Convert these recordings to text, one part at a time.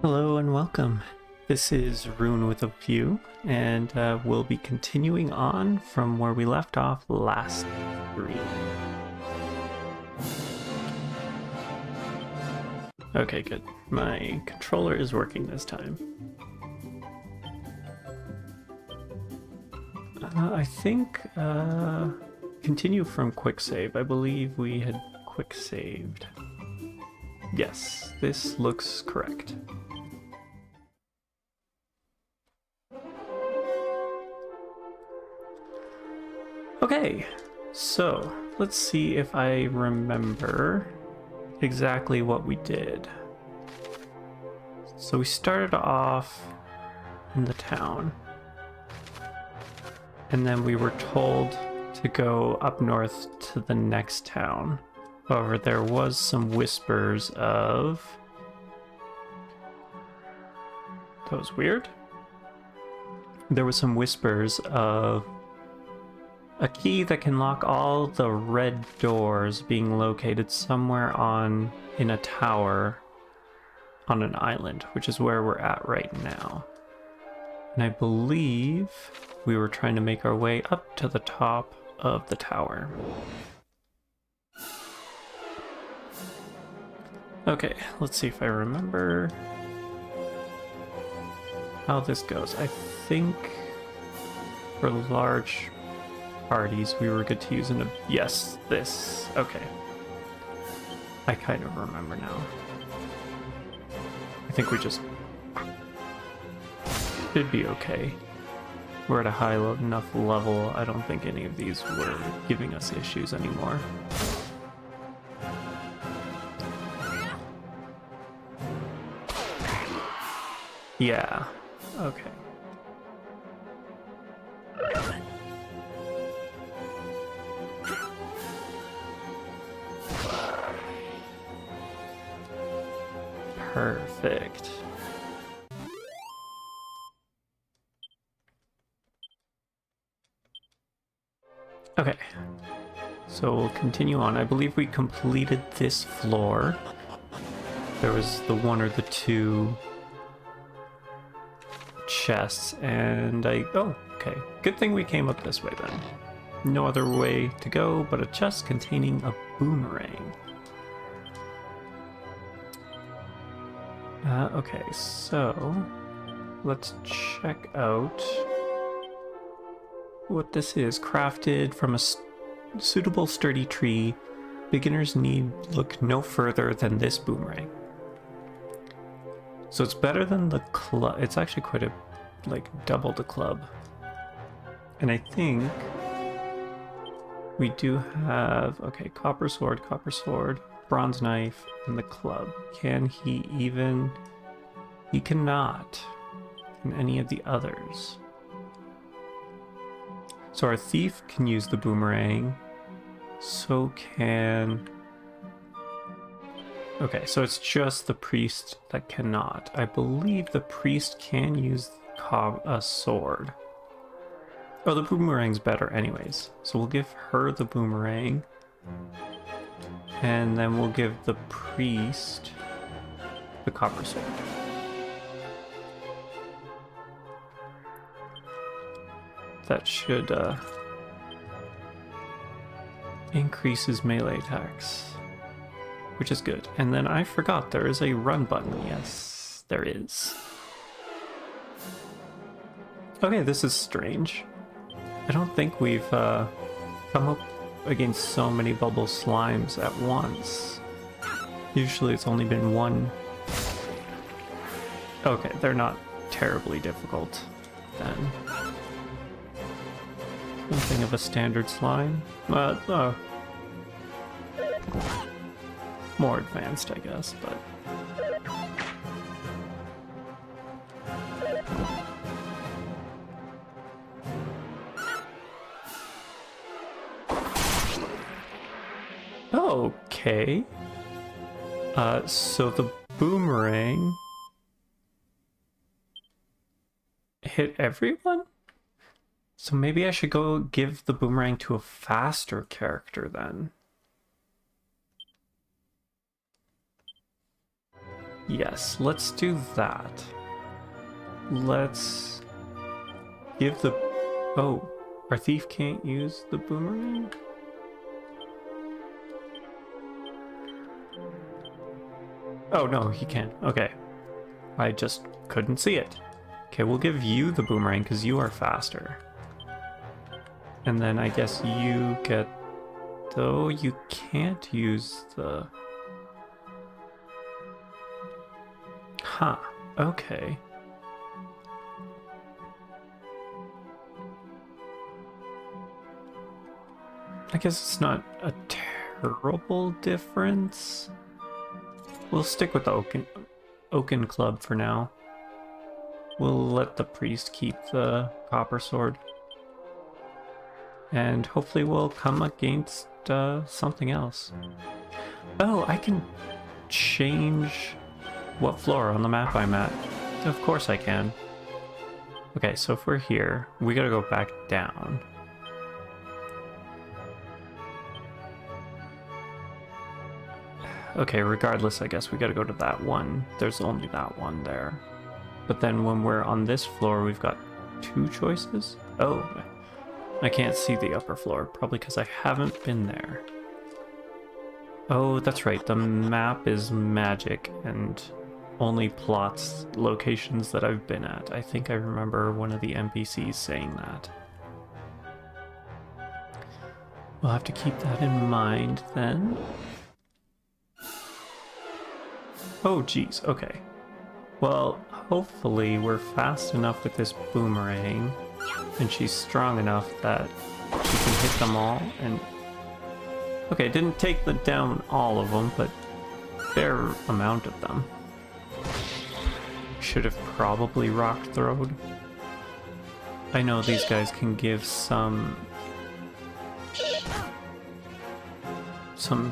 Hello and welcome. This is Rune with a View, and we'll be continuing on from where we left off last stream. Okay, good. My controller is working this time. I think continue from quick save. I believe we had quick saved. Yes, this looks correct. Okay, so let's see if I remember exactly what we did. So we started off in the town, and then we were told to go up north to the next town. However, there was some whispers of... That was weird. There was some whispers of a key that can lock all the red doors being located somewhere in a tower on an island, which is where we're at right now. And I believe we were trying to make our way up to the top of the tower. Okay, let's see if I remember how this goes. I think for large parties we were good to use yes, this. Okay. I kind of remember now. I think we just should be okay. We're at a high enough level. I don't think any of these were giving us issues anymore. Yeah. Okay. Perfect. Okay, so we'll continue on. I believe we completed this floor. There was the one or the two chests, and oh, okay. Good thing we came up this way then. No other way to go but a chest containing a boomerang. Okay, so let's check out what this is. Crafted from a suitable sturdy tree, beginners need look no further than this boomerang. So it's better than the club. It's actually quite a, like, double the club. And I think we do have, okay, copper sword, bronze knife, and the club. Can he even... He cannot in any of the others. So our thief can use the boomerang. So can... Okay, so it's just the priest that cannot. I believe the priest can use a sword. Oh, the boomerang's better anyways. So we'll give her the boomerang. And then we'll give the priest the copper sword. That should increase his melee attacks, which is good. And then I forgot there is a run button. Yes, there is. Okay, this is strange. I don't think we've come up against so many bubble slimes at once. Usually it's only been one. Okay, they're not terribly difficult then. Something of a standard slime, but more advanced, I guess, but... Okay. So the boomerang hit everyone? So maybe I should go give the boomerang to a faster character then. Yes, let's do that. Let's give the... Oh, our thief can't use the boomerang? Oh, no, he can. Okay. I just couldn't see it. Okay, we'll give you the boomerang because you are faster. And then I guess you get... Though you can't use the... Huh, okay. I guess it's not a terrible difference. We'll stick with the Oaken Club for now. We'll let the priest keep the copper sword. And hopefully we'll come against something else. Oh, I can change what floor on the map I'm at. Of course I can. Okay, so if we're here, we gotta go back down. Okay, regardless, I guess we gotta go to that one. There's only that one there. But then when we're on this floor, we've got two choices? Oh, I can't see the upper floor, probably because I haven't been there. Oh, that's right, the map is magic and only plots locations that I've been at. I think I remember one of the NPCs saying that. We'll have to keep that in mind then. Oh, geez, okay. Well, hopefully we're fast enough with this boomerang, and she's strong enough that she can hit them all, and... Okay, it didn't take down all of them, but a fair amount of them. Should have probably rock throwed. I know these guys can give some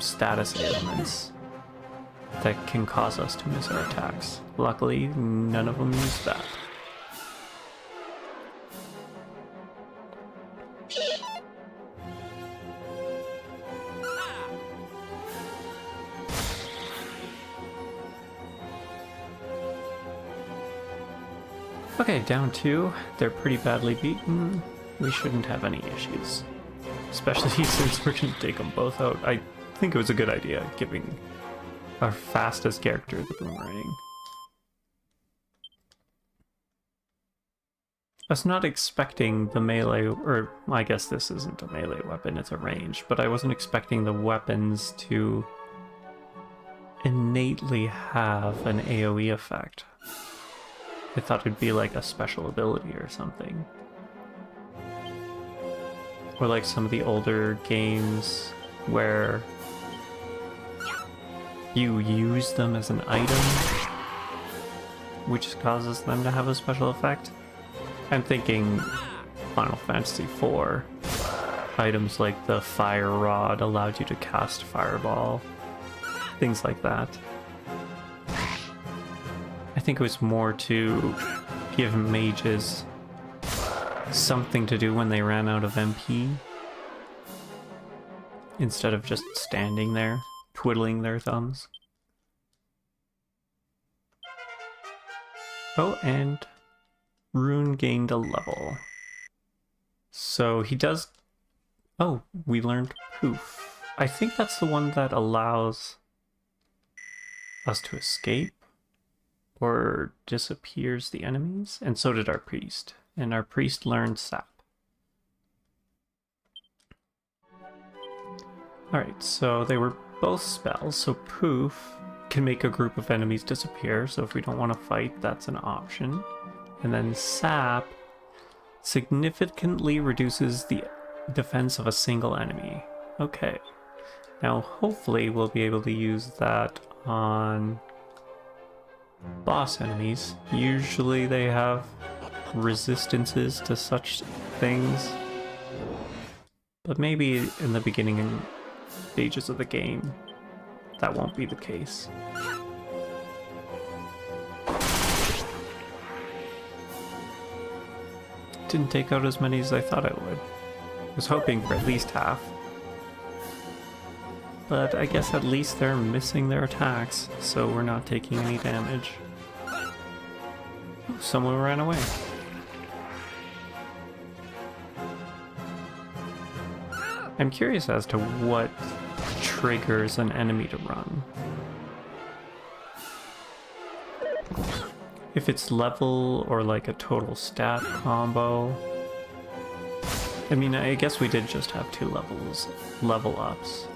status ailments that can cause us to miss our attacks. Luckily, none of them use that. Okay, down two. They're pretty badly beaten. We shouldn't have any issues. Especially since we're gonna take them both out. I think it was a good idea, giving our fastest character the boomerang. I was not expecting the melee, or I guess this isn't a melee weapon, it's a range, but I wasn't expecting the weapons to innately have an AoE effect. I thought it'd be like a special ability or something. Or like some of the older games where you use them as an item, which causes them to have a special effect. I'm thinking Final Fantasy IV. Items like the Fire Rod allowed you to cast Fireball. Things like that. I think it was more to give mages something to do when they ran out of MP, instead of just standing there, twiddling their thumbs. Oh, and Rune gained a level. So he does... Oh, we learned Poof. I think that's the one that allows us to escape or disappears the enemies, and so did our priest. And our priest learned Sap. Alright, so they were both spells, so Poof can make a group of enemies disappear, so if we don't want to fight, that's an option. And then Sap significantly reduces the defense of a single enemy. Okay. Now hopefully we'll be able to use that on boss enemies. Usually they have resistances to such things, but maybe in the beginning stages of the game that won't be the case. Didn't take out as many as I thought I would. Was hoping for at least half. but I guess at least they're missing their attacks, so we're not taking any damage. Oh, someone ran away. I'm curious as to what triggers an enemy to run. If it's level or like a total stat combo. I mean, I guess we did just have 2 level ups.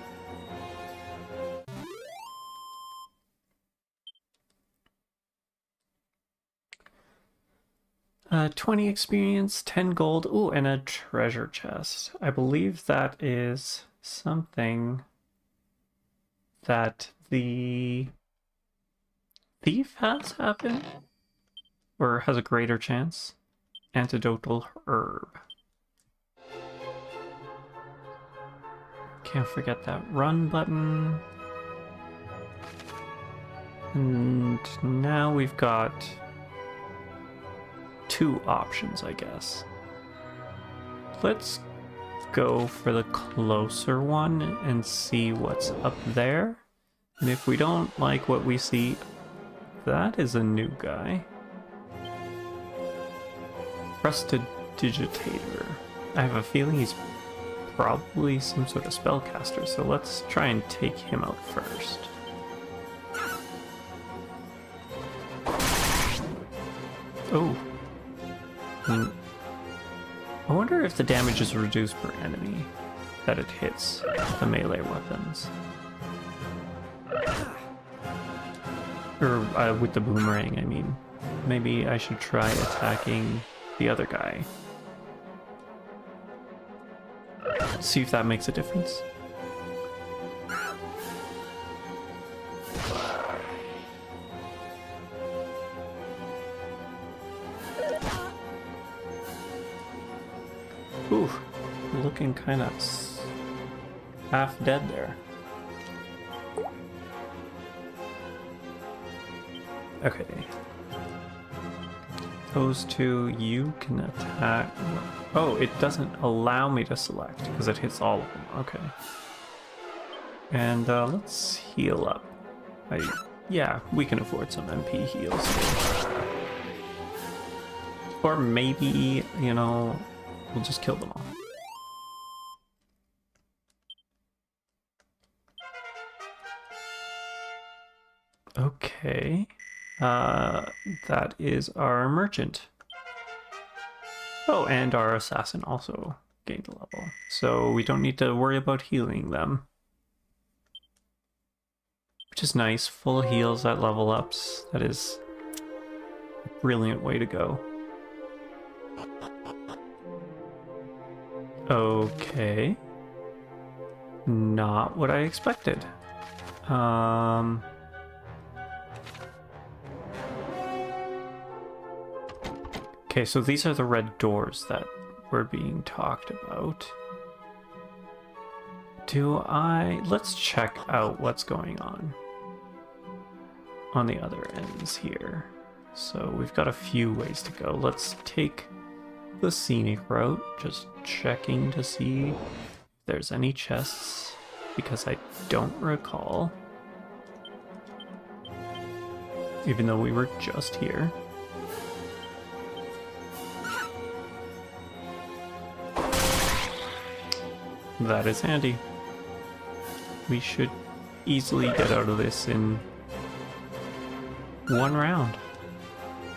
Uh, 20 experience, 10 gold, ooh, and a treasure chest. I believe that is something that the thief has happened, or has a greater chance. Antidotal herb. Can't forget that run button. And now we've got 2 options, I guess. Let's go for the closer one and see what's up there. And if we don't like what we see, that is a new guy. Prestidigitator. I have a feeling he's probably some sort of spellcaster, so let's try and take him out first. Oh. I wonder if the damage is reduced per enemy that it hits the melee weapons. Or with the boomerang, I mean. Maybe I should try attacking the other guy. See if that makes a difference. Ooh, looking kind of half dead there. Okay. Those 2, you can attack. Oh, it doesn't allow me to select because it hits all of them. Okay. And let's heal up. Yeah, we can afford some MP heals. Or maybe, you know, we'll just kill them all. Okay. That is our merchant. Oh, and our assassin also gained a level. So we don't need to worry about healing them. Which is nice. Full heals at level ups. That is a brilliant way to go. Okay. Not what I expected. Okay, so these are the red doors that were being talked about. Let's check out what's going on the other ends here. So we've got a few ways to go. Let's take the scenic route, just checking to see if there's any chests, because I don't recall. Even though we were just here. That is handy. We should easily get out of this in 1 round,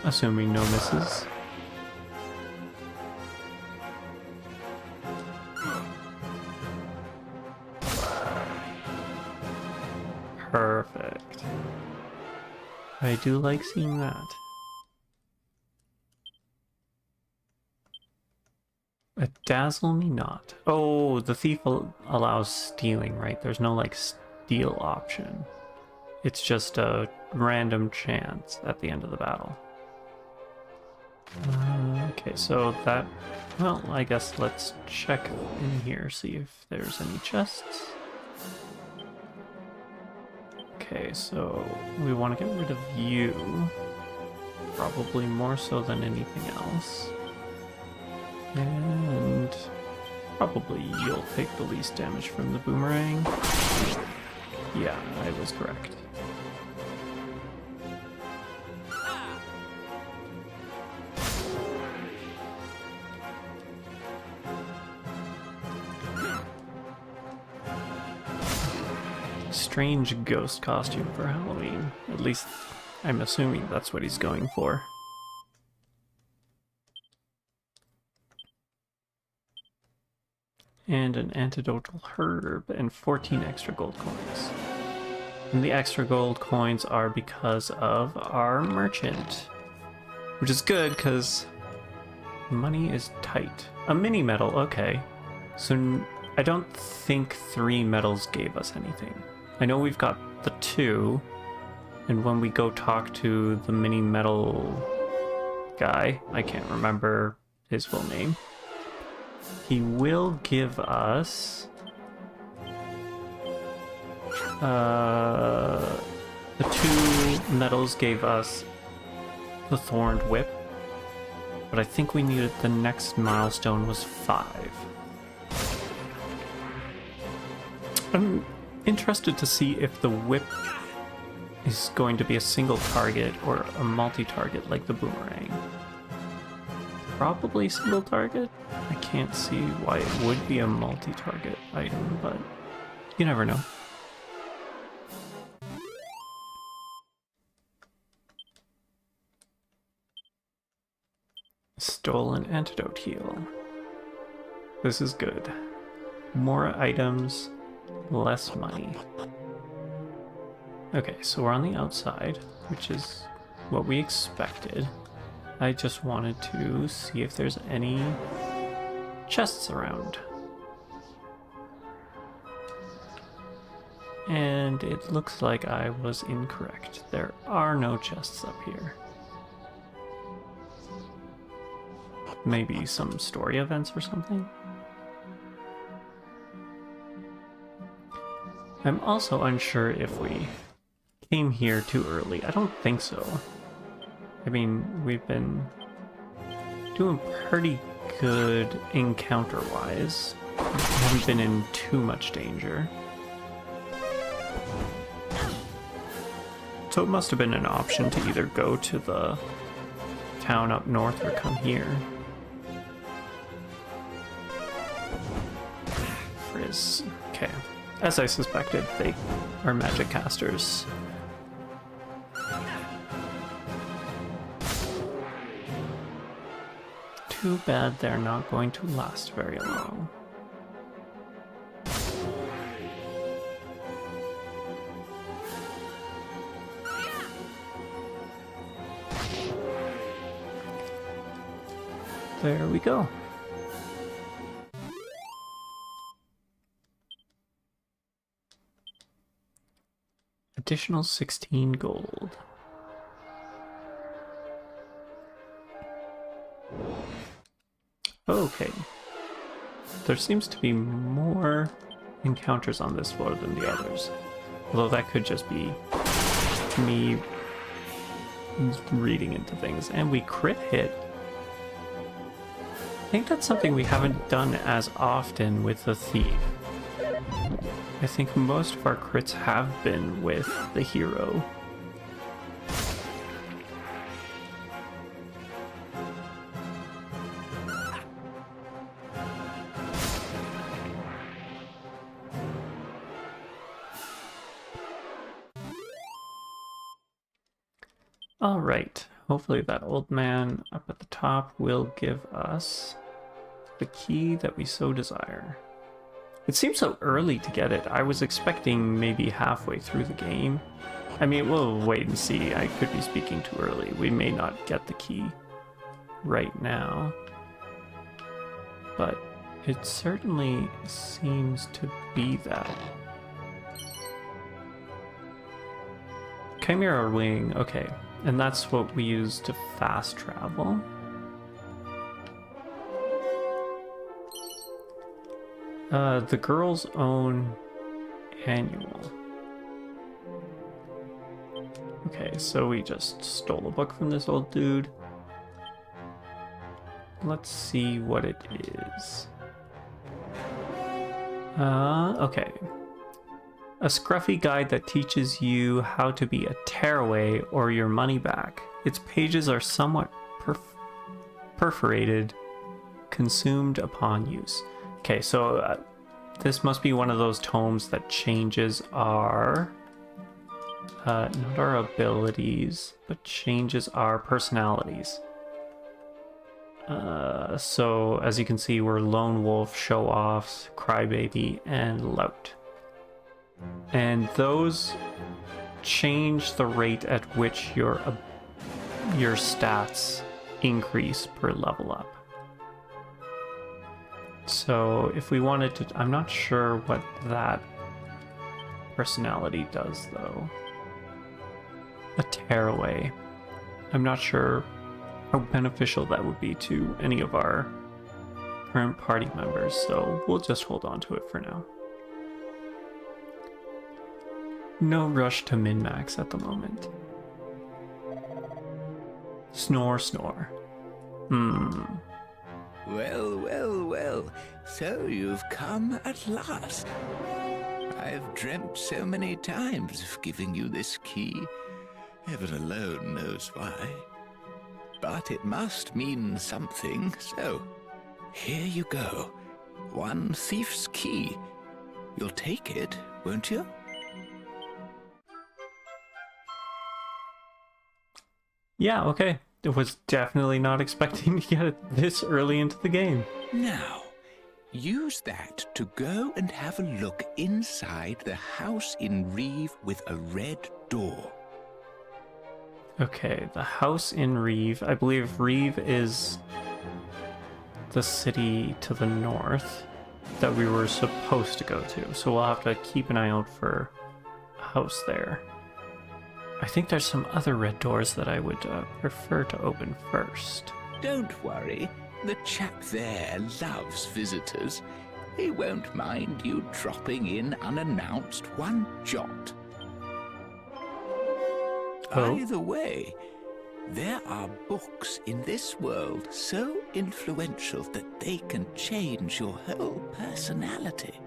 assuming no misses. Perfect. I do like seeing that. A dazzle me not. Oh, the thief allows stealing, right? There's no like steal option. It's just a random chance at the end of the battle. Okay, so that... Well, I guess let's check in here, see if there's any chests. Okay, so we want to get rid of you. Probably more so than anything else. And probably you'll take the least damage from the boomerang. Yeah, I was correct. Strange ghost costume for Halloween. At least I'm assuming that's what he's going for. And an antidotal herb and 14 extra gold coins. And the extra gold coins are because of our merchant. Which is good because money is tight. A mini medal, okay. So I don't think 3 medals gave us anything. I know we've got the 2, and when we go talk to the mini medal guy, I can't remember his full name, he will give us the 2 medals gave us the Thorned Whip, but I think we needed the next milestone was 5. I'm interested to see if the whip is going to be a single target or a multi-target like the boomerang. Probably single target. I can't see why it would be a multi-target item, but you never know. Stolen antidote heal. This is good. More items, less money. Okay, so we're on the outside, which is what we expected. I just wanted to see if there's any chests around. And it looks like I was incorrect. There are no chests up here. Maybe some story events or something? I'm also unsure if we came here too early. I don't think so. I mean, we've been doing pretty good encounter-wise. We haven't been in too much danger. So it must have been an option to either go to the town up north or come here. Frizz. Okay. As I suspected, they are magic casters. Too bad they're not going to last very long. There we go. Additional 16 gold. Okay. There seems to be more encounters on this floor than the others. Although that could just be me reading into things. And we crit hit. I think that's something we haven't done as often with the thief. I think most of our crits have been with the hero. Alright, hopefully that old man up at the top will give us the key that we so desire. It seems so early to get it. I was expecting maybe halfway through the game. I mean, we'll wait and see. I could be speaking too early. We may not get the key right now. But it certainly seems to be that. Chimera Wing, okay. And that's what we use to fast travel. The girl's own annual. Okay, so we just stole a book from this old dude. Let's see what it is. Okay. A scruffy guide that teaches you how to be a tearaway or your money back. Its pages are somewhat perforated, consumed upon use. Okay, so this must be one of those tomes that changes our, not our abilities, but changes our personalities. So as you can see, we're Lone Wolf, Show Offs, Crybaby, and Lout. And those change the rate at which your stats increase per level up. So if we wanted to, I'm not sure what that personality does though. A tearaway. I'm not sure how beneficial that would be to any of our current party members, so we'll just hold on to it for now. No rush to min-max at the moment. Snore, snore. Well, well, well. So you've come at last. I've dreamt so many times of giving you this key. Heaven alone knows why. But it must mean something, so here you go. One thief's key. You'll take it, won't you? Yeah, okay. I was definitely not expecting to get it this early into the game. Now, use that to go and have a look inside the house in Reeve with a red door. Okay, the house in Reeve. I believe Reeve is the city to the north that we were supposed to go to. So we'll have to keep an eye out for a house there. I think there's some other red doors that I would prefer to open first. Don't worry. The chap there loves visitors. He won't mind you dropping in unannounced one jot. Oh? By the way, there are books in this world so influential that they can change your whole personality.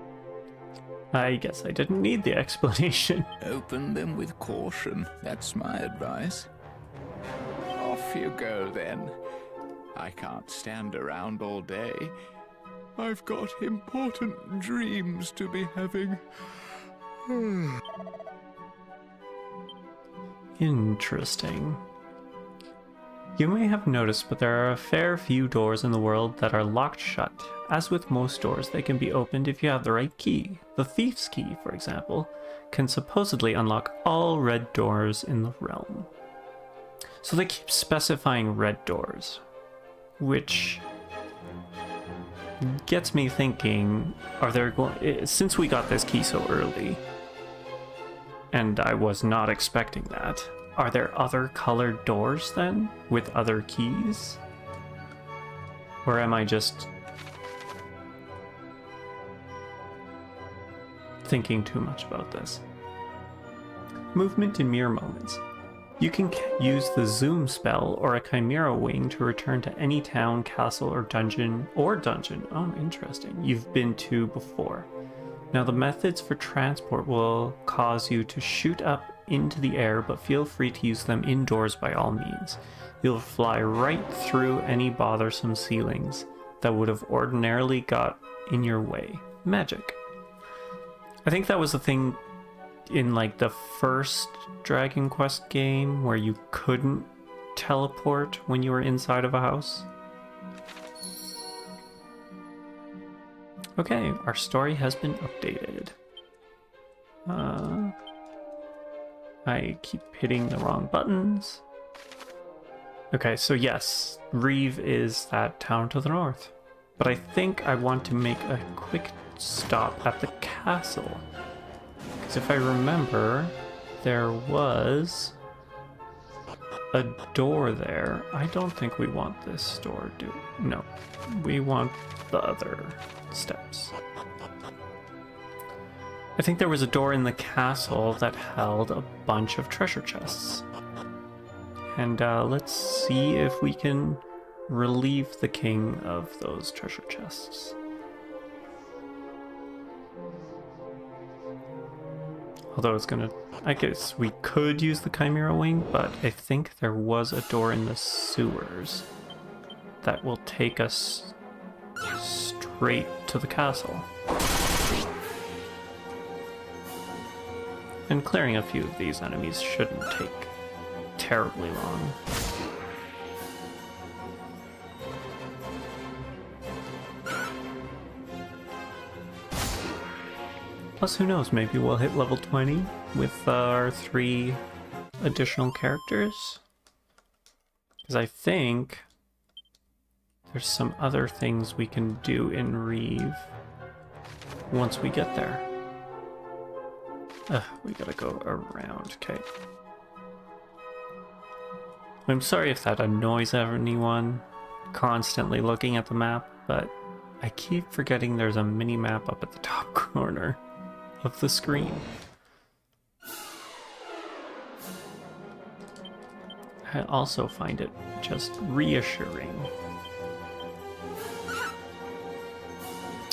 I guess I didn't need the explanation. Open them with caution, that's my advice. Off you go then. I can't stand around all day. I've got important dreams to be having. Interesting. You may have noticed, but there are a fair few doors in the world that are locked shut. As with most doors, they can be opened if you have the right key. The thief's key, for example, can supposedly unlock all red doors in the realm. So they keep specifying red doors, which gets me thinking, are there since we got this key so early, and I was not expecting that, are there other colored doors then with other keys? Or am I just thinking too much about this? Movement in mere moments. You can use the zoom spell or a chimera wing to return to any town, castle, or dungeon. Oh, interesting. You've been to before. Now the methods for transport will cause you to shoot up into the air, but feel free to use them indoors by all means. You'll fly right through any bothersome ceilings that would have ordinarily got in your way. Magic. I think that was the thing in like the first Dragon Quest game where you couldn't teleport when you were inside of a house. Okay, our story has been updated. I keep hitting the wrong buttons. Okay, so yes, Reeve is that town to the north. But I think I want to make a quick stop at the castle. Because if I remember, there was a door there. I don't think we want this door, do we? No, we want the other steps. I think there was a door in the castle that held a bunch of treasure chests. And let's see if we can relieve the king of those treasure chests. Although it's gonna... I guess we could use the Chimera Wing, but I think there was a door in the sewers that will take us straight to the castle. And clearing a few of these enemies shouldn't take terribly long. Plus, who knows, maybe we'll hit level 20 with our 3 additional characters. Because I think there's some other things we can do in Reeve once we get there. We gotta go around, okay. I'm sorry if that annoys anyone constantly looking at the map, but I keep forgetting there's a mini-map up at the top corner of the screen. I also find it just reassuring.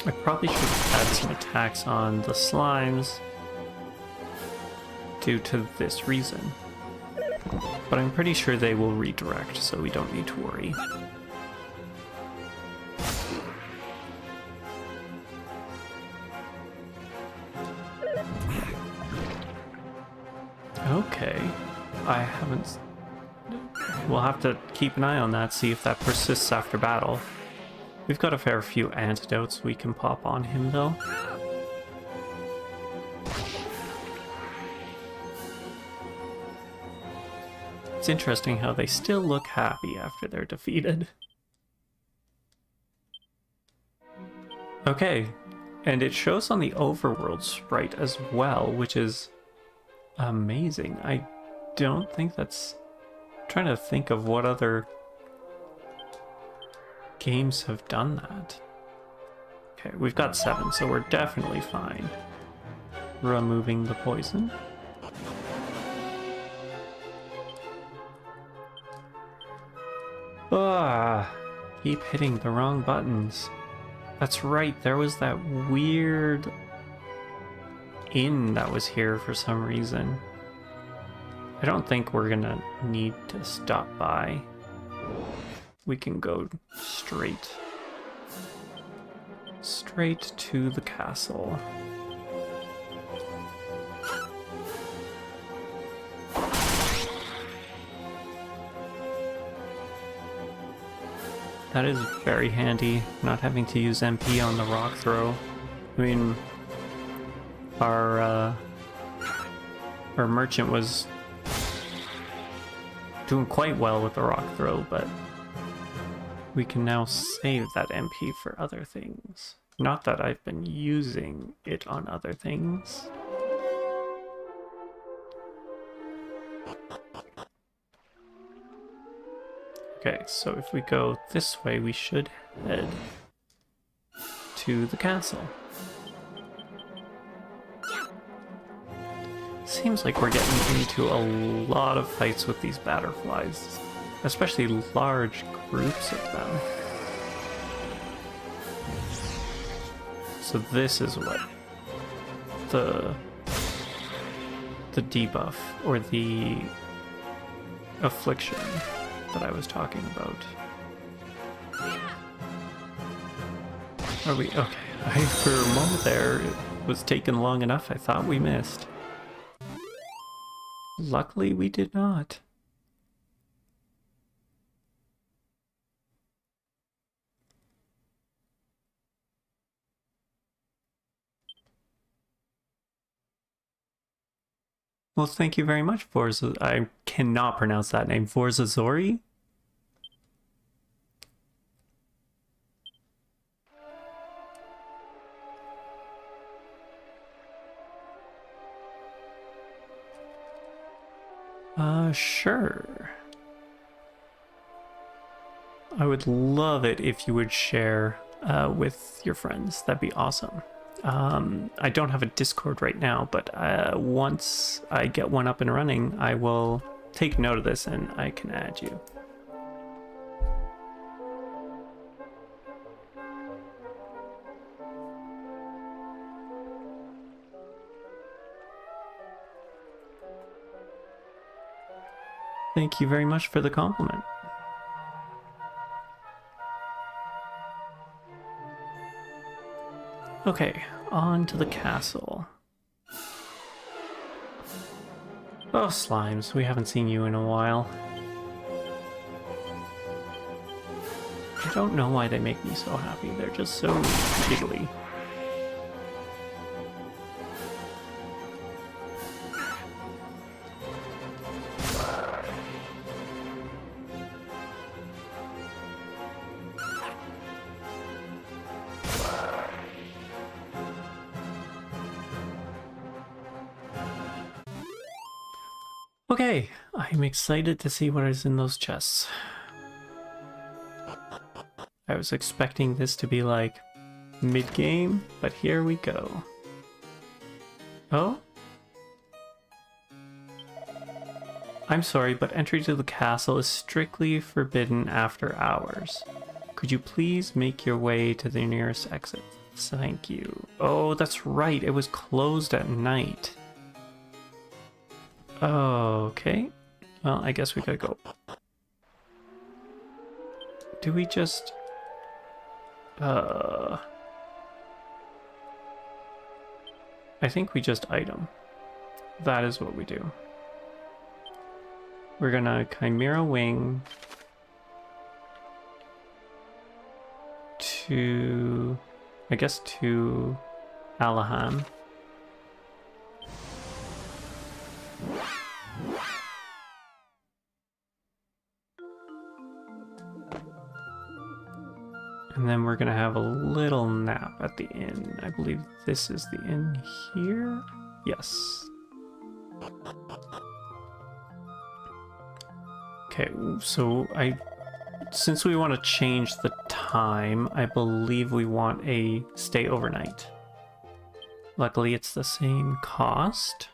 I probably should add some attacks on the slimes due to this reason. But I'm pretty sure they will redirect, so we don't need to worry. Okay, I haven't... We'll have to keep an eye on that, see if that persists after battle. We've got a fair few antidotes we can pop on him, though. It's interesting how they still look happy after they're defeated. Okay, and it shows on the overworld sprite as well, which is amazing. I don't think that's... I'm trying to think of what other games have done that. Okay, we've got 7, so we're definitely fine. Removing the poison. Keep hitting the wrong buttons. That's right, there was that weird inn that was here for some reason. I don't think we're gonna need to stop by. We can go straight to the castle. That is very handy, not having to use MP on the rock throw. I mean, our merchant was doing quite well with the rock throw, but we can now save that MP for other things. Not that I've been using it on other things. Okay, so if we go this way, we should head to the castle. Seems like we're getting into a lot of fights with these butterflies, especially large groups of them. So this is what the debuff or the affliction that I was talking about. Are we okay? For a moment there, it was taking long enough. I thought we missed. Luckily, we did not. Well, thank you very much, Forza. I cannot pronounce that name. Forza Zori? Sure. I would love it if you would share with your friends. That'd be awesome. I don't have a Discord right now, but once I get one up and running, I will take note of this and I can add you. Thank you very much for the compliment. Okay, on to the castle. Oh, slimes, we haven't seen you in a while. I don't know why they make me so happy. They're just so jiggly. Okay, I'm excited to see what is in those chests. I was expecting this to be like mid-game, but here we go. Oh? I'm sorry, but entry to the castle is strictly forbidden after hours. Could you please make your way to the nearest exit? Thank you. Oh, that's right, it was closed at night. Okay. Well, I guess we gotta go. Do we just... I think we just item. That is what we do. We're gonna Chimera Wing to... I guess to Alahan. And then we're gonna have a little nap at the inn. I believe this is the inn here? Yes. Okay, so since we want to change the time, I believe we want a stay overnight. Luckily, it's the same cost.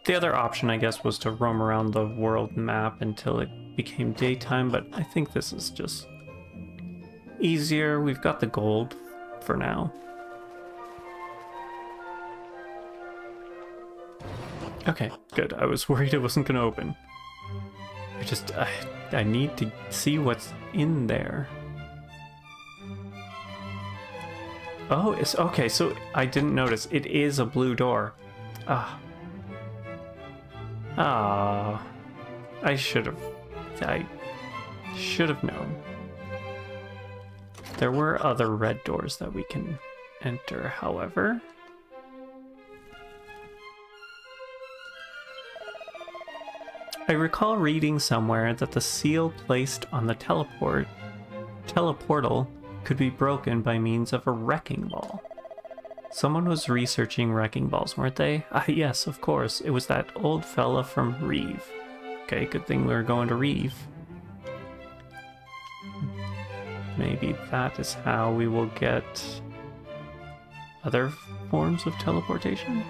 The other option, I guess, was to roam around the world map until it became daytime, but I think this is just easier. We've got the gold for now. Okay, good. I was worried it wasn't going to open. I need to see what's in there. Oh, it's okay, so I didn't notice. It is a blue door. Ah. Ah, I should have known. There were other red doors that we can enter, however. I recall reading somewhere that the seal placed on the teleportal could be broken by means of a wrecking ball. Someone was researching wrecking balls, weren't they? Ah, yes, of course. It was that old fella from Reeve. Okay, good thing we were going to Reeve. Maybe that is how we will get other forms of teleportation?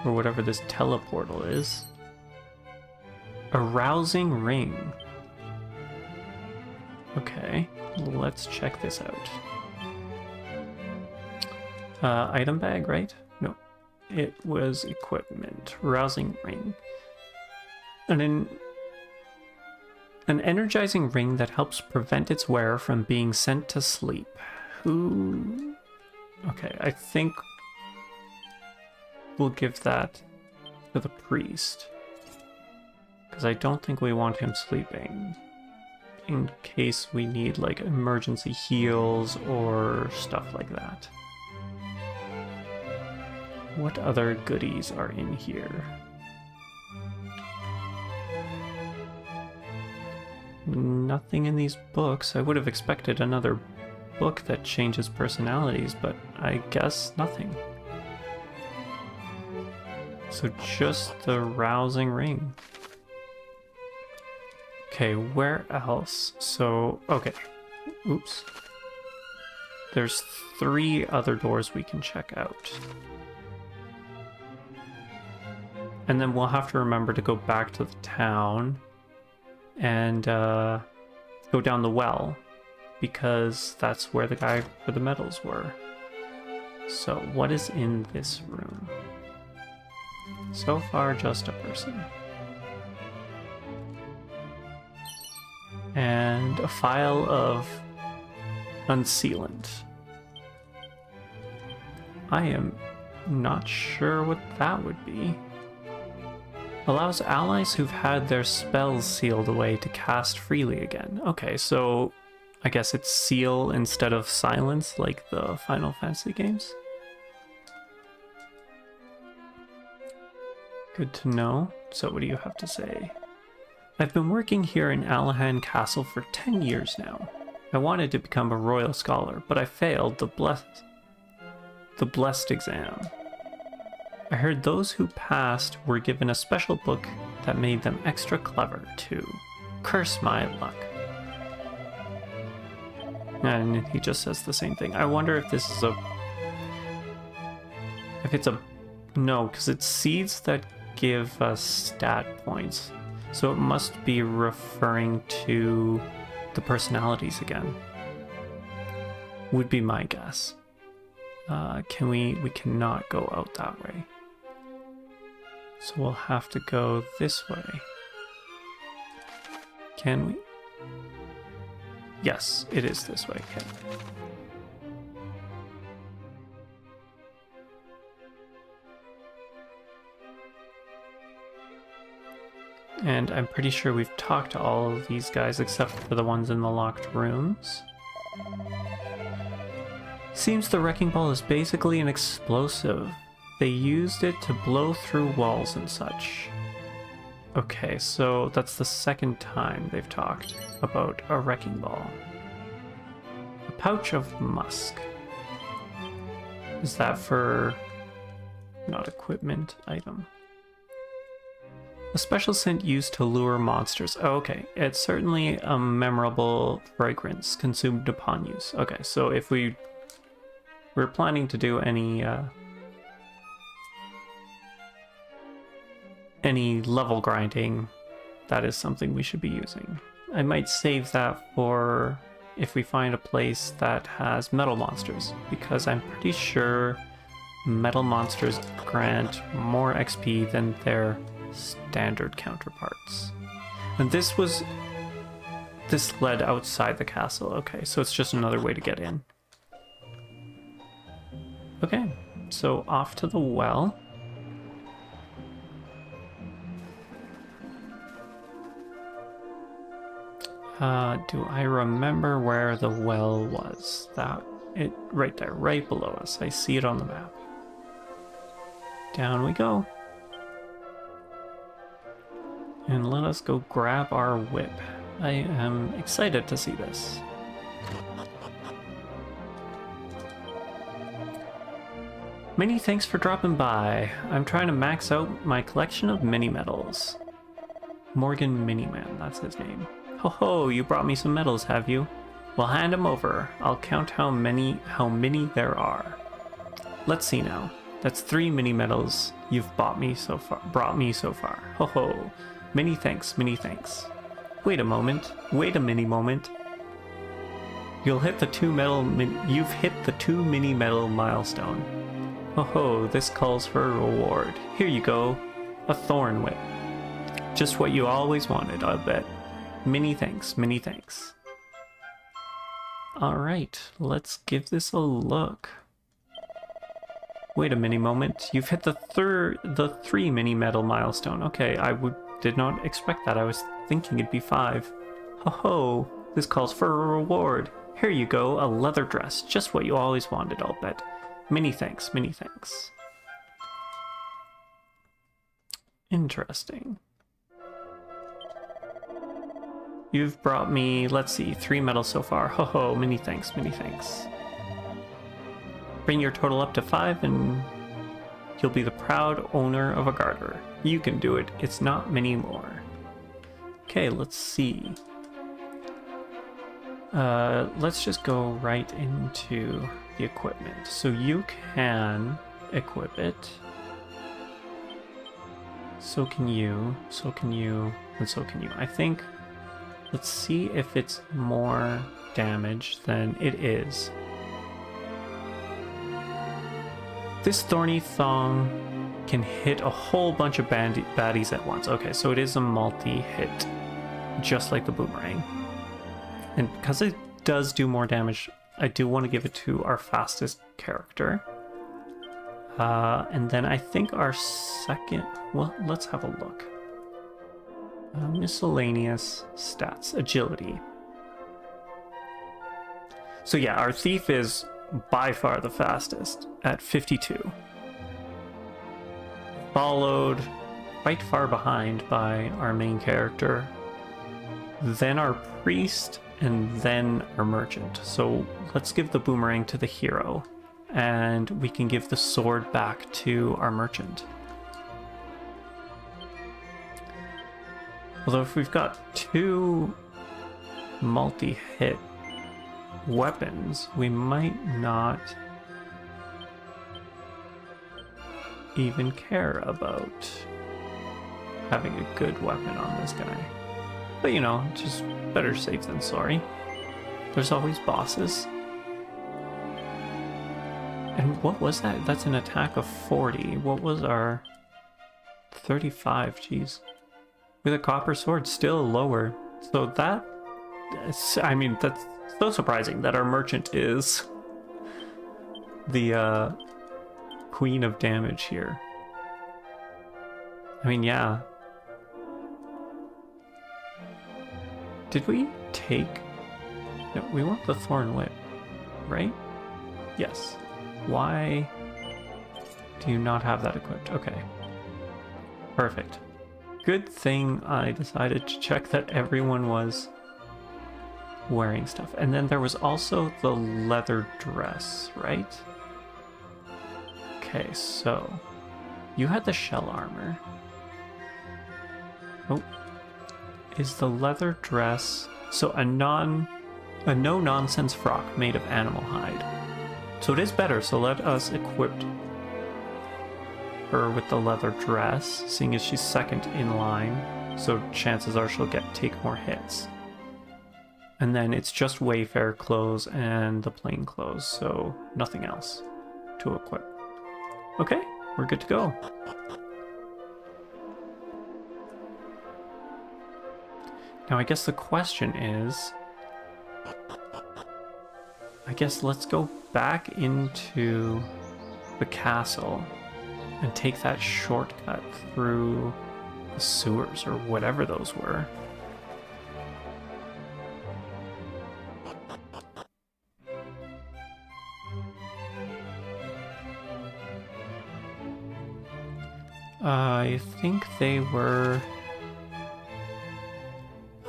Or whatever this teleportal is. A rousing ring. Okay, let's check this out. Item bag, right? No, it was equipment. Rousing ring. An energizing ring that helps prevent its wearer from being sent to sleep. Who? Okay, I think we'll give that to the priest. Because I don't think we want him sleeping. In case we need, like, emergency heals or stuff like that. What other goodies are in here? Nothing in these books. I would have expected another book that changes personalities, but I guess nothing. So just the rousing ring. Okay, where else? So, okay. Oops. There's 3 other doors we can check out. And then we'll have to remember to go back to the town and go down the well, because that's where the guy for the medals were. So what is in this room? So far, just a person. And a file of unsealant. I am not sure what that would be. Allows allies who've had their spells sealed away to cast freely again. Okay, so I guess it's seal instead of silence, like the Final Fantasy games. Good to know. So what do you have to say? I've been working here in Alahan Castle for 10 years now. I wanted to become a royal scholar, but I failed the blessed exam. I heard those who passed were given a special book that made them extra clever, too. Curse my luck. And he just says the same thing. I wonder if this is no, because it's seeds that give us stat points. So it must be referring to the personalities again. Would be my guess. We cannot go out that way. So we'll have to go this way. Can we? Yes, it is this way. Okay. And I'm pretty sure we've talked to all of these guys except for the ones in the locked rooms. Seems the wrecking ball is basically an explosive. They used it to blow through walls and such. Okay, so that's the second time they've talked about a wrecking ball. A pouch of musk. Is that for... not equipment item? A special scent used to lure monsters. Oh, okay. It's certainly a memorable fragrance consumed upon use. Okay, so if we're planning to do any level grinding, that is something we should be using. I might save that for if we find a place that has metal monsters, because I'm pretty sure metal monsters grant more XP than their standard counterparts. And this led outside the castle. Okay, so it's just another way to get in. Okay, so off to the well. Do I remember where the well was? Right there, right below us. I see it on the map. Down we go. And let us go grab our whip. I am excited to see this. Many thanks for dropping by. I'm trying to max out my collection of mini medals. Morgan Miniman, that's his name. Ho ho, you brought me some medals, have you? Well, hand them over. I'll count how many there are. Let's see now. That's 3 mini medals you've brought me so far. Ho ho. Many thanks, many thanks. Wait a mini moment. You've hit the 2 mini medal milestone. Oh ho, this calls for a reward. Here you go. A thorn whip. Just what you always wanted, I'll bet. Many thanks, many thanks. Alright, let's give this a look. Wait a mini moment. You've hit the 3 mini medal milestone. Okay, did not expect that. I was thinking it'd be 5. Ho ho, this calls for a reward. Here you go, a leather dress. Just what you always wanted, I'll bet. Many thanks, many thanks. Interesting. You've brought me, let's see, 3 medals so far. Ho ho, many thanks, many thanks. Bring your total up to 5 and you'll be the proud owner of a garter. You can do it, it's not many more. Okay, let's see. Let's just go right into the equipment. So you can equip it. So can you, so can you, and so can you. I think, let's see if it's more damage than it is. This thorny thong can hit a whole bunch of baddies at once. Okay, so it is a multi-hit, just like the boomerang. And because it does do more damage, I do want to give it to our fastest character. And then I think our second... Well, let's have a look. Miscellaneous stats. Agility. So yeah, our thief is by far the fastest at 52. Followed quite far behind by our main character, then our priest, and then our merchant. So let's give the boomerang to the hero, and we can give the sword back to our merchant. Although if we've got two multi-hit weapons, we might not even care about having a good weapon on this guy. But you know, just better safe than sorry. There's always bosses. And what was that? That's an attack of 40. What was our 35? Jeez. With a copper sword, still lower. So that, I mean, that's so surprising that our merchant is the queen of damage here. I mean, yeah. Did we take... No, we want the Thorn Whip, right? Yes. Why do you not have that equipped? Okay. Perfect. Good thing I decided to check that everyone was wearing stuff. And then there was also the leather dress, right? Okay, so you had the shell armor. Oh, is the leather dress so a no-nonsense frock made of animal hide? So it is better. So let us equip her with the leather dress, seeing as she's second in line. So chances are she'll take more hits. And then it's just Wayfarer clothes and the plain clothes, so nothing else to equip. Okay, we're good to go. Now I guess the question is, I guess let's go back into the castle and take that shortcut through the sewers or whatever those were. I think they were...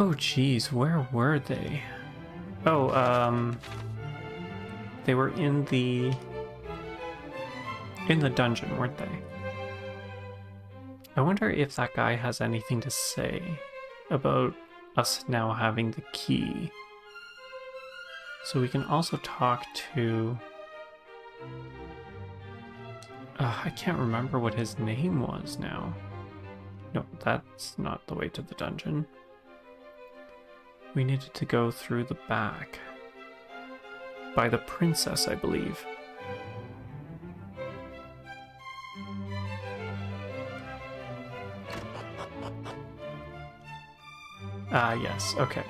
Oh geez, where were they? Oh, they were in the dungeon, weren't they? I wonder if that guy has anything to say about us now having the key. So we can also talk to... I can't remember what his name was now. No, that's not the way to the dungeon. We needed to go through the back. By the princess, I believe. Ah, yes, okay.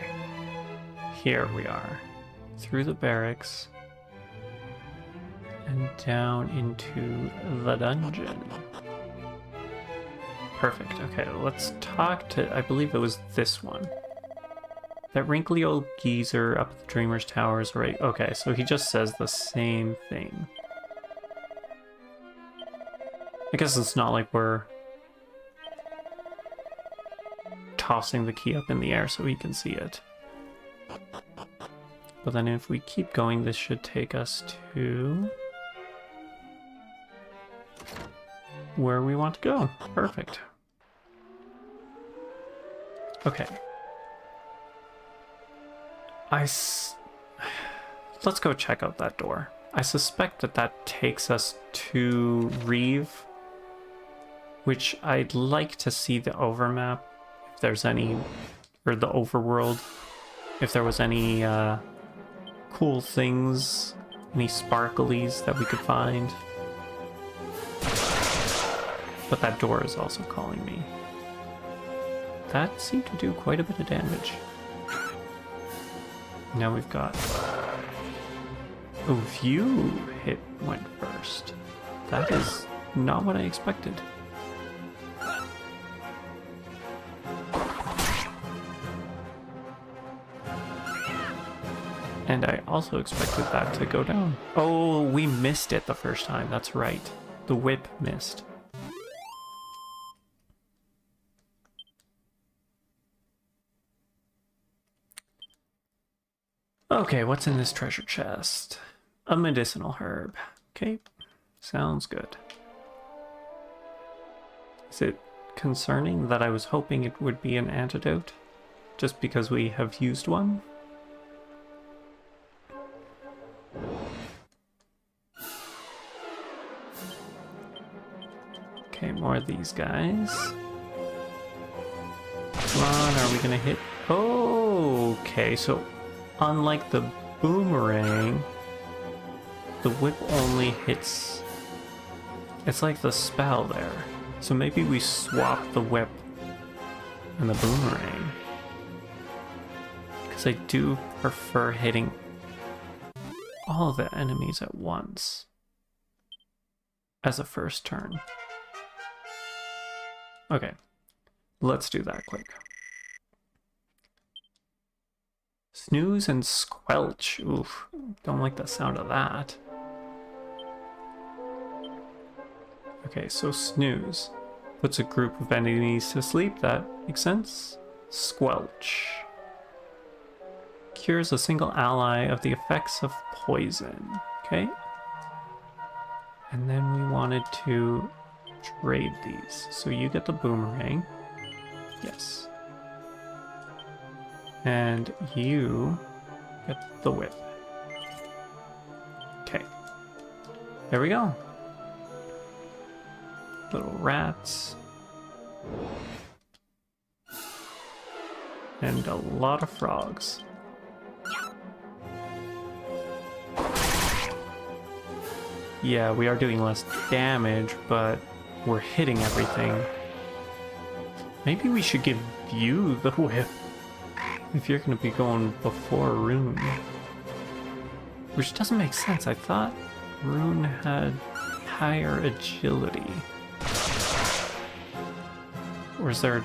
Here we are. Through the barracks. And down into the dungeon. Perfect. Okay, let's talk to... I believe it was this one. That wrinkly old geezer up at the Dreamer's Towers, right? Okay, so he just says the same thing. I guess it's not like we're tossing the key up in the air so he can see it. But then if we keep going, this should take us to... where we want to go. Perfect. Okay. Let's go check out that door. I suspect that takes us to Reeve, which I'd like to see the overmap, if there's any, or the overworld, if there was any cool things, any sparklies that we could find. But that door is also calling me. That seemed to do quite a bit of damage. Now we've got... Oh, view hit went first. That is not what I expected. And I also expected that to go down. Oh, we missed it the first time. That's right. The whip missed. Okay, what's in this treasure chest? A medicinal herb. Okay, sounds good. Is it concerning that I was hoping it would be an antidote? Just because we have used one? Okay, more of these guys. Come on, are we gonna hit? Oh, okay, so unlike the boomerang, the whip only hits... It's like the spell there. So maybe we swap the whip and the boomerang. Because I do prefer hitting all the enemies at once as a first turn. Okay, let's do that quick. Snooze and squelch. Oof, don't like the sound of that. Okay, so snooze puts a group of enemies to sleep. That makes sense. Squelch cures a single ally of the effects of poison. Okay. And then we wanted to trade these. So you get the boomerang. Yes. And you get the whip. Okay. There we go. Little rats. And a lot of frogs. Yeah, we are doing less damage, but we're hitting everything. Maybe we should give you the whip if you're going to be going before Rune. Which doesn't make sense. I thought Rune had higher agility. Or is there a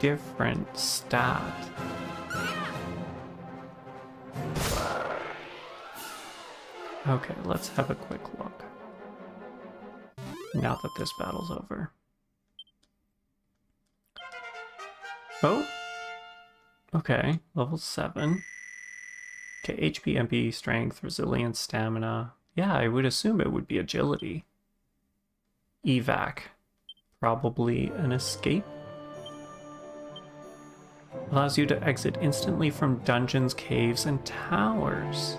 different stat? Okay, let's have a quick look. Now that this battle's over. Oh! Okay, level 7. Okay, HP, MP, strength, resilience, stamina. Yeah, I would assume it would be agility. Evac. Probably an escape. Allows you to exit instantly from dungeons, caves, and towers.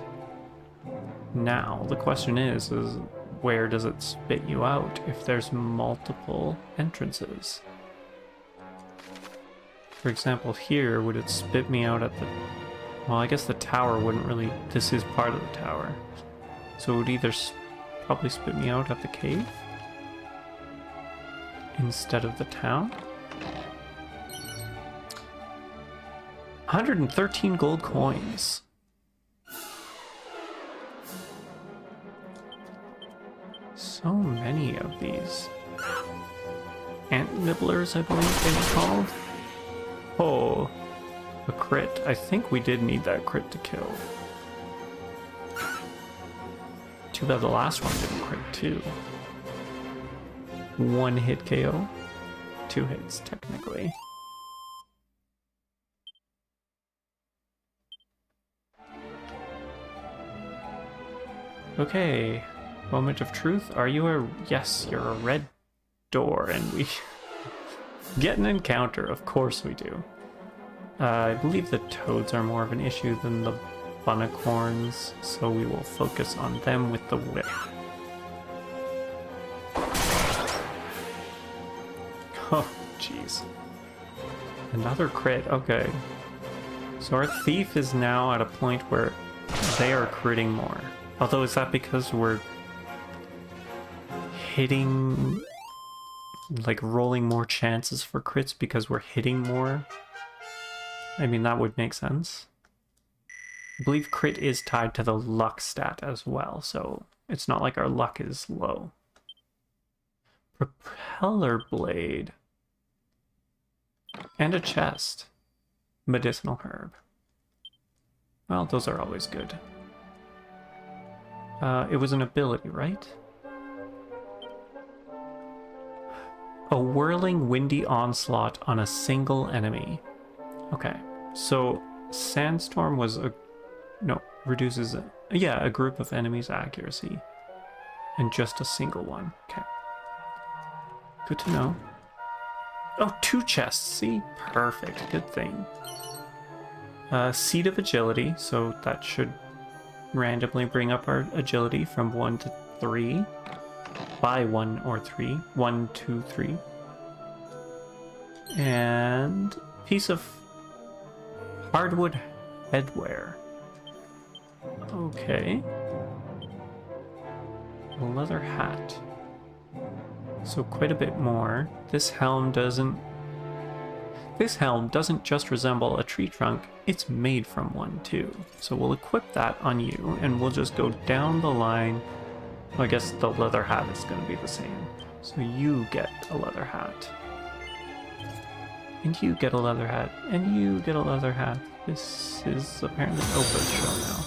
Now, the question is where does it spit you out if there's multiple entrances? For example, here, would it spit me out at the... Well, I guess the tower wouldn't really... This is part of the tower. So it would either probably spit me out at the cave instead of the town. 113 gold coins. So many of these. Ant nibblers, I believe they were called. Oh, a crit. I think we did need that crit to kill. Too bad the last one didn't crit too. 1 hit KO. 2 hits, technically. Okay. Moment of truth. Are you a... Yes, you're a red door, and we get an encounter. Of course we do. I believe the toads are more of an issue than the bunnicorns, so we will focus on them with the whip. Oh, jeez. Another crit. Okay. So our thief is now at a point where they are critting more. Although, is that because we're hitting like rolling more chances for crits because we're hitting more. I mean, that would make sense. I believe crit is tied to the luck stat as well, so it's not like our luck is low. Propeller blade. And a chest. Medicinal herb. Well, those are always good. It was an ability, right? A whirling windy onslaught on a single enemy. Okay, so Sandstorm was a... No, reduces... a group of enemies' accuracy. And just a single one. Okay. Good to know. Oh, 2 chests, see? Perfect, good thing. Seed of Agility, so that should randomly bring up our agility from 1 to 3. By 1 or 3. 1, 2, 3. And piece of hardwood headwear. Okay. A leather hat. So quite a bit more. This helm doesn't just resemble a tree trunk, it's made from one too. So we'll equip that on you and we'll just go down the line. Well, I guess the leather hat is going to be the same. So you get a leather hat. And you get a leather hat. And you get a leather hat. This is apparently Oprah's show now.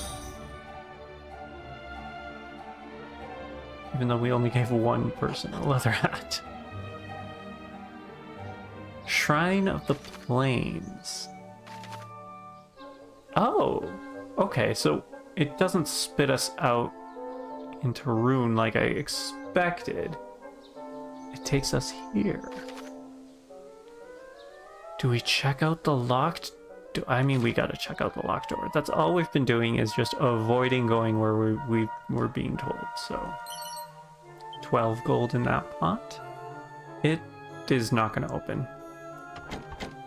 Even though we only gave one person a leather hat. Shrine of the Plains. Oh, okay, so it doesn't spit us out into ruin like I expected. It takes us here. Do we check out the locked door? I mean, we gotta check out the locked door. That's all we've been doing, is just avoiding going where we were being told, so... 12 gold in that pot. It is not gonna open.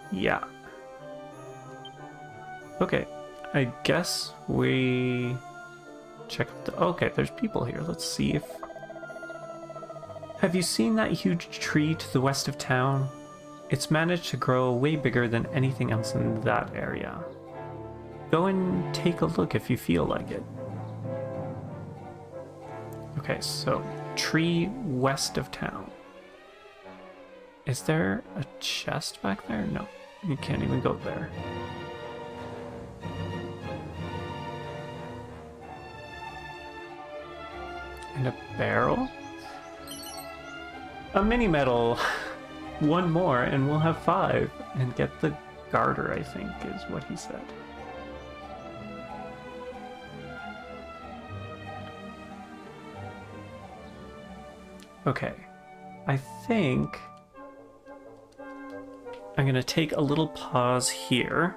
Yeah. Okay, I guess we check out the... Okay, there's people here. Let's see if... Have you seen that huge tree to the west of town? It's managed to grow way bigger than anything else in that area. Go and take a look if you feel like it. Okay, so tree west of town. Is there a chest back there? No, you can't even go there. And a barrel? A mini medal! One more and we'll have 5. And get the garter, I think, is what he said. Okay, I think I'm gonna take a little pause here.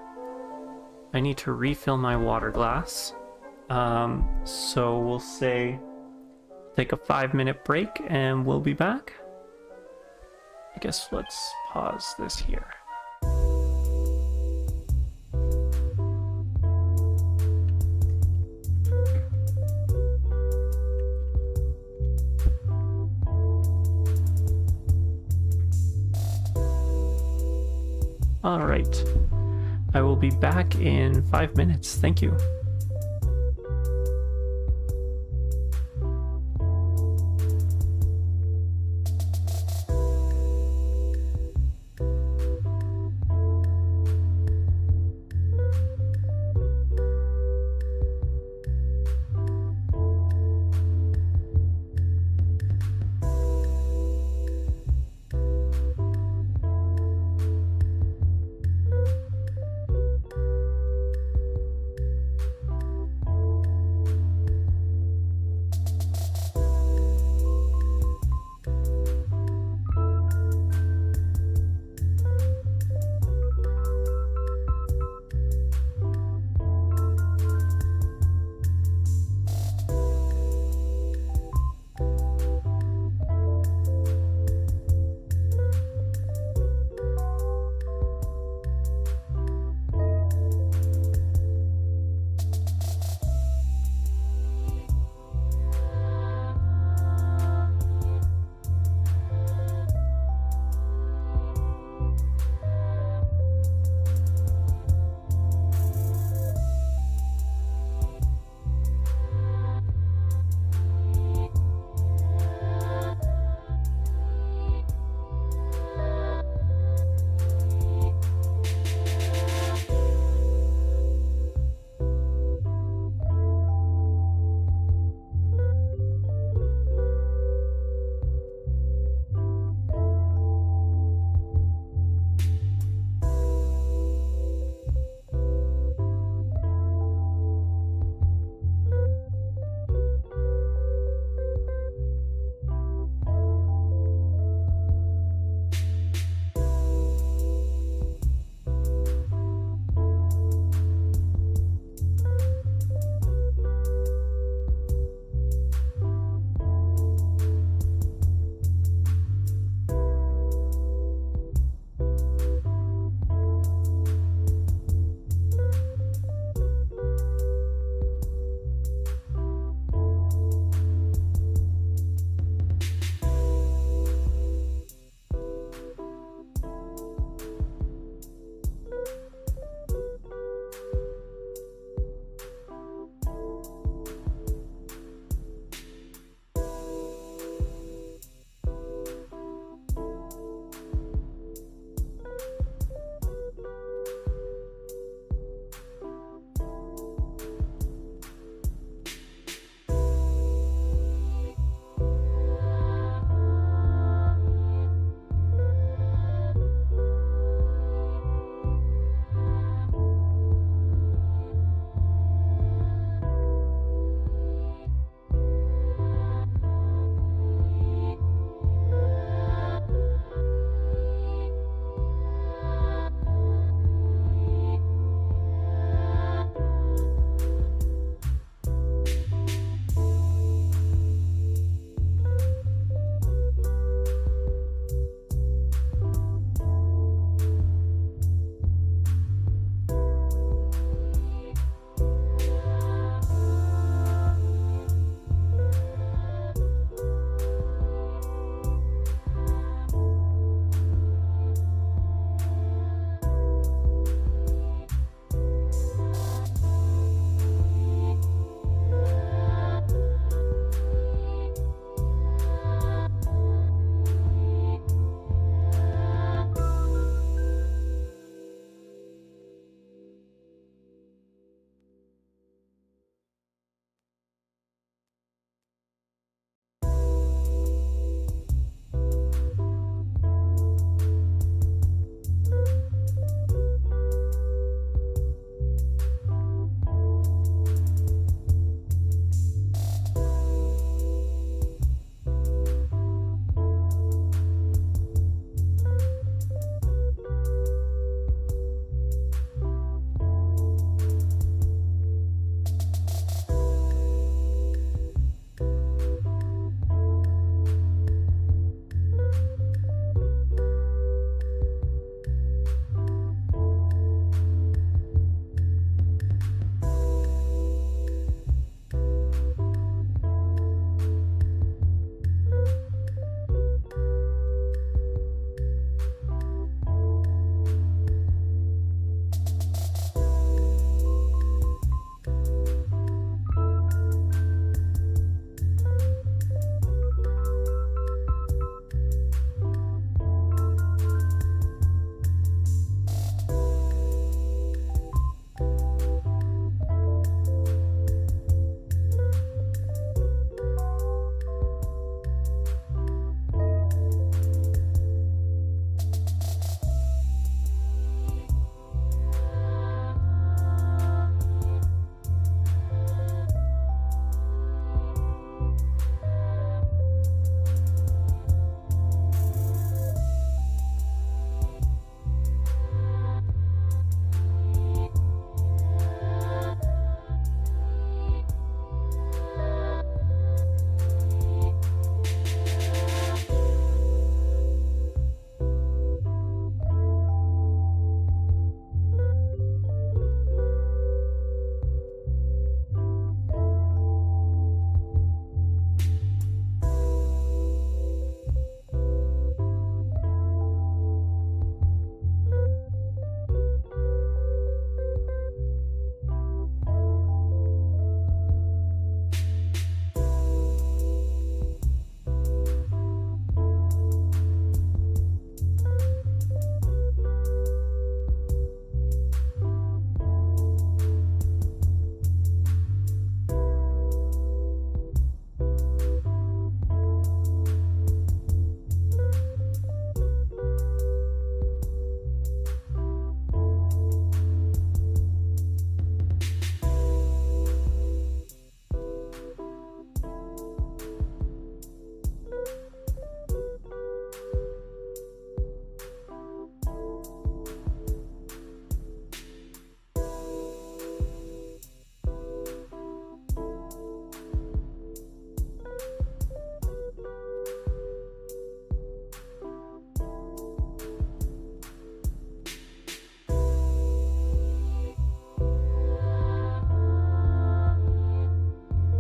I need to refill my water glass. So we'll say take a 5-minute break and we'll be back. I guess let's pause this here. All right, I will be back in 5 minutes. Thank you.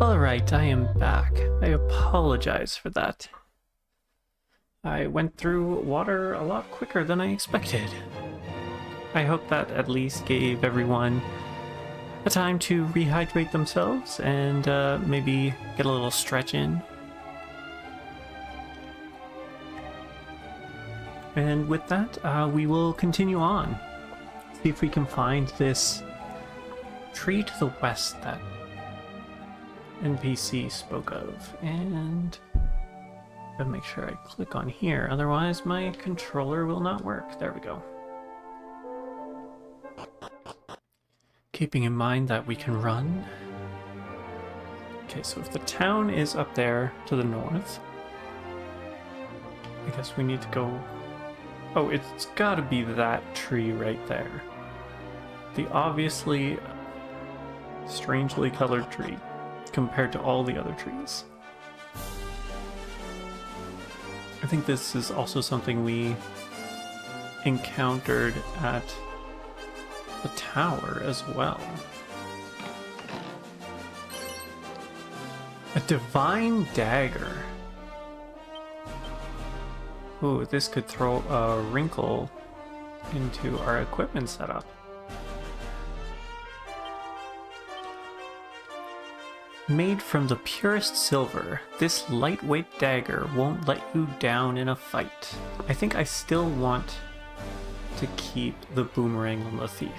Alright, I am back. I apologize for that. I went through water a lot quicker than I expected. I hope that at least gave everyone a time to rehydrate themselves and maybe get a little stretch in. And with that, we will continue on. See if we can find this tree to the west that NPC spoke of. And gotta make sure I click on here, otherwise my controller will not work. There we go. Keeping in mind that we can run. Okay, so if the town is up there to the north, I guess we need to go... Oh, it's gotta be that tree right there. The obviously strangely colored tree compared to all the other trees. I think this is also something we encountered at the tower as well. A divine dagger. Ooh, this could throw a wrinkle into our equipment setup. Made from the purest silver, this lightweight dagger won't let you down in a fight. I think I still want to keep the boomerang on the thief.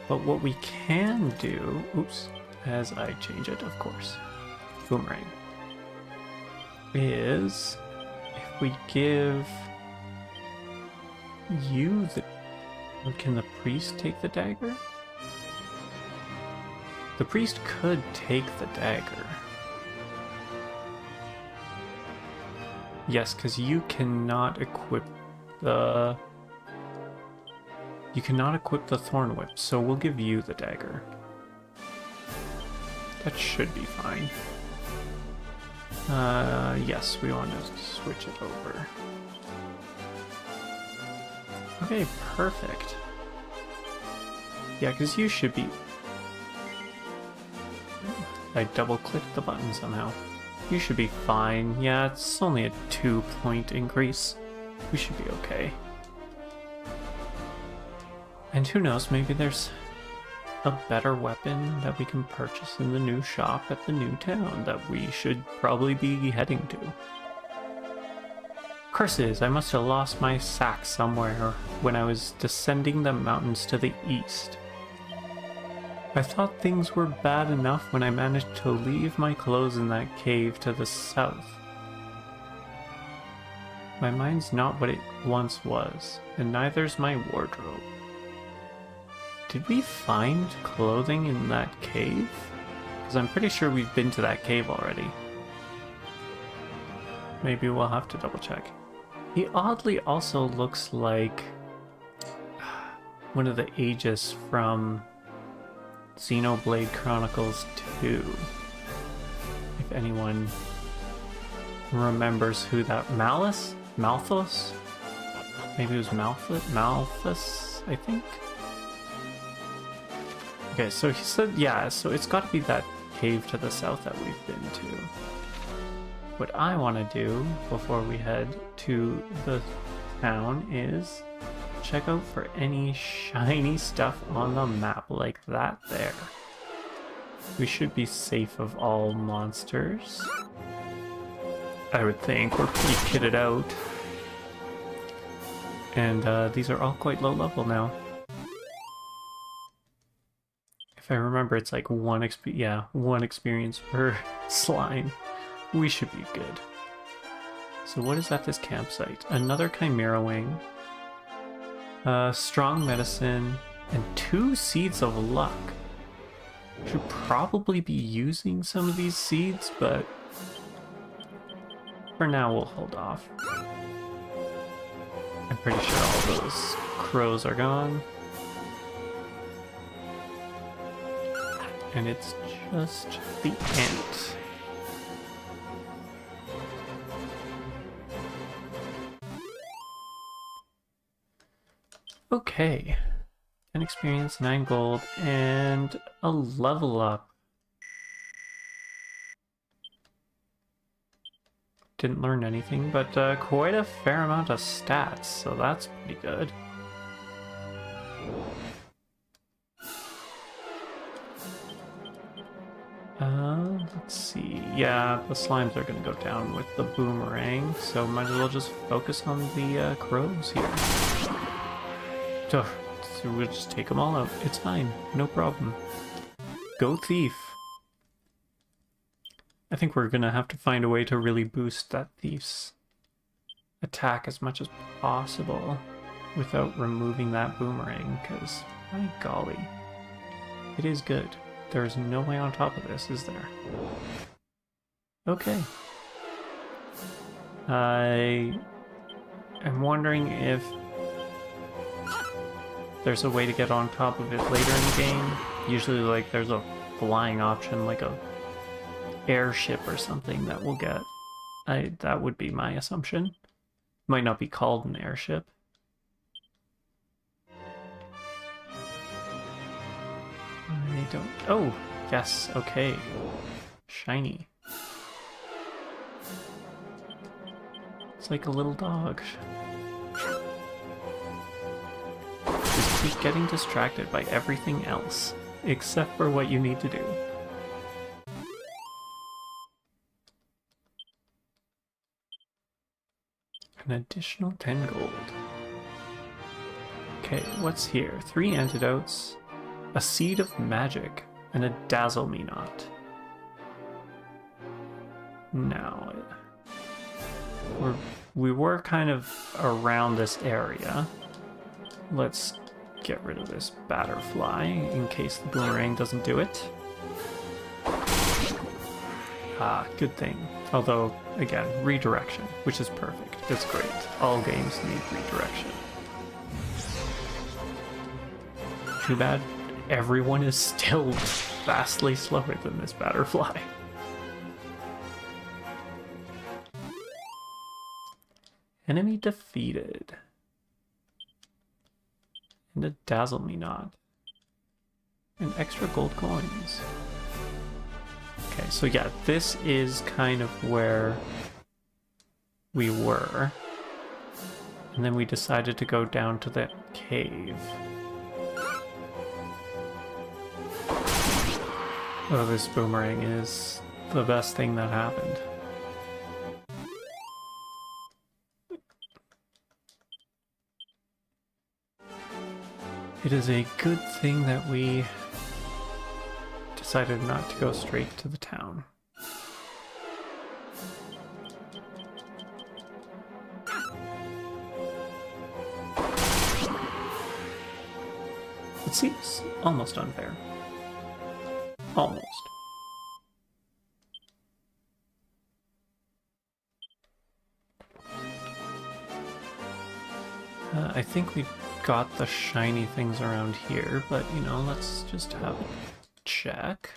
But what we can do, oops, as I change it, of course, boomerang, is if we give you the... Can the priest take the dagger? The priest could take the dagger. Yes, because you cannot equip the... You cannot equip the thorn whip, so we'll give you the dagger. That should be fine. Yes, we want to switch it over. Okay, perfect. Yeah, because you should be... I double-clicked the button somehow. You should be fine. Yeah, it's only a 2-point increase. We should be okay. And who knows, maybe there's a better weapon that we can purchase in the new shop at the new town that we should probably be heading to. Curses, I must have lost my sack somewhere when I was descending the mountains to the east. I thought things were bad enough when I managed to leave my clothes in that cave to the south. My mind's not what it once was, and neither's my wardrobe. Did we find clothing in that cave? Because I'm pretty sure we've been to that cave already. Maybe we'll have to double check. He oddly also looks like one of the Aegis from Xenoblade Chronicles 2. If anyone remembers who that... Malthus? Maybe it was Malthus, I think? Okay, so he said, yeah, so it's got to be that cave to the south that we've been to. What I want to do before we head to the town is check out for any shiny stuff on the map like that there. We should be safe of all monsters, I would think. We're pretty kitted out. And these are all quite low level now. If I remember, it's like one experience per slime. We should be good. So what is at this campsite? Another Chimera Wing, strong medicine, and 2 seeds of luck. Should probably be using some of these seeds, but for now we'll hold off. I'm pretty sure all those crows are gone. And it's just the ant. Okay. 10 experience, 9 gold, and a level up. didn't learn anything, but quite a fair amount of stats, so that's pretty good. Let's see. Yeah, the slimes are going to go down with the boomerang, so might as well just focus on the crows here. So we'll just take them all out. It's fine. No problem. Go thief. I think we're going to have to find a way to really boost that thief's attack as much as possible without removing that boomerang, because, my golly, it is good. There's no way on top of this, is there? Okay. I am wondering if there's a way to get on top of it later in the game. Usually, like, there's a flying option, like a airship or something that we'll get. That would be my assumption. Might not be called an airship. I don't... Oh! Yes, okay. Shiny. It's like a little dog. Just keep getting distracted by everything else, except for what you need to do. An additional 10 gold. Okay, what's here? 3 antidotes, a seed of magic, and a dazzle me not. Now, we were kind of around this area. Let's get rid of this batterfly in case the boomerang doesn't do it. Ah, good thing. Although, again, redirection, which is perfect. It's great. All games need redirection. Too bad everyone is still vastly slower than this batterfly. Enemy defeated. And a dazzle me not. And extra gold coins. Okay, so yeah, this is kind of where we were. And then we decided to go down to that cave. Oh, this boomerang is the best thing that happened. It is a good thing that we decided not to go straight to the town. It seems almost unfair. Almost. I think we got the shiny things around here, but you know, let's just have a check.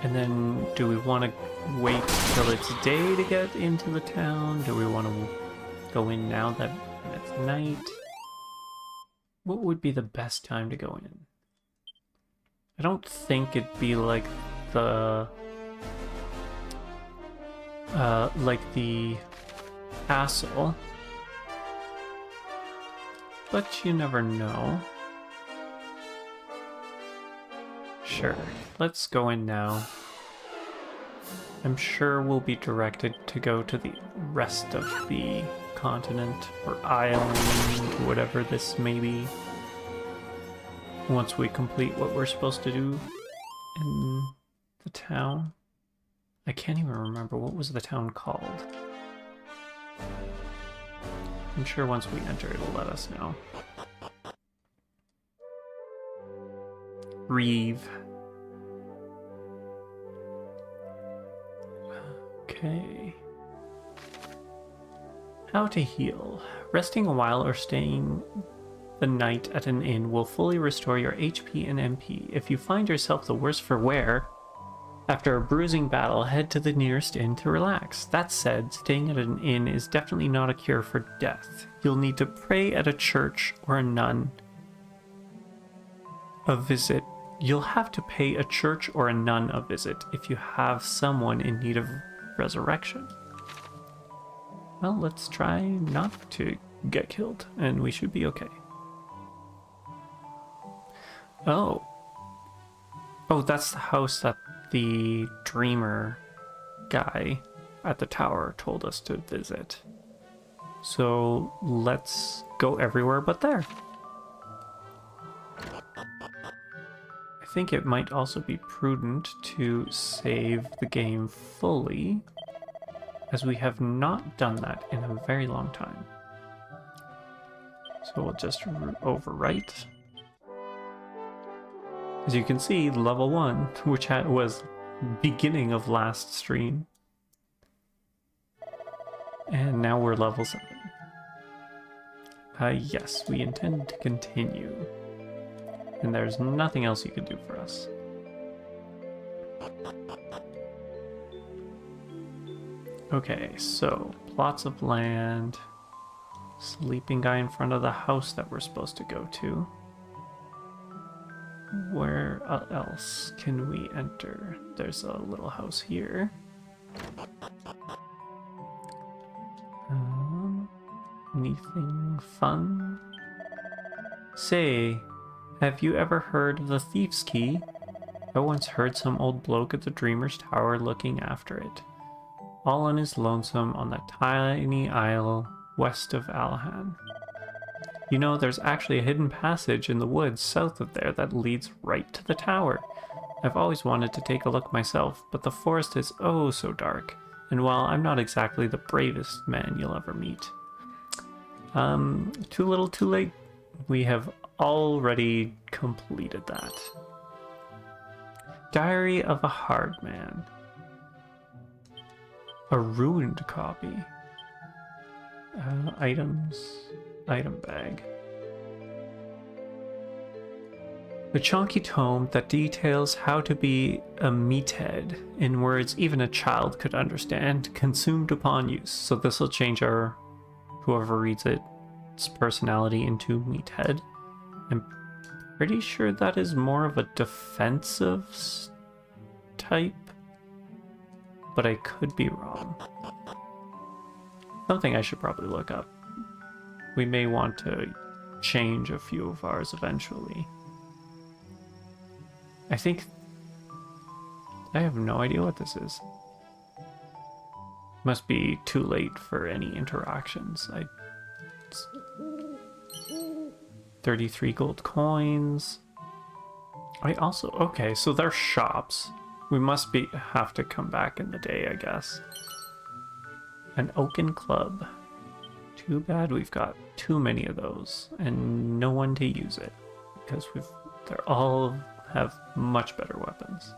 And then, do we want to wait till it's day to get into the town? Do we want to go in now that it's night? What would be the best time to go in? I don't think it'd be like the castle, but you never know. Sure, let's go in now. I'm sure we'll be directed to go to the rest of the continent or island, whatever this may be, once we complete what we're supposed to do in the town. I can't even remember, what was the town called? I'm sure once we enter it'll let us know. Reeve. Okay. How to heal. Resting a while or staying the night at an inn will fully restore your HP and MP. If you find yourself the worse for wear, after a bruising battle, head to the nearest inn to relax. That said, staying at an inn is definitely not a cure for death. You'll need to pray at a church or a nun. A visit You'll have to pay a church or a nun a visit if you have someone in need of resurrection. Well, let's try not to get killed, and we should be okay. Oh. Oh, that's the house that the dreamer guy at the tower told us to visit. So let's go everywhere but there. I think it might also be prudent to save the game fully, as we have not done that in a very long time. So we'll just overwrite. As you can see, level 1, which was beginning of last stream. And now we're level 7. Yes, we intend to continue. And there's nothing else you can do for us. Okay, so plots of land. Sleeping guy in front of the house that we're supposed to go to. Where else can we enter? There's a little house here. Anything fun? Say, have you ever heard of the Thief's Key? I once heard some old bloke at the Dreamer's Tower looking after it. All on his lonesome on that tiny isle west of Alhan. You know, there's actually a hidden passage in the woods south of there that leads right to the tower. I've always wanted to take a look myself, but the forest is oh so dark, and while I'm not exactly the bravest man you'll ever meet. Too little too late. We have already completed that. Diary of a Hard Man. A ruined copy. Items. Item bag. The chunky tome that details how to be a meathead in words even a child could understand, consumed upon use. So this will change our, whoever reads its personality into meathead. I'm pretty sure that is more of a defensive type, but I could be wrong. Something I should probably look up. We may want to change a few of ours eventually. I think... I have no idea what this is. Must be too late for any interactions. 33 gold coins. I also... Okay, so they're shops. We must have to come back in the day, I guess. An oaken club. Too bad we've got too many of those and no one to use it, because they all have much better weapons.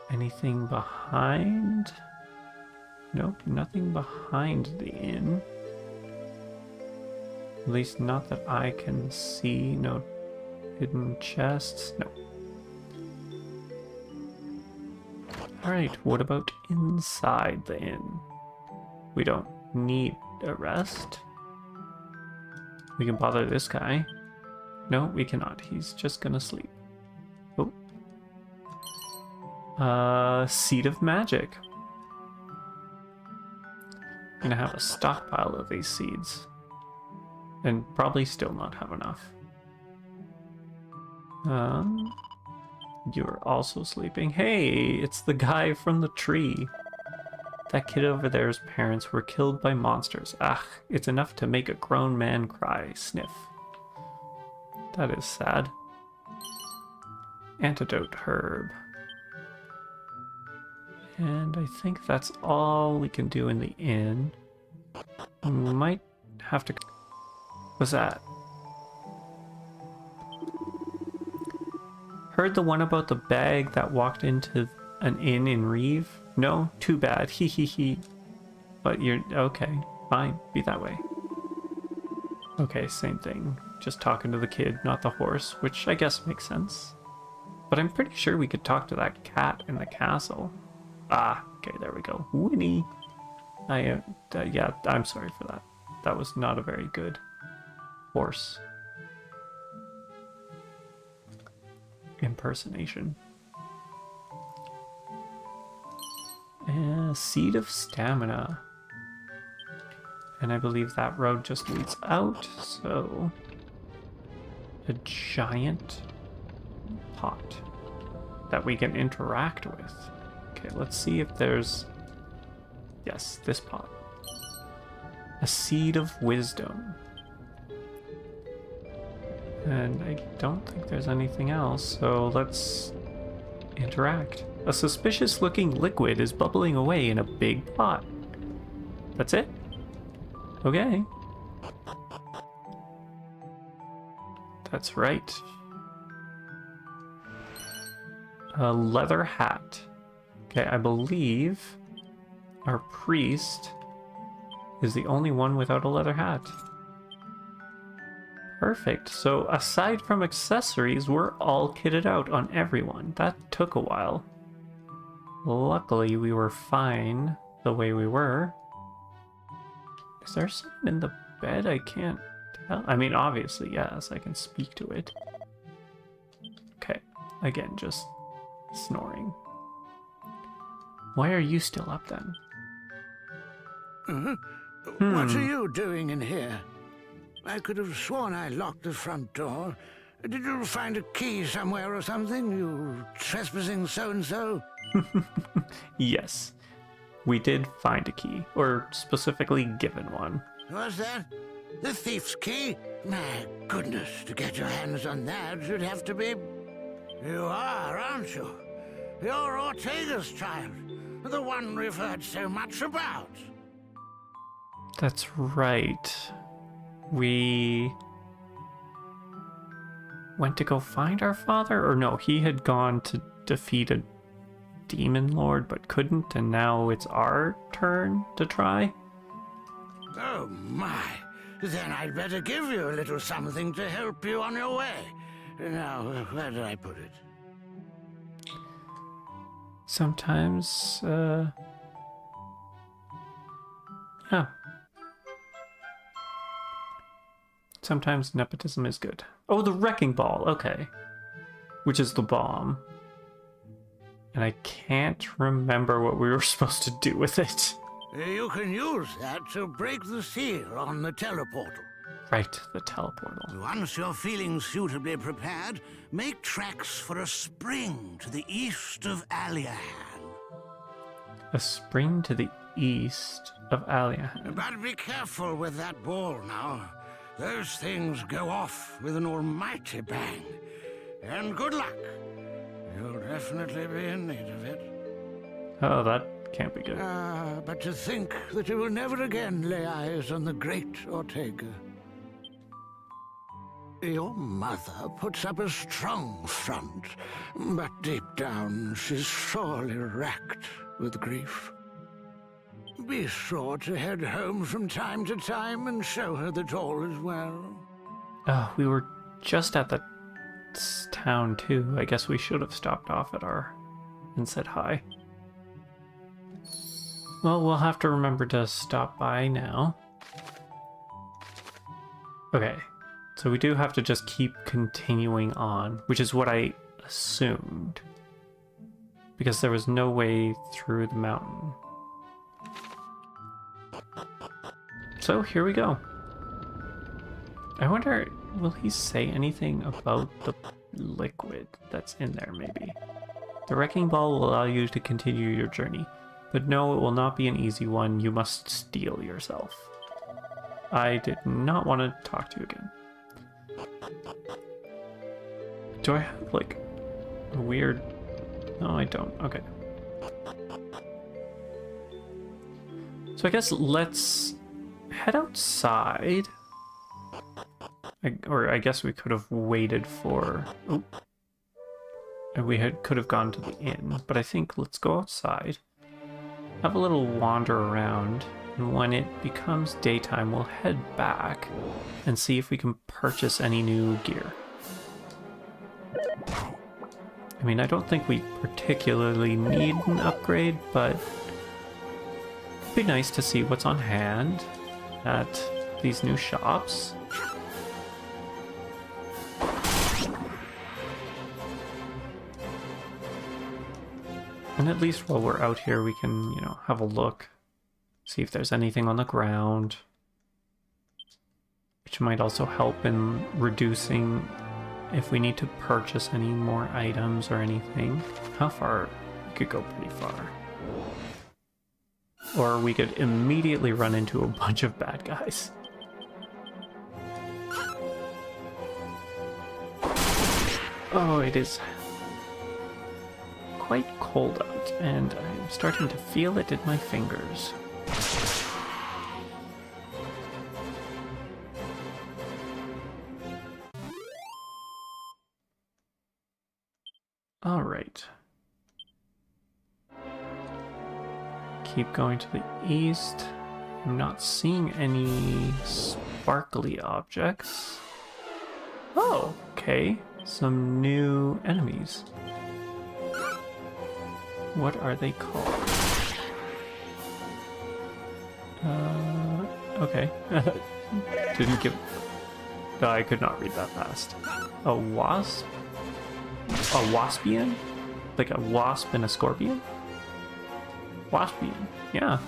Anything behind? Nope, nothing behind the inn. At least not that I can see. No hidden chests. No. Alright, what about inside the inn? We don't need a rest. We can bother this guy. No, we cannot. He's just gonna sleep. Oh. Seed of Magic. Gonna have a stockpile of these seeds. And probably still not have enough. You're also sleeping. Hey, it's the guy from the tree. That kid over there's parents were killed by monsters. Ah, it's enough to make a grown man cry. Sniff. That is sad. Antidote herb. And I think that's all we can do in the inn. We might have to... What's that? Heard the one about the bag that walked into an inn in Reeve? No? Too bad. Hee hee hee. But you're... Okay. Fine. Be that way. Okay, same thing. Just talking to the kid, not the horse, which I guess makes sense. But I'm pretty sure we could talk to that cat in the castle. Ah, okay, there we go. Winnie! Yeah, I'm sorry for that. That was not a very good horse. impersonation. Seed of Stamina. And I believe that road just leads out, so... a giant pot that we can interact with. Okay, let's see if there's... yes, this pot. A Seed of Wisdom. And I don't think there's anything else, so let's interact. A suspicious looking liquid is bubbling away in a big pot. That's it? Okay. That's right. A leather hat. Okay, I believe our priest is the only one without a leather hat. Perfect. So aside from accessories, we're all kitted out on everyone. That took a while. Luckily, we were fine the way we were. Is there something in the bed? I can't tell. I mean, obviously, yes, I can speak to it. Okay, again, just snoring. Why are you still up then? What are you doing in here? I could have sworn I locked the front door. Did you find a key somewhere or something, you trespassing so-and-so? Yes, we did find a key, or specifically given one. What's that? The thief's key? My goodness, to get your hands on that, you'd have to be... You are, aren't you? You're Ortega's child, the one we've heard so much about. That's right. We went to go find our father? Or no, he had gone to defeat a demon lord but couldn't, and now it's our turn to try? Oh my, then I'd better give you a little something to help you on your way. Now, where did I put it? Sometimes, yeah. Sometimes nepotism is good. Oh, the wrecking ball, okay. Which is the bomb. And I can't remember what we were supposed to do with it. You can use that to break the seal on the teleportal. Right, the teleportal. Once you're feeling suitably prepared, make tracks for a spring to the east of Aliahan. A spring to the east of Aliahan. But be careful with that ball now. Those things go off with an almighty bang. And good luck. You'll definitely be in need of it. Oh, that can't be good. But to think that you will never again lay eyes on the great Ortega. Your mother puts up a strong front, but deep down she's sorely racked with grief. Be sure to head home from time to time and show her that all is well. Oh, we were just at the town too. I guess we should have stopped off at our and said hi. Well, we'll have to remember to stop by now. Okay, so we do have to just keep continuing on, which is what I assumed. Because there was no way through the mountain. So here we go. I wonder, will he say anything about the liquid that's in there, maybe? The wrecking ball will allow you to continue your journey, but no, it will not be an easy one. You must steel yourself. I did not want to talk to you again. Do I have, like, a weird... No, I don't. Okay. So I guess let's head outside. I guess we could have waited for... Oh. And we could have gone to the inn, but I think let's go outside, have a little wander around, and when it becomes daytime, we'll head back and see if we can purchase any new gear. I mean, I don't think we particularly need an upgrade, but it'd be nice to see what's on hand at these new shops. And at least while we're out here, we can, you know, have a look. See if there's anything on the ground. Which might also help in reducing if we need to purchase any more items or anything. How far? We could go pretty far. Or we could immediately run into a bunch of bad guys. Oh, it is quite cold out, and I'm starting to feel it in my fingers. All right. Keep going to the east. I'm not seeing any sparkly objects. Oh, okay. Some new enemies. What are they called? Okay. Didn't give... No, I could not read that fast. A wasp? A waspian? Like a wasp and a scorpion? Waspian, yeah.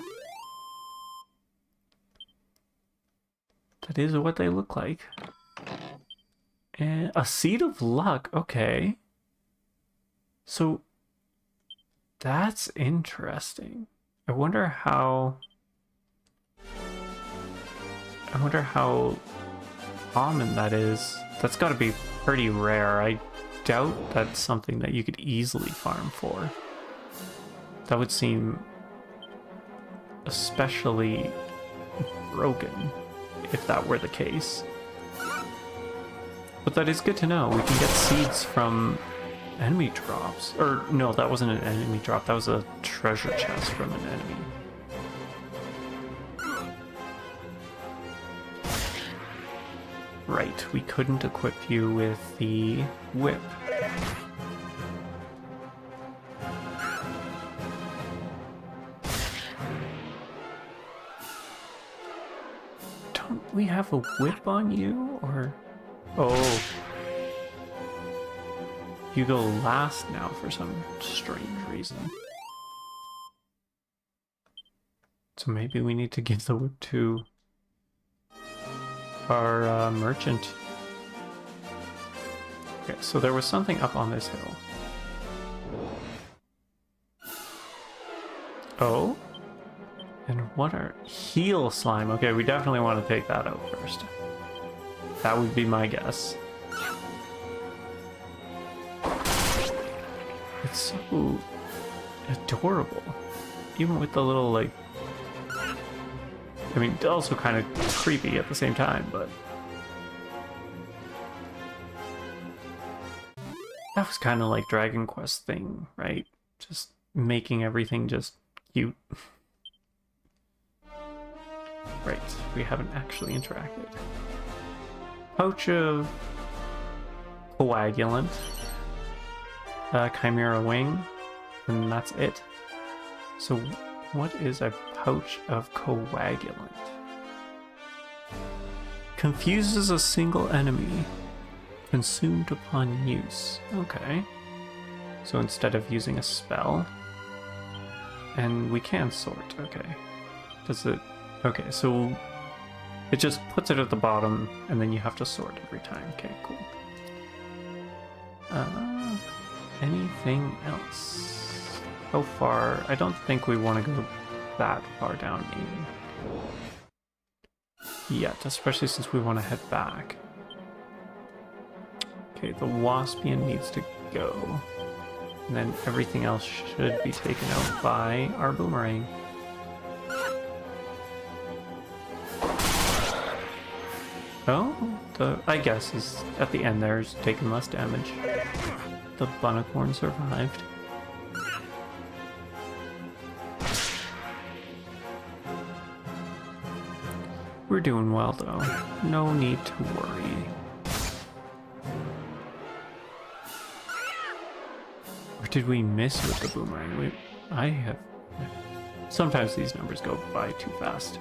That is what they look like. And a seed of luck, okay. So that's interesting. I wonder how common that is. That's got to be pretty rare. I doubt that's something that you could easily farm for. That would seem especially broken if that were the case. But that is good to know. We can get seeds from enemy drops. Or no, that wasn't an enemy drop. That was a treasure chest from an enemy. Right, we couldn't equip you with the whip. Don't we have a whip on you, or... Oh. You go last now for some strange reason. So maybe we need to give the whip to our merchant. Okay, so there was something up on this hill. Oh? And what are... Heal slime. Okay, we definitely want to take that out first. That would be my guess. It's so adorable. Even with the little, like... I mean, also kind of creepy at the same time, but... That was kind of like Dragon Quest thing, right? Just making everything just cute. Right, we haven't actually interacted. Pouch of Coagulant. Chimera Wing. And that's it. So what is a pouch of Coagulant? Confuses a single enemy. Consumed upon use. Okay. So instead of using a spell. And we can sort. Okay. Does it... Okay, so... It just puts it at the bottom, and then you have to sort every time. Okay, cool. Anything else? How far? I don't think we want to go that far down in yet, especially since we want to head back. Okay, the Waspian needs to go. And then everything else should be taken out by our boomerang. Oh, I guess is at the end there's taken less damage. The Bunnicorn survived. We're doing well though. No need to worry. Or did we miss with the boomerang? I have... Sometimes these numbers go by too fast.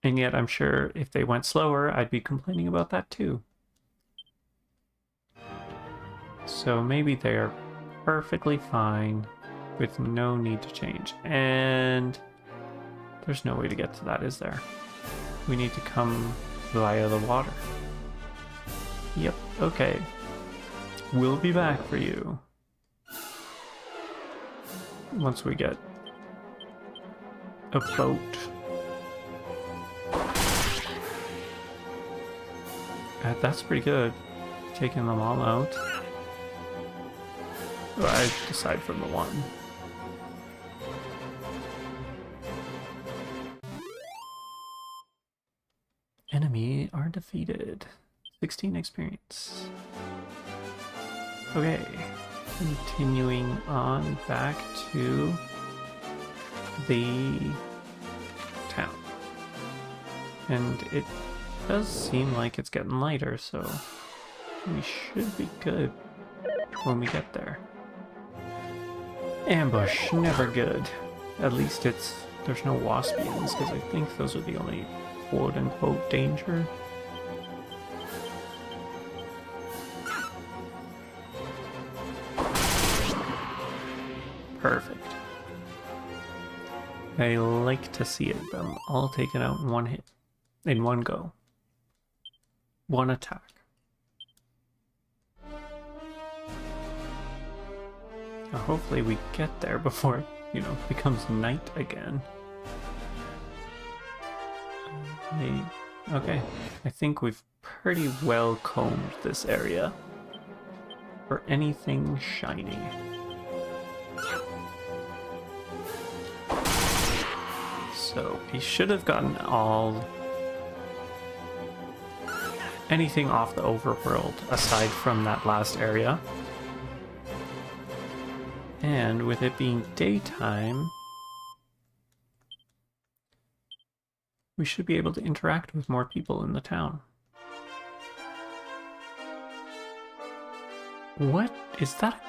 And yet I'm sure if they went slower, I'd be complaining about that too. So maybe they're perfectly fine with no need to change. And there's no way to get to that, is there? We need to come via the water. Yep, okay. We'll be back for you. Once we get a boat. That's pretty good. Taking them all out. Well, aside from the one. Enemy are defeated. 16 experience. Okay. Continuing on back to the town. And it does seem like it's getting lighter, so we should be good when we get there. Ambush, never good. At least there's no waspians, because I think those are the only quote-unquote danger. Perfect. I like to see it, them all taken out in one hit. In one go. One attack. Now hopefully we get there before it, becomes night again. Okay, I think we've pretty well combed this area for anything shiny. So he should have gotten anything off the overworld aside from that last area. And with it being daytime, we should be able to interact with more people in the town. What? Is that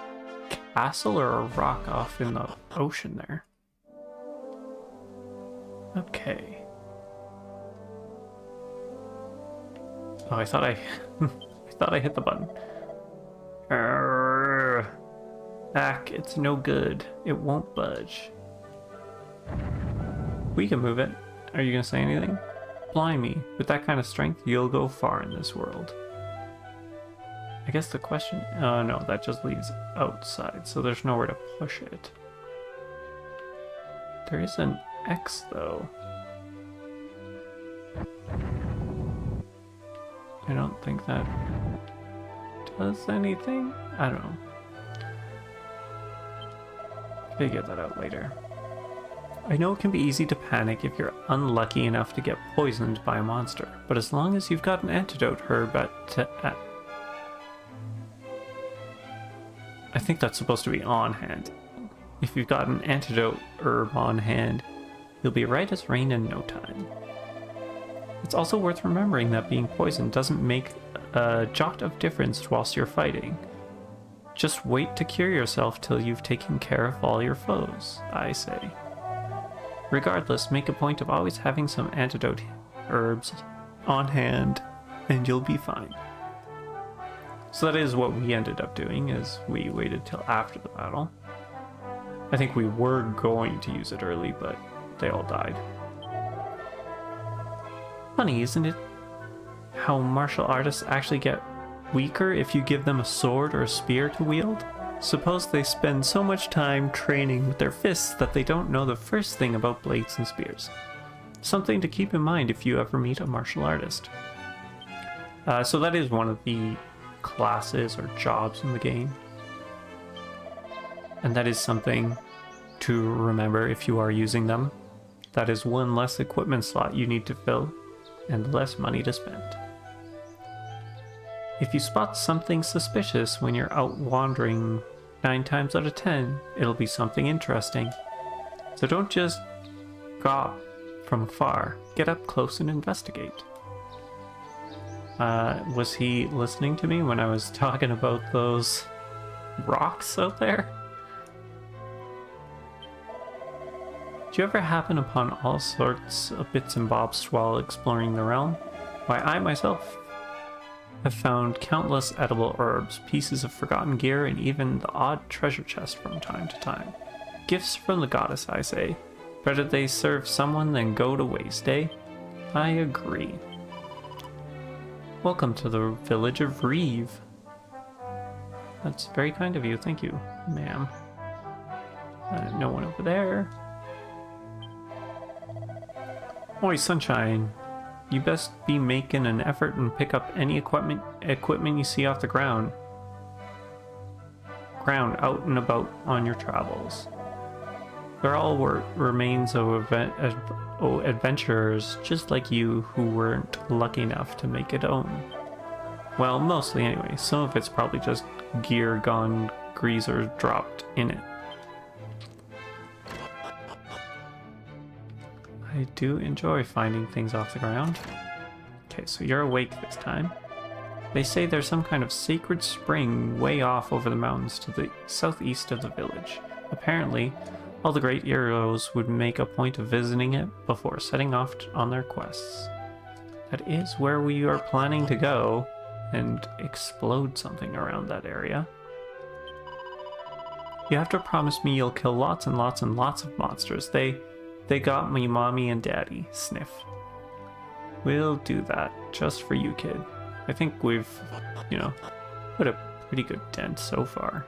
a castle or a rock off in the ocean there? Okay. Oh, I thought I hit the button. Back, it's no good. It won't budge. We can move it. Are you gonna say anything? Blimey, with that kind of strength, you'll go far in this world. I guess the question... Oh no, that just leads outside, so there's nowhere to push it. There is an X, though. I don't think that does anything. I don't know. Figure that out later. I know it can be easy to panic if you're unlucky enough to get poisoned by a monster, but as long as you've got an antidote herb I think that's supposed to be on hand. If you've got an antidote herb on hand, you'll be right as rain in no time. It's also worth remembering that being poisoned doesn't make a jot of difference whilst you're fighting. Just wait to cure yourself till you've taken care of all your foes, I say. Regardless, make a point of always having some antidote herbs on hand, and you'll be fine. So that is what we ended up doing, is we waited till after the battle. I think we were going to use it early, but they all died. Funny, isn't it, how martial artists actually get weaker if you give them a sword or a spear to wield? Suppose they spend so much time training with their fists that they don't know the first thing about blades and spears. Something to keep in mind if you ever meet a martial artist. So that is one of the classes or jobs in the game. And that is something to remember if you are using them. That is one less equipment slot you need to fill, and less money to spend. If you spot something suspicious when you're out wandering, 9 times out of 10, it'll be something interesting. So don't just gawp from afar. Get up close and investigate. Was he listening to me when I was talking about those rocks out there? Do you ever happen upon all sorts of bits and bobs while exploring the realm? Why, I myself I've found countless edible herbs, pieces of forgotten gear, and even the odd treasure chest from time to time. Gifts from the goddess, I say. Better they serve someone than go to waste, eh? I agree. Welcome to the village of Reeve. That's very kind of you, thank you, ma'am. No one over there. Oi, Sunshine. You best be making an effort and pick up any equipment you see off the ground out and about on your travels. They're all remains of adventurers just like you who weren't lucky enough to make it home. Well, mostly anyway. Some of it's probably just gear gone greaser dropped in it. I do enjoy finding things off the ground. Okay, so you're awake this time. They say there's some kind of sacred spring way off over the mountains to the southeast of the village. Apparently, all the great heroes would make a point of visiting it before setting off on their quests. That is where we are planning to go and explode something around that area. You have to promise me you'll kill lots and lots and lots of monsters. They got me, mommy and daddy. Sniff. We'll do that just for you, kid. I think we've, you know, put a pretty good dent so far.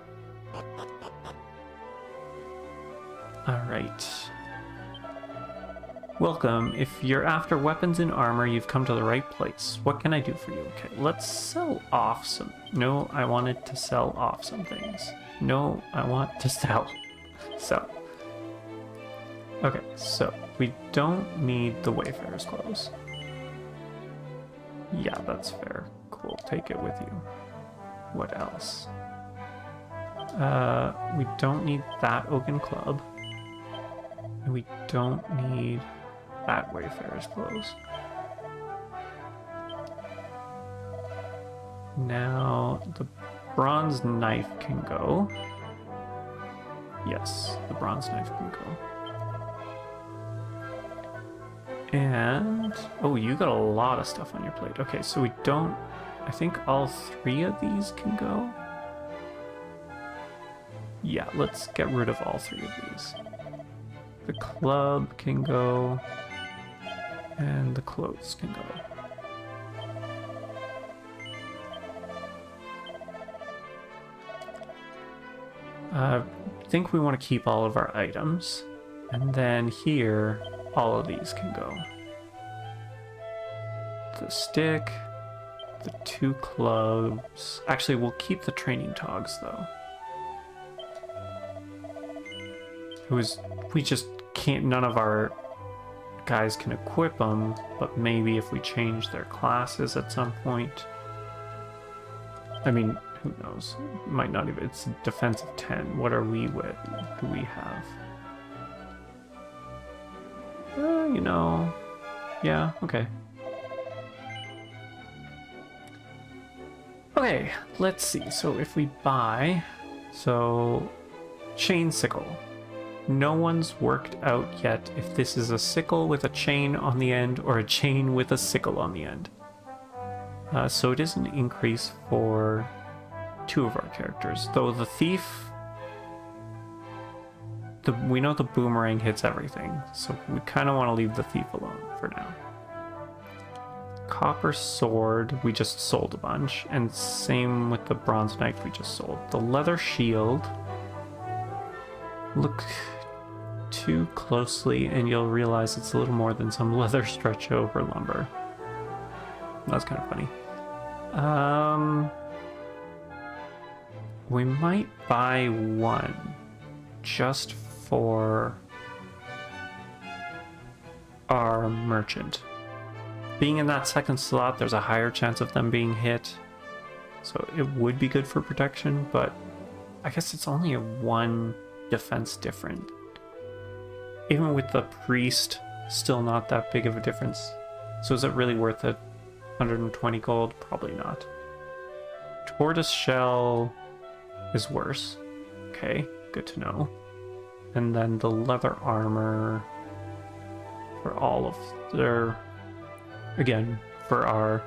Alright. Welcome. If you're after weapons and armor, you've come to the right place. What can I do for you? Okay, let's sell off some... No, I wanted to sell off some things. No, I want to sell. Sell. Okay, so we don't need the Wayfarer's clothes. Yeah, that's fair. Cool, take it with you. What else? We don't need that Oaken Club. And we don't need that Wayfarer's clothes. Now, the bronze knife can go. Yes, the bronze knife can go. And, oh, you got a lot of stuff on your plate. Okay, so we don't, I think all three of these can go. Yeah, let's get rid of all three of these. The club can go, and the clothes can go. I think we want to keep all of our items, and then here, all of these can go. The stick, the two clubs. Actually, we'll keep the training togs though. We just can't, none of our guys can equip them, but maybe if we change their classes at some point. I mean, who knows? It might not even, it's defense of 10. What are we with? Who we have? You know, yeah, okay. Okay, let's see. So if we buy, so chain sickle. No one's worked out yet if this is a sickle with a chain on the end or a chain with a sickle on the end. So it is an increase for 2 of our characters, though the thief, we know the boomerang hits everything, so we kind of want to leave the thief alone for now. Copper sword, we just sold a bunch, and same with the bronze knife we just sold. The leather shield, look too closely and you'll realize it's a little more than some leather stretch over lumber. That's kind of funny. We might buy one just for our merchant. Being in that second slot, there's a higher chance of them being hit, so it would be good for protection, but I guess it's only a 1 defense different. Even with the priest, still not that big of a difference. So is it really worth it? 120 gold? Probably not. Tortoise shell is worse. Okay, good to know. And then the leather armor for all of their, again, for our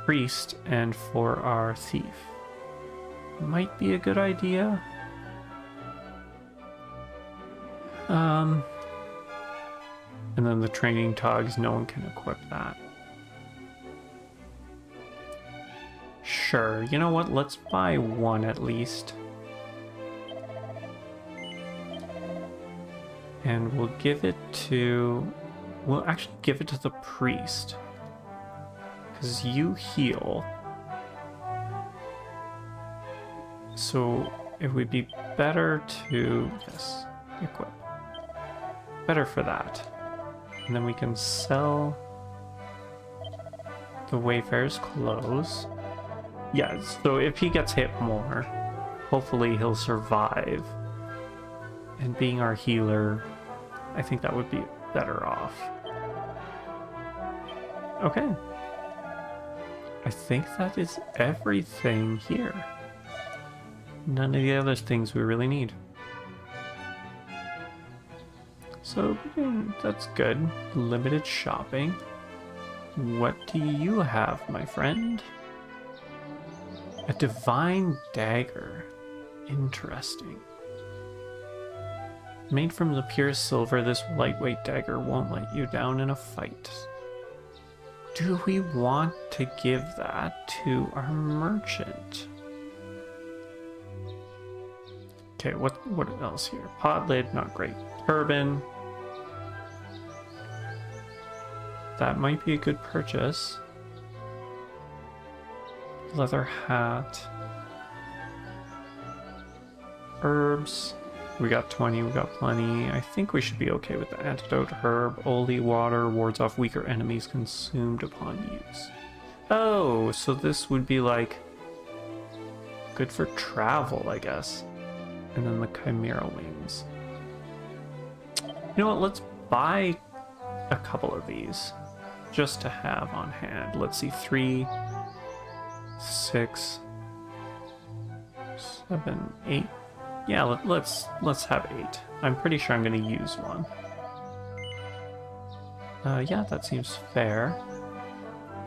priest and for our thief. Might be a good idea. And then the training togs, no one can equip that. Sure, you know what? Let's buy one at least. And we'll give it to... We'll actually give it to the priest. Because you heal. So it would be better to... Yes, equip. Better for that. And then we can sell the Wayfarer's clothes. Yeah, so if he gets hit more, hopefully he'll survive. And being our healer, I think that would be better off. Okay. I think that is everything here. None of the other things we really need. So, that's good. Limited shopping. What do you have, my friend? A divine dagger. Interesting. Made from the purest silver, this lightweight dagger won't let you down in a fight. Do we want to give that to our merchant? Okay, what else here? Pot lid, not great. Turban. That might be a good purchase. Leather hat. Herbs. We got 20, we got plenty. I think we should be okay with the antidote. Herb, holy water, wards off weaker enemies consumed upon use. Oh, so this would be like good for travel, I guess. And then the chimera wings. You know what, let's buy a couple of these just to have on hand. Let's see, 3, 6, 7, 8. Yeah, let's have 8. I'm pretty sure I'm going to use one. Yeah, that seems fair.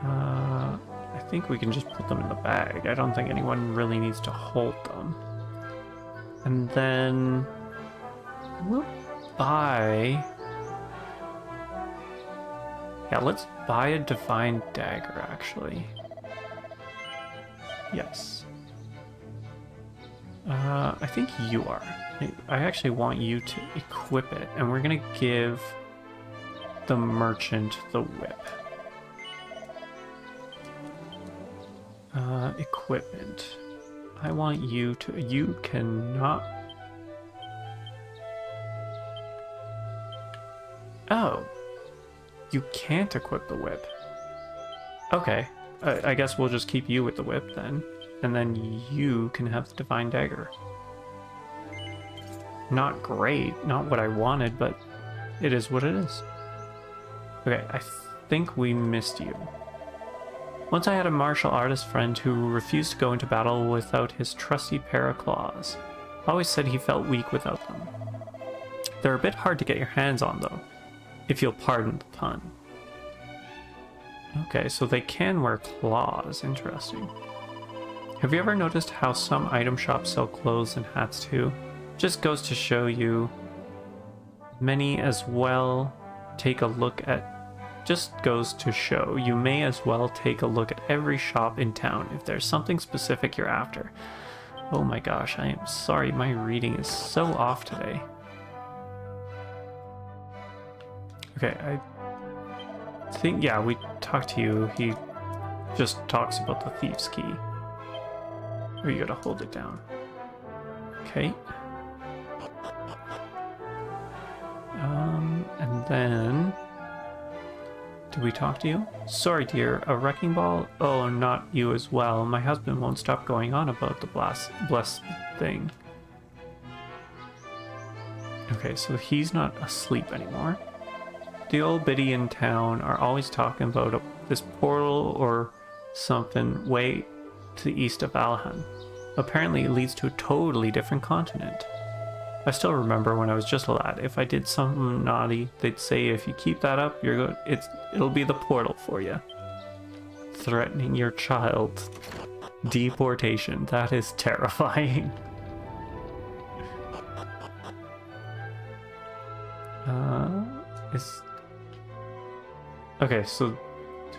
I think we can just put them in the bag. I don't think anyone really needs to hold them. And then we'll buy... Yeah, let's buy a divine dagger, actually. Yes. I think you are. I actually want you to equip it, and we're gonna give the merchant the whip. Equipment. I want you to... You cannot... Oh. You can't equip the whip. Okay. I guess we'll just keep you with the whip then. And then you can have the divine dagger. Not great. Not what I wanted, but it is what it is. Okay, I think we missed you. Once I had a martial artist friend who refused to go into battle without his trusty pair of claws. Always said he felt weak without them. They're a bit hard to get your hands on, though, if you'll pardon the pun. Okay, so they can wear claws. Interesting. Have you ever noticed how some item shops sell clothes and hats too? Just goes to show you. Many as well take a look at... Just goes to show you may as well take a look at every shop in town if there's something specific you're after. Oh my gosh, I am sorry, my reading is so off today. Okay, I think, yeah, we talked to you. He just talks about the thieves' key. Oh, you gotta hold it down. Okay. And then... Did we talk to you? Sorry, dear. A wrecking ball? Oh, not you as well. My husband won't stop going on about the blessed thing. Okay, so he's not asleep anymore. The old biddy in town are always talking about this portal or something way to the east of Alhan. Apparently it leads to a totally different continent. I still remember when I was just a lad, if I did something naughty, they'd say if you keep that up, you're good. It'll be the portal for you. threatening your child. Deportation. That is terrifying. Okay, so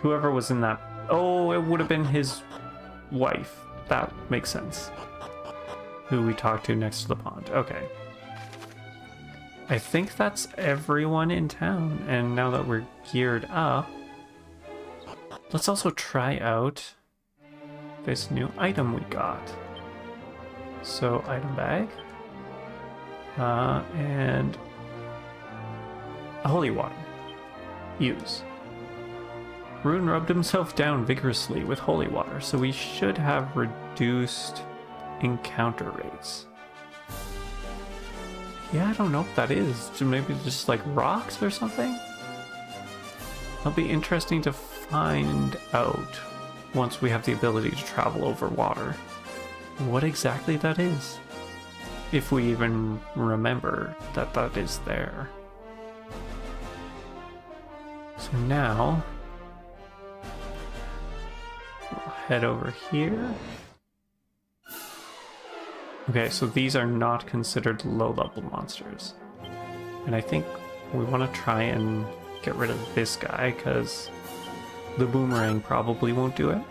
whoever was in that... Oh, it would have been his wife. That makes sense. Who we talked to next to the pond. Okay. I think that's everyone in town. And now that we're geared up, let's also try out this new item we got. So, item bag. And a holy water. Use. Rune rubbed himself down vigorously with holy water, so we should have reduced encounter rates. Yeah, I don't know what that is. Maybe just like rocks or something? It'll be interesting to find out once we have the ability to travel over water what exactly that is. If we even remember that that is there. So now, we'll head over here. Okay, so these are not considered low-level monsters. And I think we want to try and get rid of this guy, because the boomerang probably won't do it.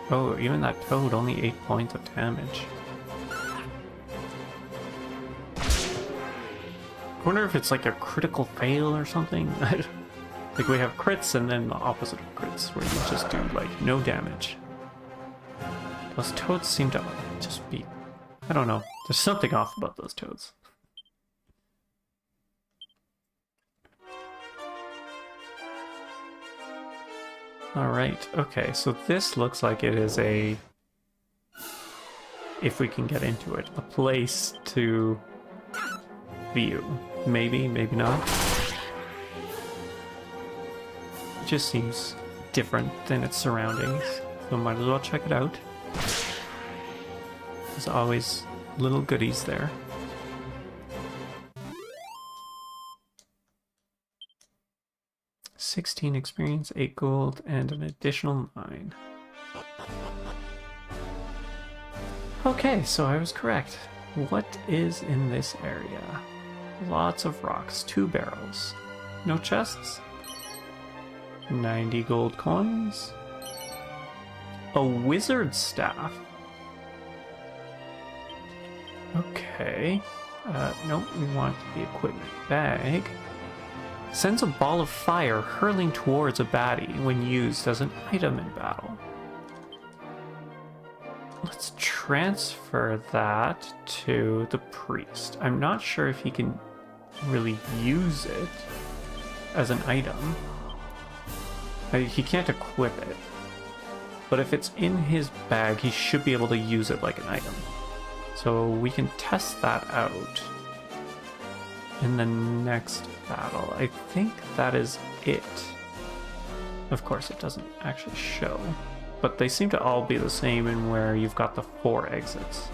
Oh, even that toad, only 8 points of damage. I wonder if it's like a critical fail or something. Like we have crits and then the opposite of crits, where you just do like no damage. Those toads seem to just be... I don't know. There's something off about those toads. Alright, okay, so this looks like it is a... if we can get into it, a place to view. Maybe, maybe not. It just seems different than its surroundings, so might as well check it out. There's always little goodies there. $16 experience, 8 gold, and an additional 9. Okay, so I was correct. What is in this area? Lots of rocks, 2 barrels. No chests? 90 gold coins. A wizard staff. Okay. Nope, we want the equipment bag. Sends a ball of fire hurling towards a baddie when used as an item in battle. Let's transfer that to the priest. I'm not sure if he can really use it as an item. He can't equip it. But if it's in his bag, he should be able to use it like an item. So we can test that out in the next battle. I think that is it. Of course, it doesn't actually show. But they seem to all be the same in where you've got the 4 exits.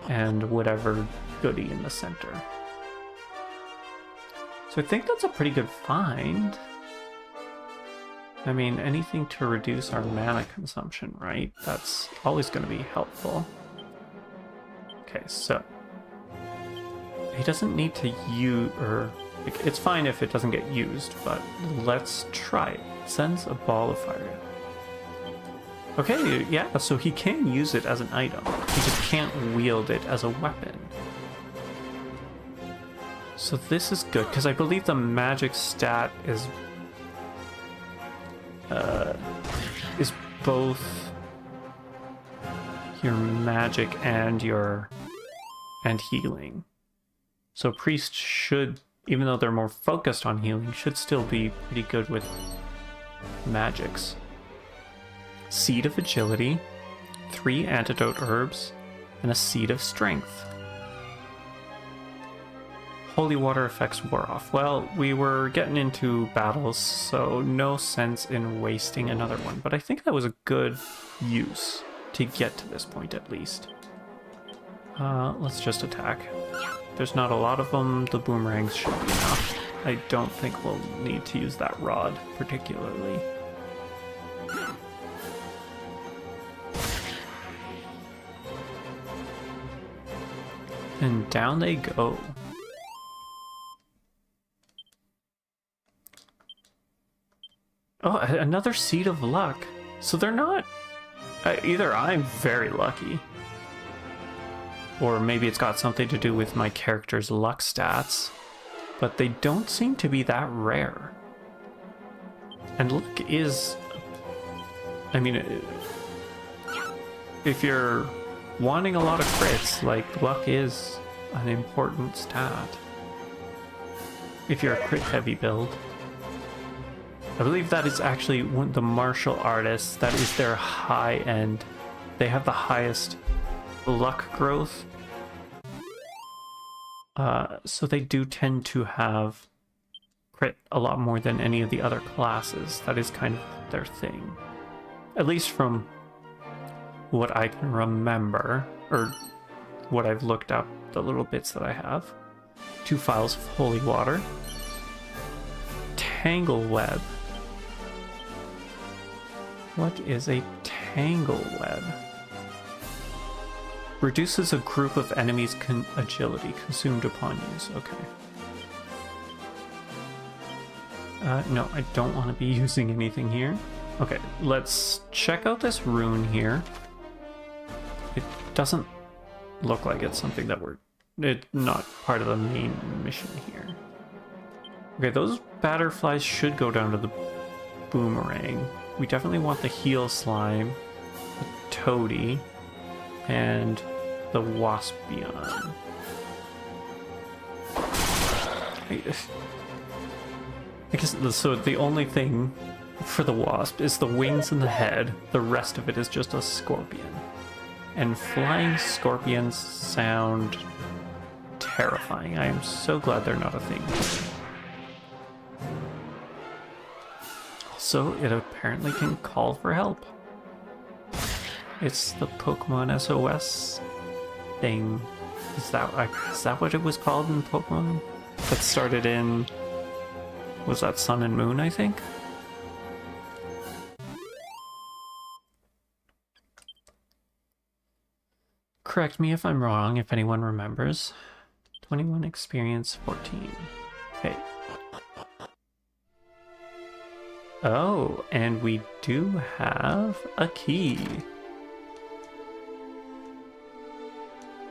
And whatever goodie in the center. So I think that's a pretty good find. I mean, anything to reduce our mana consumption, right? That's always going to be helpful. Okay, so he doesn't need to use, or it's fine if it doesn't get used, but let's try it. Sends a ball of fire. Okay, yeah, so he can use it as an item. He just can't wield it as a weapon. So this is good, because I believe the magic stat is both your magic and healing. So priest should, even though they're more focused on healing, should still be pretty good with magics. Seed of agility, 3 antidote herbs, and a seed of strength. Holy water effects wore off. Well, we were getting into battles, so no sense in wasting another one. But I think that was a good use to get to this point, at least. Let's just attack. There's not a lot of them. The boomerangs should be enough. I don't think we'll need to use that rod particularly. And down they go. Oh, another seed of luck. So they're not... either I'm very lucky, or maybe it's got something to do with my character's luck stats, but they don't seem to be that rare. And luck is... I mean, if you're wanting a lot of crits, like, luck is an important stat. If you're a crit heavy build. I believe that is actually one of the martial artists, that is their high end. They have the highest luck growth. So they do tend to have crit a lot more than any of the other classes. That is kind of their thing. At least from what I can remember, or what I've looked up, the little bits that I have. 2 vials of holy water. Tangle web. What is a tangle web? Reduces a group of enemies' agility consumed upon use. Okay. No, I don't want to be using anything here. Okay, let's check out this rune here. It doesn't look like it's something that it's not part of the main mission here. Okay, those butterflies should go down to the boomerang. We definitely want the heal slime, the toady, and the waspion. I guess so. The only thing for the wasp is the wings and the head. The rest of it is just a scorpion. And flying scorpions sound terrifying. I am so glad they're not a thing. Also, it apparently can call for help. It's the Pokemon SOS thing. Is that what it was called in Pokemon? That started in... was that Sun and Moon, I think? Correct me if I'm wrong, if anyone remembers. 21 experience, 14. Okay. Oh, and we do have a key.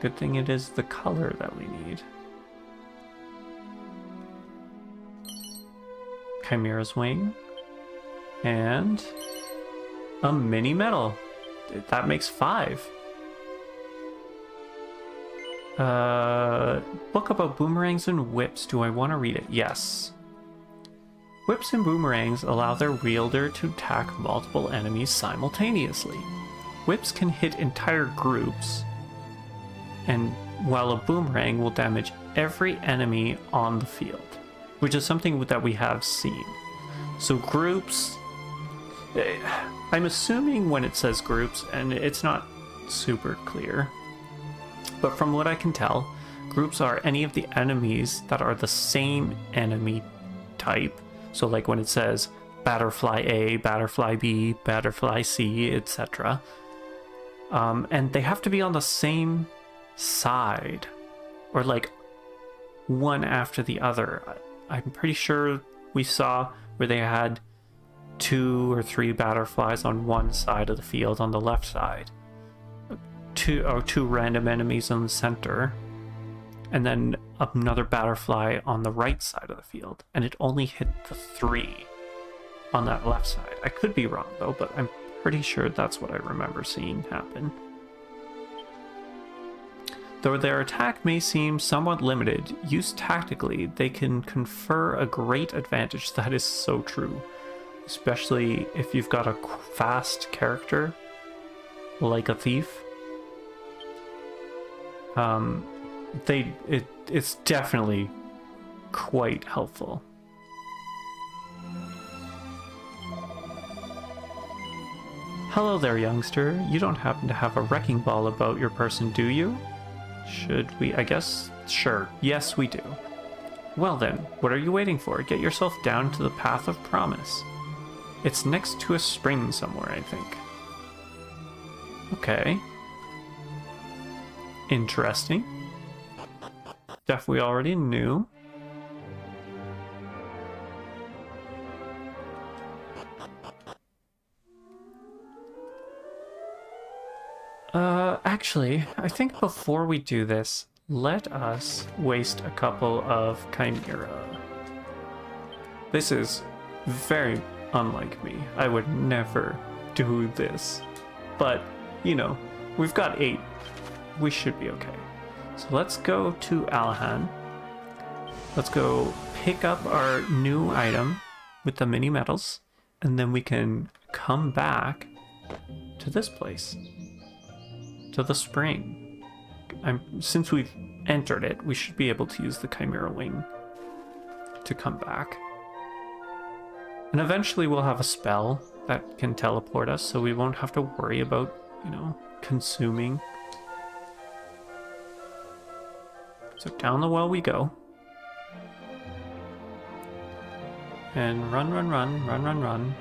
Good thing it is the color that we need. Chimera's wing. And a mini medal. That makes 5. Book about boomerangs and whips. Do I want to read it? Yes. Whips and boomerangs allow their wielder to attack multiple enemies simultaneously. Whips can hit entire groups, and while a boomerang will damage every enemy on the field, which is something that we have seen. So groups, I'm assuming when it says groups, and it's not super clear, but from what I can tell, groups are any of the enemies that are the same enemy type. So like when it says Batterfly A, Batterfly B, Batterfly C, etc. And they have to be on the same side, or like one after the other. I'm pretty sure we saw where they had 2 or 3 Batterflies on one side of the field on the left side. 2 random enemies in the center, and then another Batterfly on the right side of the field, and it only hit the 3 on that left side. I could be wrong though, but I'm pretty sure that's what I remember seeing happen. Though their attack may seem somewhat limited, used tactically, they can confer a great advantage. That is so true, especially if you've got a fast character like a thief. It's definitely quite helpful. Hello there, youngster. You don't happen to have a wrecking ball about your person, do you? Should we? I guess. Sure. Yes, we do. Well then, what are you waiting for? Get yourself down to the Path of Promise. It's next to a spring somewhere, I think. Okay. Interesting. Stuff we already knew. Actually, I think before we do this, let us waste a couple of Chimera. This is very unlike me. I would never do this. But, you know, we've got 8. We should be okay. So let's go to Alahan. Let's go pick up our new item with the mini medals, and then we can come back to this place. To the spring. Since we've entered it, we should be able to use the Chimera Wing to come back. And eventually we'll have a spell that can teleport us, so we won't have to worry about, you know, consuming. So down the well we go. And run, run, run, run, run, run.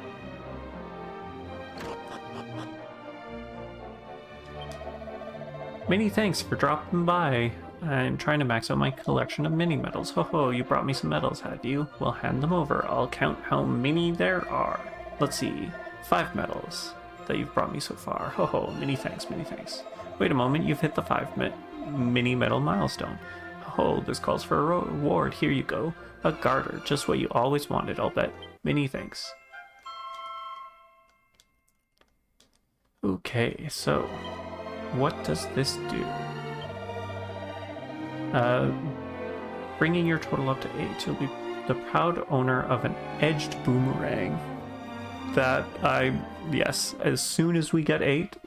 Many thanks for dropping by. I'm trying to max out my collection of mini medals. Ho ho, you brought me some medals, had you? Well, hand them over. I'll count how many there are. Let's see. 5 medals that you've brought me so far. Ho ho, many thanks, many thanks. Wait a moment, you've hit the 5 mini medal milestone. Ho, this calls for a reward. Here you go. A garter, just what you always wanted, I'll bet. Many thanks. Okay, so what does this do? Bringing your total up to 8, you'll be the proud owner of an edged boomerang. Yes, as soon as we get 8,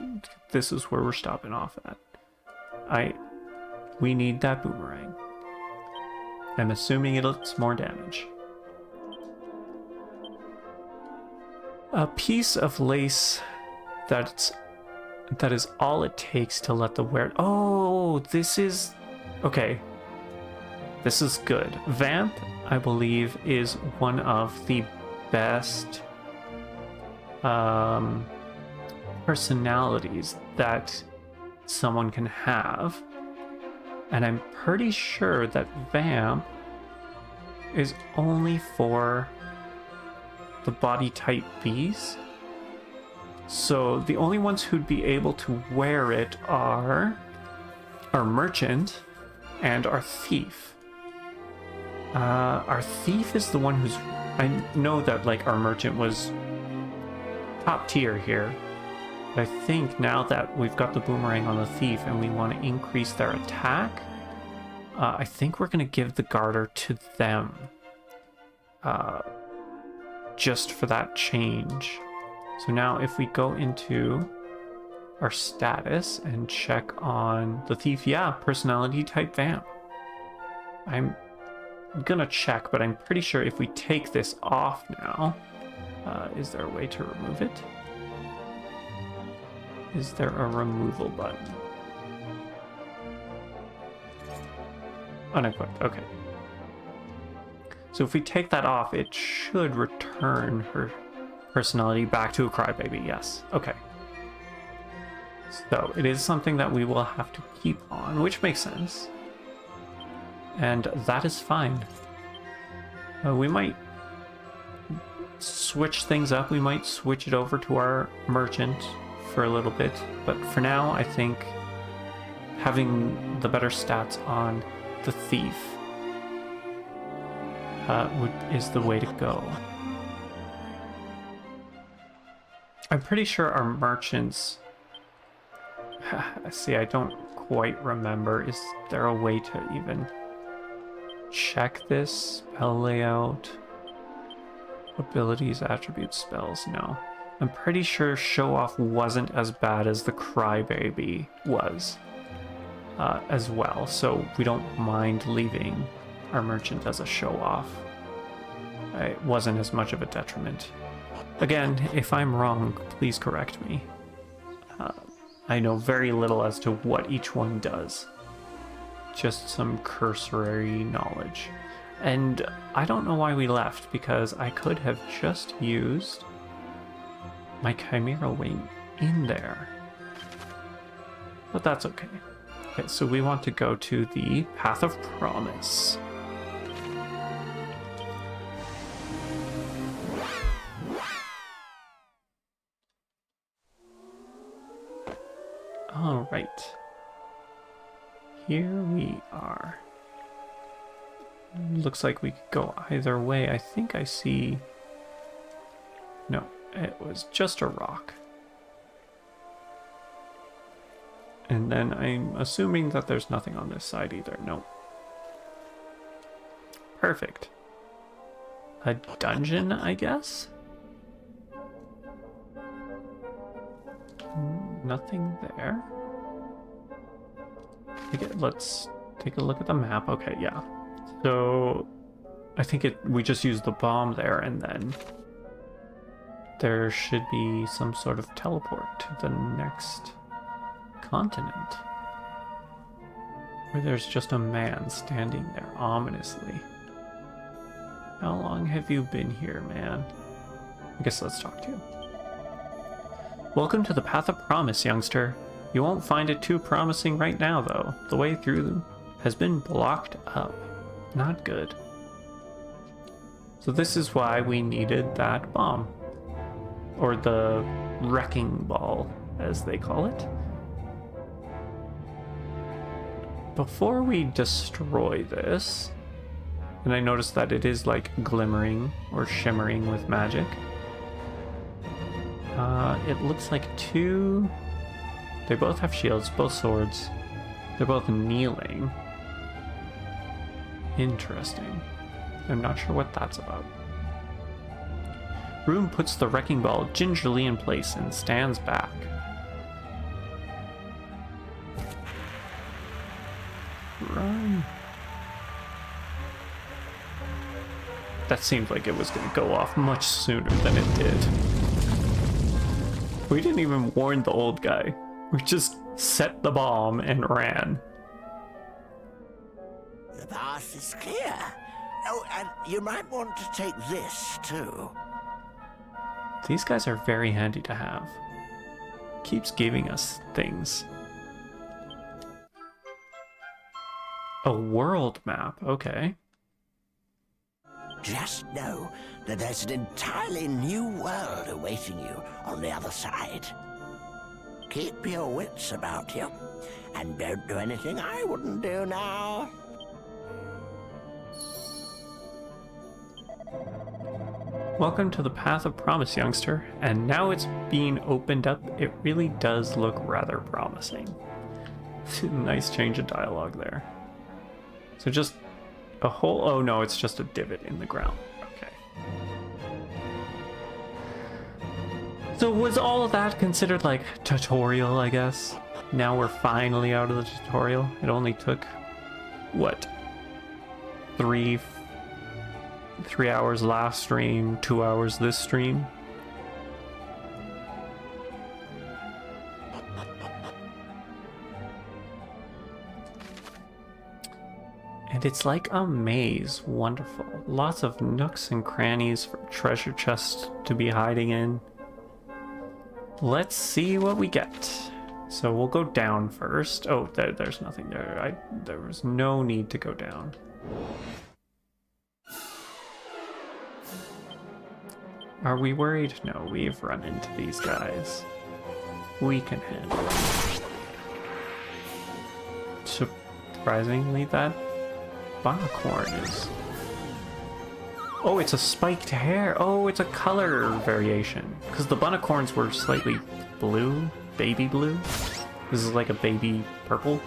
this is where we're stopping off at. We need that boomerang. I'm assuming it's more damage. A piece of lace that is all it takes to let the wearer... Oh, this is... Okay. This is good. Vamp, I believe, is one of the best personalities that someone can have. And I'm pretty sure that Vamp is only for the body type Bs. So the only ones who'd be able to wear it are our merchant and our thief. Our thief is the one who's... I know that like our merchant was top tier here. But I think now that we've got the boomerang on the thief and we want to increase their attack, I think we're going to give the garter to them. Just for that change. So now if we go into our status and check on the thief, yeah, personality type vamp. I'm gonna check, but I'm pretty sure if we take this off now, is there a way to remove it? Is there a removal button? Unequipped, okay. So if we take that off, it should return her personality back to a crybaby, yes. Okay. So it is something that we will have to keep on, which makes sense. And that is fine. We might switch things up. We might switch it over to our merchant for a little bit. But for now, I think having the better stats on the thief is the way to go. I'm pretty sure our merchants... See, I don't quite remember. Is there a way to even check this? Spell layout, abilities, attributes, spells. No. I'm pretty sure show off wasn't as bad as the crybaby was as well. So we don't mind leaving our merchant as a show off. It wasn't as much of a detriment. Again, if I'm wrong, please correct me. I know very little as to what each one does. Just some cursory knowledge. And I don't know why we left, because I could have just used my Chimera Wing in there. But that's okay. Okay, so we want to go to the Path of Promise. All right. Here we are. Looks like we could go either way. I think I see... No, it was just a rock. And then I'm assuming that there's nothing on this side either. No. Perfect. A dungeon, I guess? Nothing there. Okay, let's take a look at the map. Okay, yeah. So I think we just used the bomb there, and then there should be some sort of teleport to the next continent, where there's just a man standing there ominously. How long have you been here, man? I guess let's talk to you. Welcome to the Path of Promise, youngster. You won't find it too promising right now, though. The way through has been blocked up. Not good. So this is why we needed that bomb. Or the wrecking ball, as they call it. Before we destroy this, and I noticed that it is like glimmering or shimmering with magic. It looks like two... They both have shields, both swords. They're both kneeling. Interesting. I'm not sure what that's about. Rune puts the wrecking ball gingerly in place and stands back. Run. That seemed like it was going to go off much sooner than it did. We didn't even warn the old guy. We just set the bomb and ran. The path is clear. Oh, and you might want to take this, too. These guys are very handy to have. Keeps giving us things. A world map, okay. Just know that there's an entirely new world awaiting you on the other side. Keep your wits about you, and don't do anything I wouldn't do now. Welcome to the Path of Promise, youngster. And now it's being opened up, it really does look rather promising. Nice change of dialogue there. So just a hole... Oh no, it's just a divot in the ground. Okay. So was all of that considered like tutorial, I guess? Now we're finally out of the tutorial. It only took, what? 3 hours last stream, 2 hours this stream. And it's like a maze. Wonderful. Lots of nooks and crannies for treasure chests to be hiding in. Let's see what we get. So we'll go down first. Oh, there's nothing there. There was no need to go down. Are we worried? No, we've run into these guys. We can handle it. Surprisingly, that Bonicorn is... Oh, it's a spiked hair. Oh, it's a color variation. Because the Bonicorns were slightly blue, baby blue. This is like a baby purple.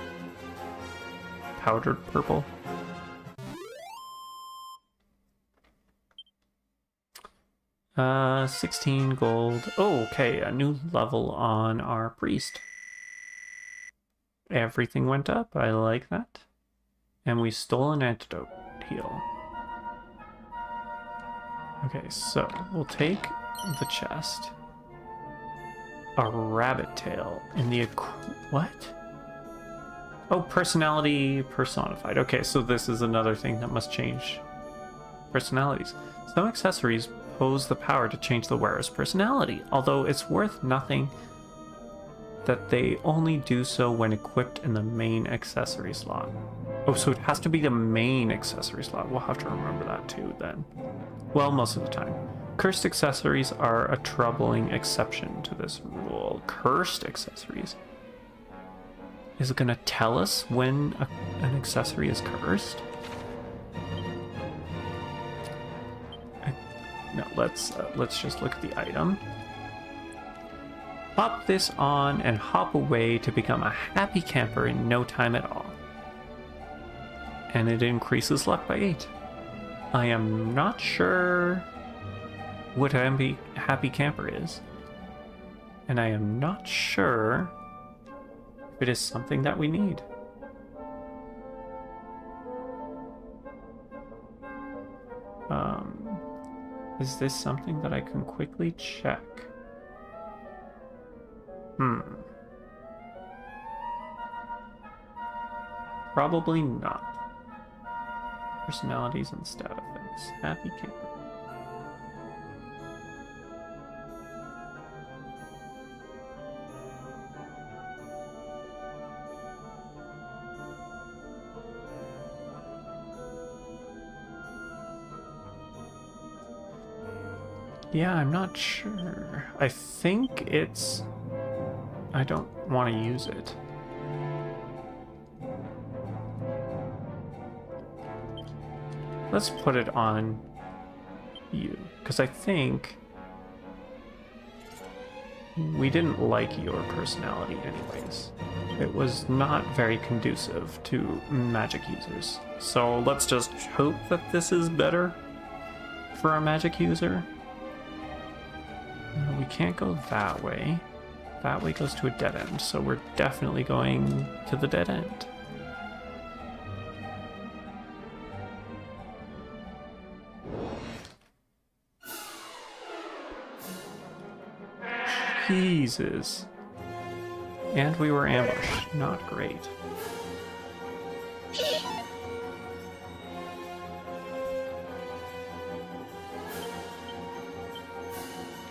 Powdered purple. Uh, 16 gold. Oh, okay, a new level on our priest. Everything went up. I like that. And we stole an antidote heal. Okay, so we'll take the chest. A rabbit tail in the... What? Oh, personality personified. Okay, so this is another thing that must change personalities. Some accessories pose the power to change the wearer's personality, although it's worth nothing that they only do so when equipped in the main accessory slot. Oh, so it has to be the main accessory slot. We'll have to remember that too then. Well, most of the time. Cursed accessories are a troubling exception to this rule. Cursed accessories? Is it gonna tell us when an accessory is cursed? No, let's just look at the item. Pop this on and hop away to become a happy camper in no time at all. And it increases luck by 8. I am not sure what happy camper is. And I am not sure if it is something that we need. Is this something that I can quickly check? Probably not. Personalities and stat effects. Happy camper. Yeah, I'm not sure. I think it's... I don't want to use it. Let's put it on you, because I think we didn't like your personality anyways. It was not very conducive to magic users. So let's just hope that this is better for a magic user. We can't go that way. That way goes to a dead end, so we're definitely going to the dead end. Jesus. And we were ambushed. Not great.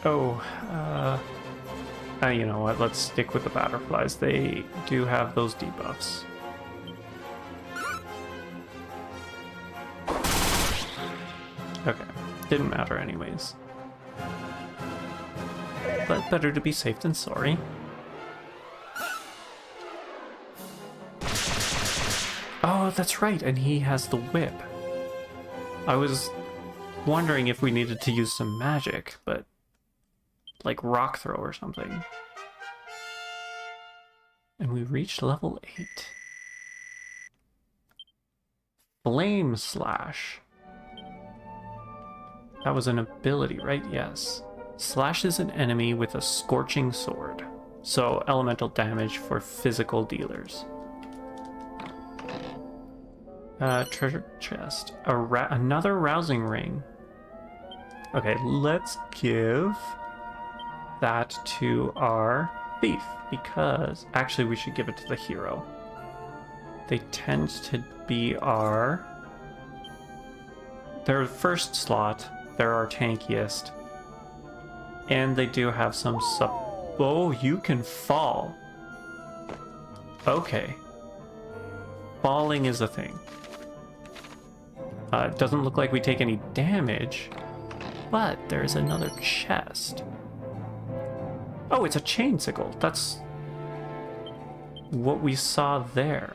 Oh, you know what, let's stick with the butterflies. They do have those debuffs. Okay, didn't matter anyways. But better to be safe than sorry. Oh, that's right, and he has the whip. I was wondering if we needed to use some magic, but... like rock throw or something. And we reached level 8. Flame Slash. That was an ability, right? Yes. Slashes an enemy with a scorching sword. So elemental damage for physical dealers. Treasure chest. Another rousing ring. Okay, let's give that to our thief, because actually we should give it to the hero. They tend to be their first slot, they're our tankiest, and they do have some oh, you can fall. Okay, falling is a thing. It doesn't look like we take any damage, but there's another chest. Oh, it's a chain sickle. That's what we saw there.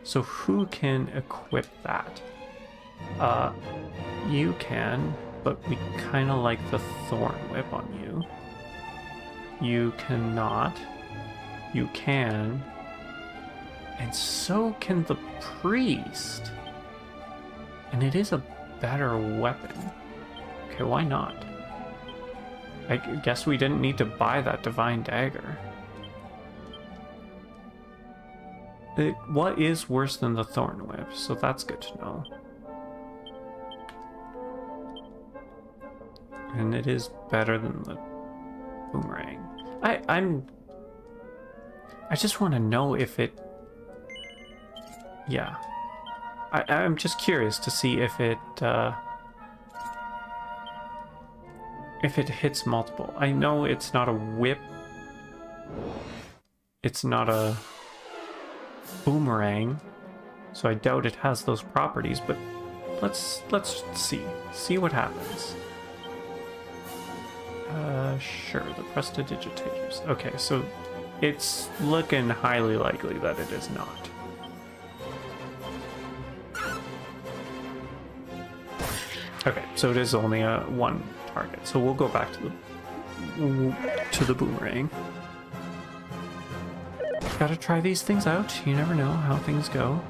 So who can equip that? You can, but we kind of like the thorn whip on you. You cannot. You can. And so can the priest. And it is a better weapon. Okay, why not? I guess we didn't need to buy that divine dagger. What is worse than the thorn whip? So that's good to know. And it is better than the boomerang. I just want to know if it... Yeah. I'm just curious to see if it if it hits multiple. I know it's not a whip. It's not a boomerang, so I doubt it has those properties, but let's see what happens. Sure, the prestidigitators. Okay, so it's looking highly likely that it is not. Okay, so it is only a one target. So we'll go back to the boomerang. Gotta try these things out. You never know how things go.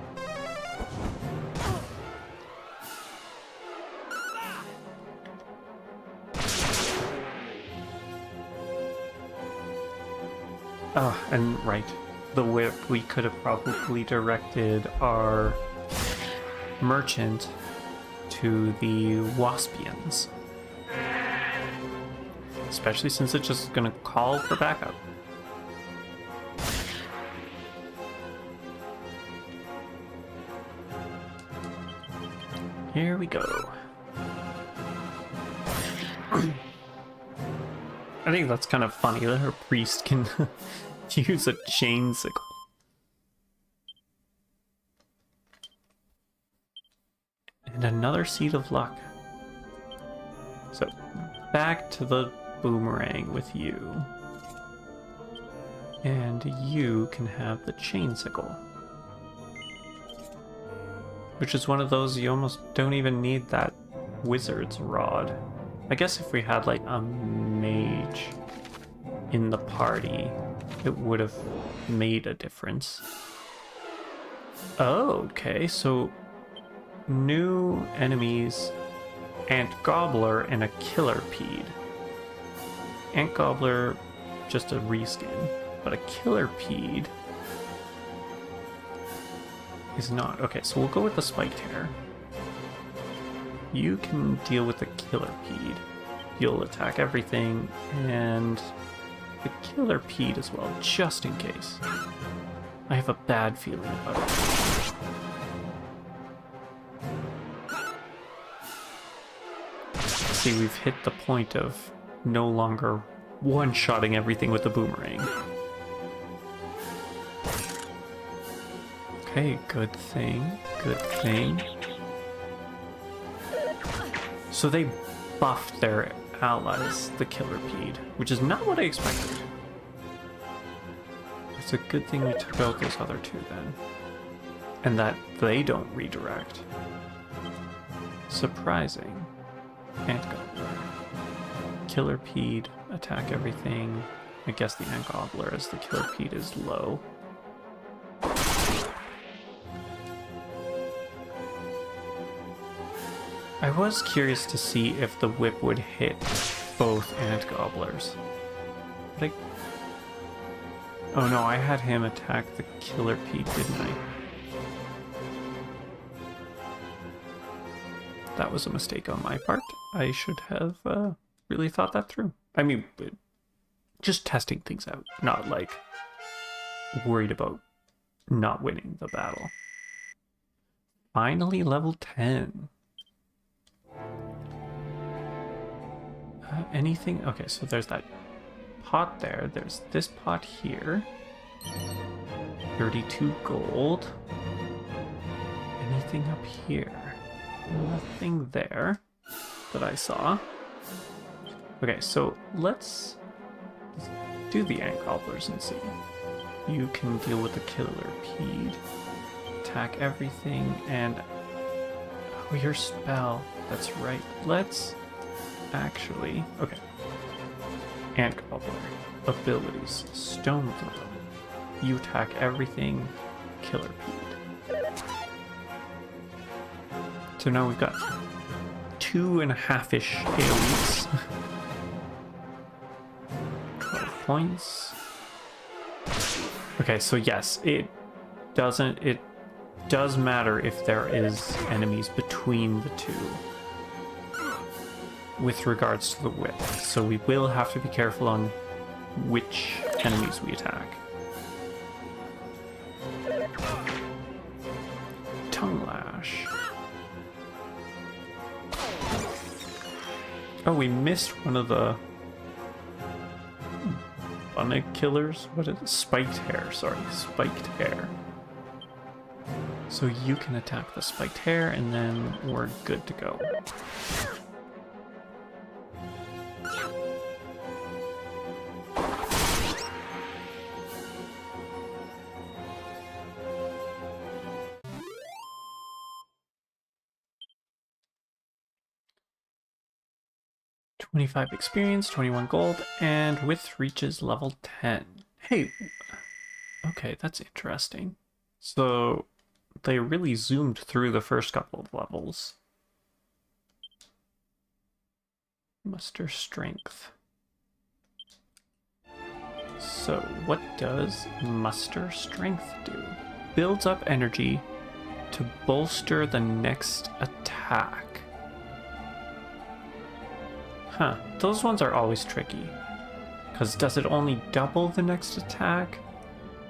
Oh, and right, the whip, we could have probably directed our merchant to the Waspians. Especially since it's just gonna call for backup. Here we go. I think that's kind of funny that her priest can use a chain sickle. And another seed of luck. So, back to the boomerang with you. And you can have the chain sickle. Which is one of those you almost don't even need that wizard's rod. I guess if we had like a mage in the party, it would have made a difference. Oh, okay, so new enemies, Ant Gobbler and a Killer Pede. Ant Gobbler, just a reskin, but a Killer Pede is not. Okay, so we'll go with the Spiked Hair. You can deal with the Killer Pede. You'll attack everything, and the Killer Pede as well, just in case. I have a bad feeling about it. See, we've hit the point of no longer one-shotting everything with the boomerang. Okay, good thing, good thing. So they buffed their allies, the Killer Pede, which is not what I expected. It's a good thing we took out those other two then. And that they don't redirect. Surprising. Ant Gobbler. Killer Pede, attack everything. I guess the Ant Gobbler as the Killer Pede is low. I was curious to see if the whip would hit both Ant Gobblers. But oh no, I had him attack the Killer Pede, didn't I? That was a mistake on my part. I should have really thought that through. I mean, just testing things out, not like worried about not winning the battle. Finally, level 10. Anything? Okay, so there's that pot there. There's this pot here. 32 gold. Anything up here? Nothing there that I saw. Okay, so let's do the Ant Gobblers and see. You can deal with the Killer Pede. Attack everything and... oh, your spell. That's right. Let's actually... okay. Ant Gobbler. Abilities. Stone Throw. You attack everything. Killer Pede. So now we've got 2.5-ish AoEs. 12 points. Okay, so yes, it does matter if there is enemies between the two with regards to the whip. So we will have to be careful on which enemies we attack. Tongue Lash. Oh, we missed one of the bunny killers. What is it? Spiked hair, sorry. Spiked hair. So you can attack the spiked hair, and then we're good to go. $25 experience, 21 gold, and width reaches level 10. Hey, okay, that's interesting. So they really zoomed through the first couple of levels. Muster strength. So what does muster strength do? Builds up energy to bolster the next attack. Huh, those ones are always tricky. Because does it only double the next attack?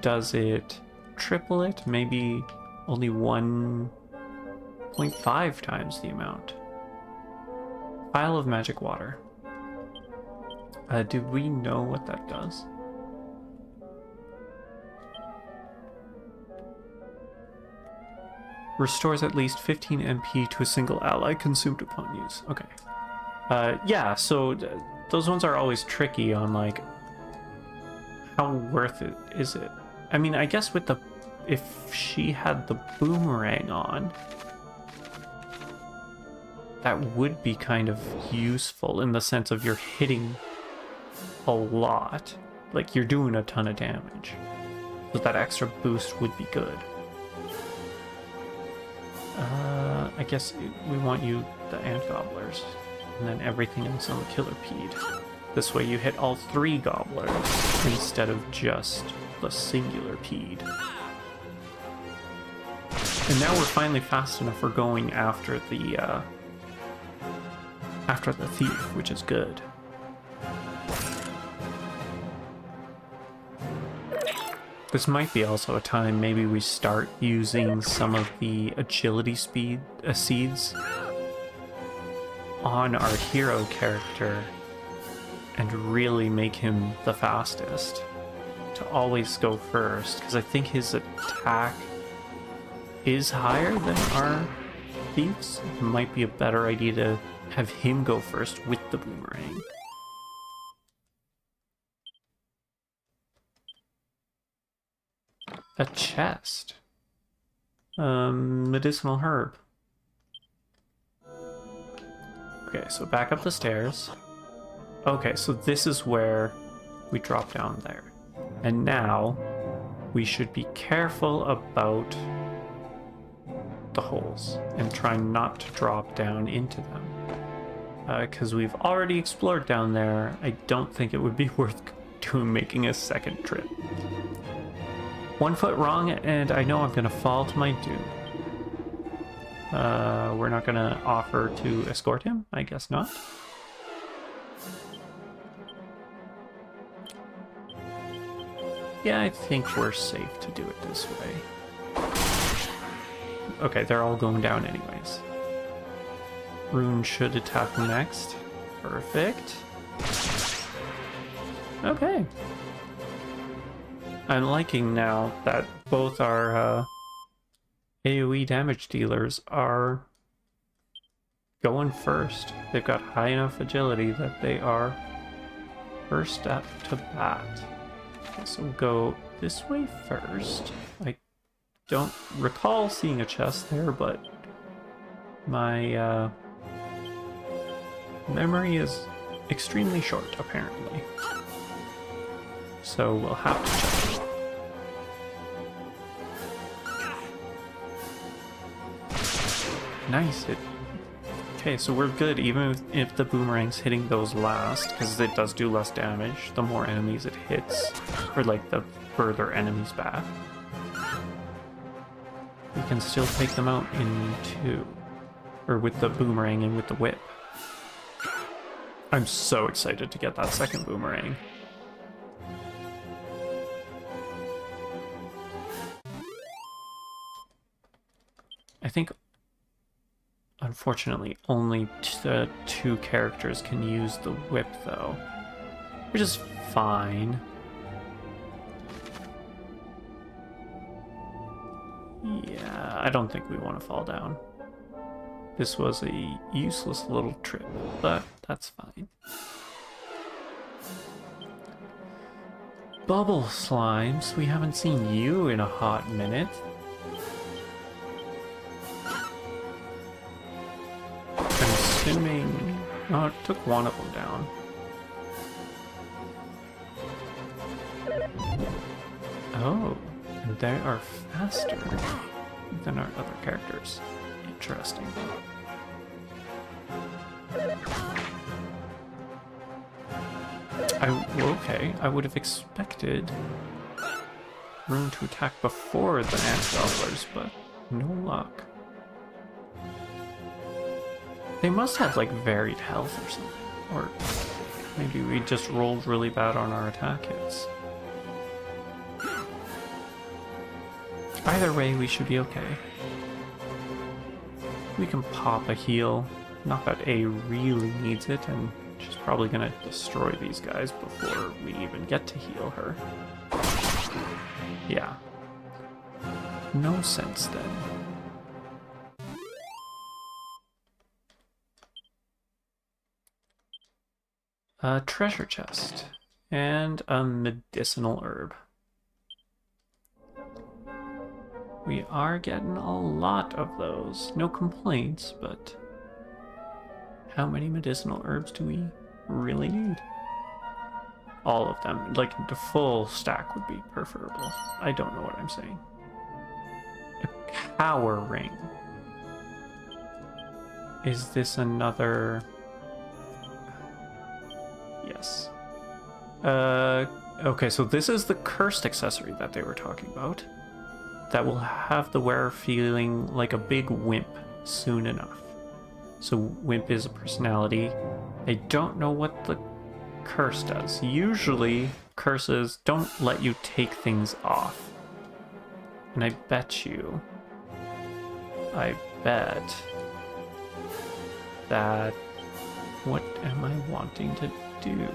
Does it triple it? Maybe only 1.5 times the amount. Vial of magic water. Do we know what that does? Restores at least 15 MP to a single ally consumed upon use. Okay. Yeah, so those ones are always tricky on, like, how worth it is it? I mean, I guess with the... if she had the boomerang on, that would be kind of useful in the sense of you're hitting a lot. Like, you're doing a ton of damage. So that extra boost would be good. I guess we want you the ant gobblers. And then everything else on the killer peed. This way you hit all 3 gobblers instead of just the singular peed. And now we're finally fast enough for going after the thief, which is good. This might be also a time maybe we start using some of the agility seeds on our hero character and really make him the fastest. To always go first, because I think his attack is higher than our thief's. It might be a better idea to have him go first with the boomerang. A chest. Medicinal herb. Okay, so back up the stairs. Okay, so this is where we drop down there. And now we should be careful about the holes and try not to drop down into them. Because we've already explored down there, I don't think it would be worth making a second trip. 1 foot wrong and I know I'm going to fall to my doom. We're not going to offer to escort him? I guess not. Yeah, I think we're safe to do it this way. Okay, they're all going down anyways. Rune should attack next. Perfect. Okay. I'm liking now that both our AoE damage dealers are going first. They've got high enough agility that they are first up to bat. Okay, so we'll go this way first. I don't recall seeing a chest there, but my memory is extremely short, apparently. So we'll have to check. Nice. Okay, so we're good even if the boomerang's hitting those last, because it does do less damage the more enemies it hits, or like the further enemies back. We can still take them out in 2, or with the boomerang and with the whip. I'm so excited to get that second boomerang. I think Unfortunately, only two characters can use the whip, though. Which is fine. Yeah, I don't think we want to fall down. This was a useless little trip, but that's fine. Bubble slimes, we haven't seen you in a hot minute. I'm assuming... Oh, it took one of them down. Oh, and they are faster than our other characters. Interesting. Okay, I would have expected Rune to attack before the ant gobblers, but no luck. They must have like varied health or something, or maybe we just rolled really bad on our attack hits. Either way, we should be okay. We can pop a heal. Not that A really needs it, and she's probably gonna destroy these guys before we even get to heal her. Yeah. No sense then. A treasure chest and a medicinal herb. We are getting a lot of those. No complaints, but how many medicinal herbs do we really need? All of them. Like, the full stack would be preferable. I don't know what I'm saying. A cower ring. Is this another... Yes. Okay, so this is the cursed accessory that they were talking about. That will have the wearer feeling like a big wimp soon enough. So wimp is a personality. I don't know what the curse does. Usually curses don't let you take things off. And I bet that... What am I wanting to do?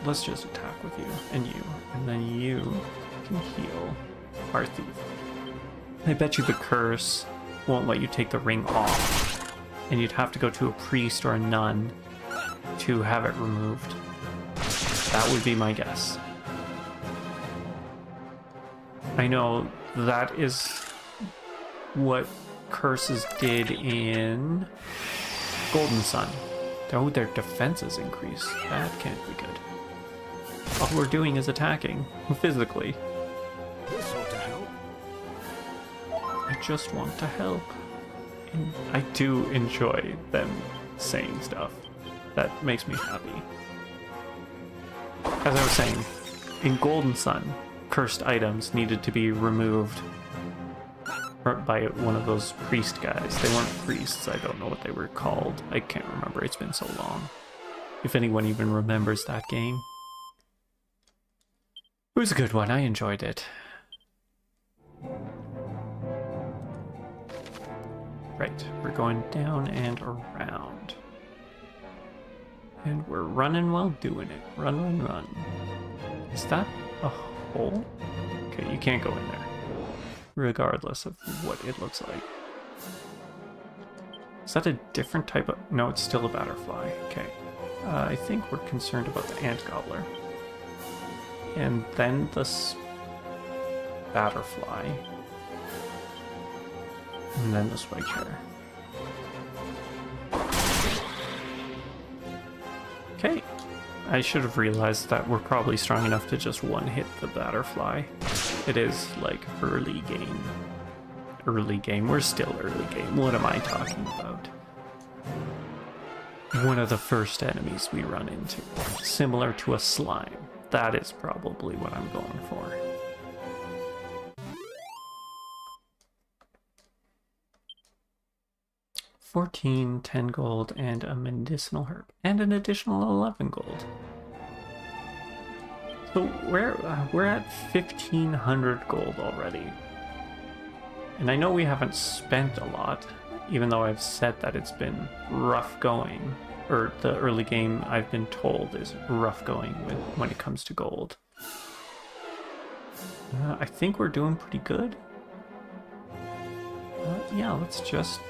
Let's just attack with you, and then you can heal our thief. I bet you the curse won't let you take the ring off, and you'd have to go to a priest or a nun to have it removed. That would be my guess. I know that is what curses did in Golden Sun. Oh, their defenses increase. That can't be good. All we're doing is attacking, physically. This ought to help. I just want to help. And I do enjoy them saying stuff. That makes me happy. As I was saying, in Golden Sun, cursed items needed to be removed by one of those priest guys. They weren't priests, I don't know what they were called. I can't remember, it's been so long. If anyone even remembers that game. It was a good one, I enjoyed it. Right, we're going down and around. And we're running while doing it. Run, run, run. Is that a hole? Okay, you can't go in there. Regardless of what it looks like. Is that a different type of... No, it's still a butterfly. Okay. I think we're concerned about the ant gobbler. And then the butterfly. And then the spike hair. Okay. I should have realized that we're probably strong enough to just one-hit the butterfly. It is, like, early game. Early game. We're still early game. What am I talking about? One of the first enemies we run into. Similar to a slime. That is probably what I'm going for. $14, 10 gold, and a medicinal herb. And an additional 11 gold. So we're at 1,500 gold already. And I know we haven't spent a lot, even though I've said that it's been rough going. Or the early game, I've been told, is rough going when it comes to gold. I think we're doing pretty good. Yeah, let's just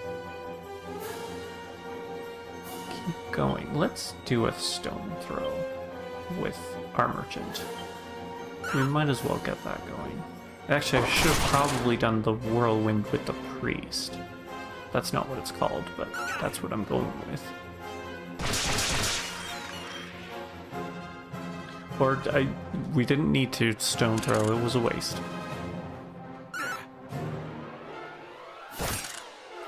keep going. Let's do a stone throw with our merchant. We might as well get that going. Actually, I should have probably done the whirlwind with the priest. That's not what it's called, but that's what I'm going with. Or we didn't need to stone throw, it was a waste.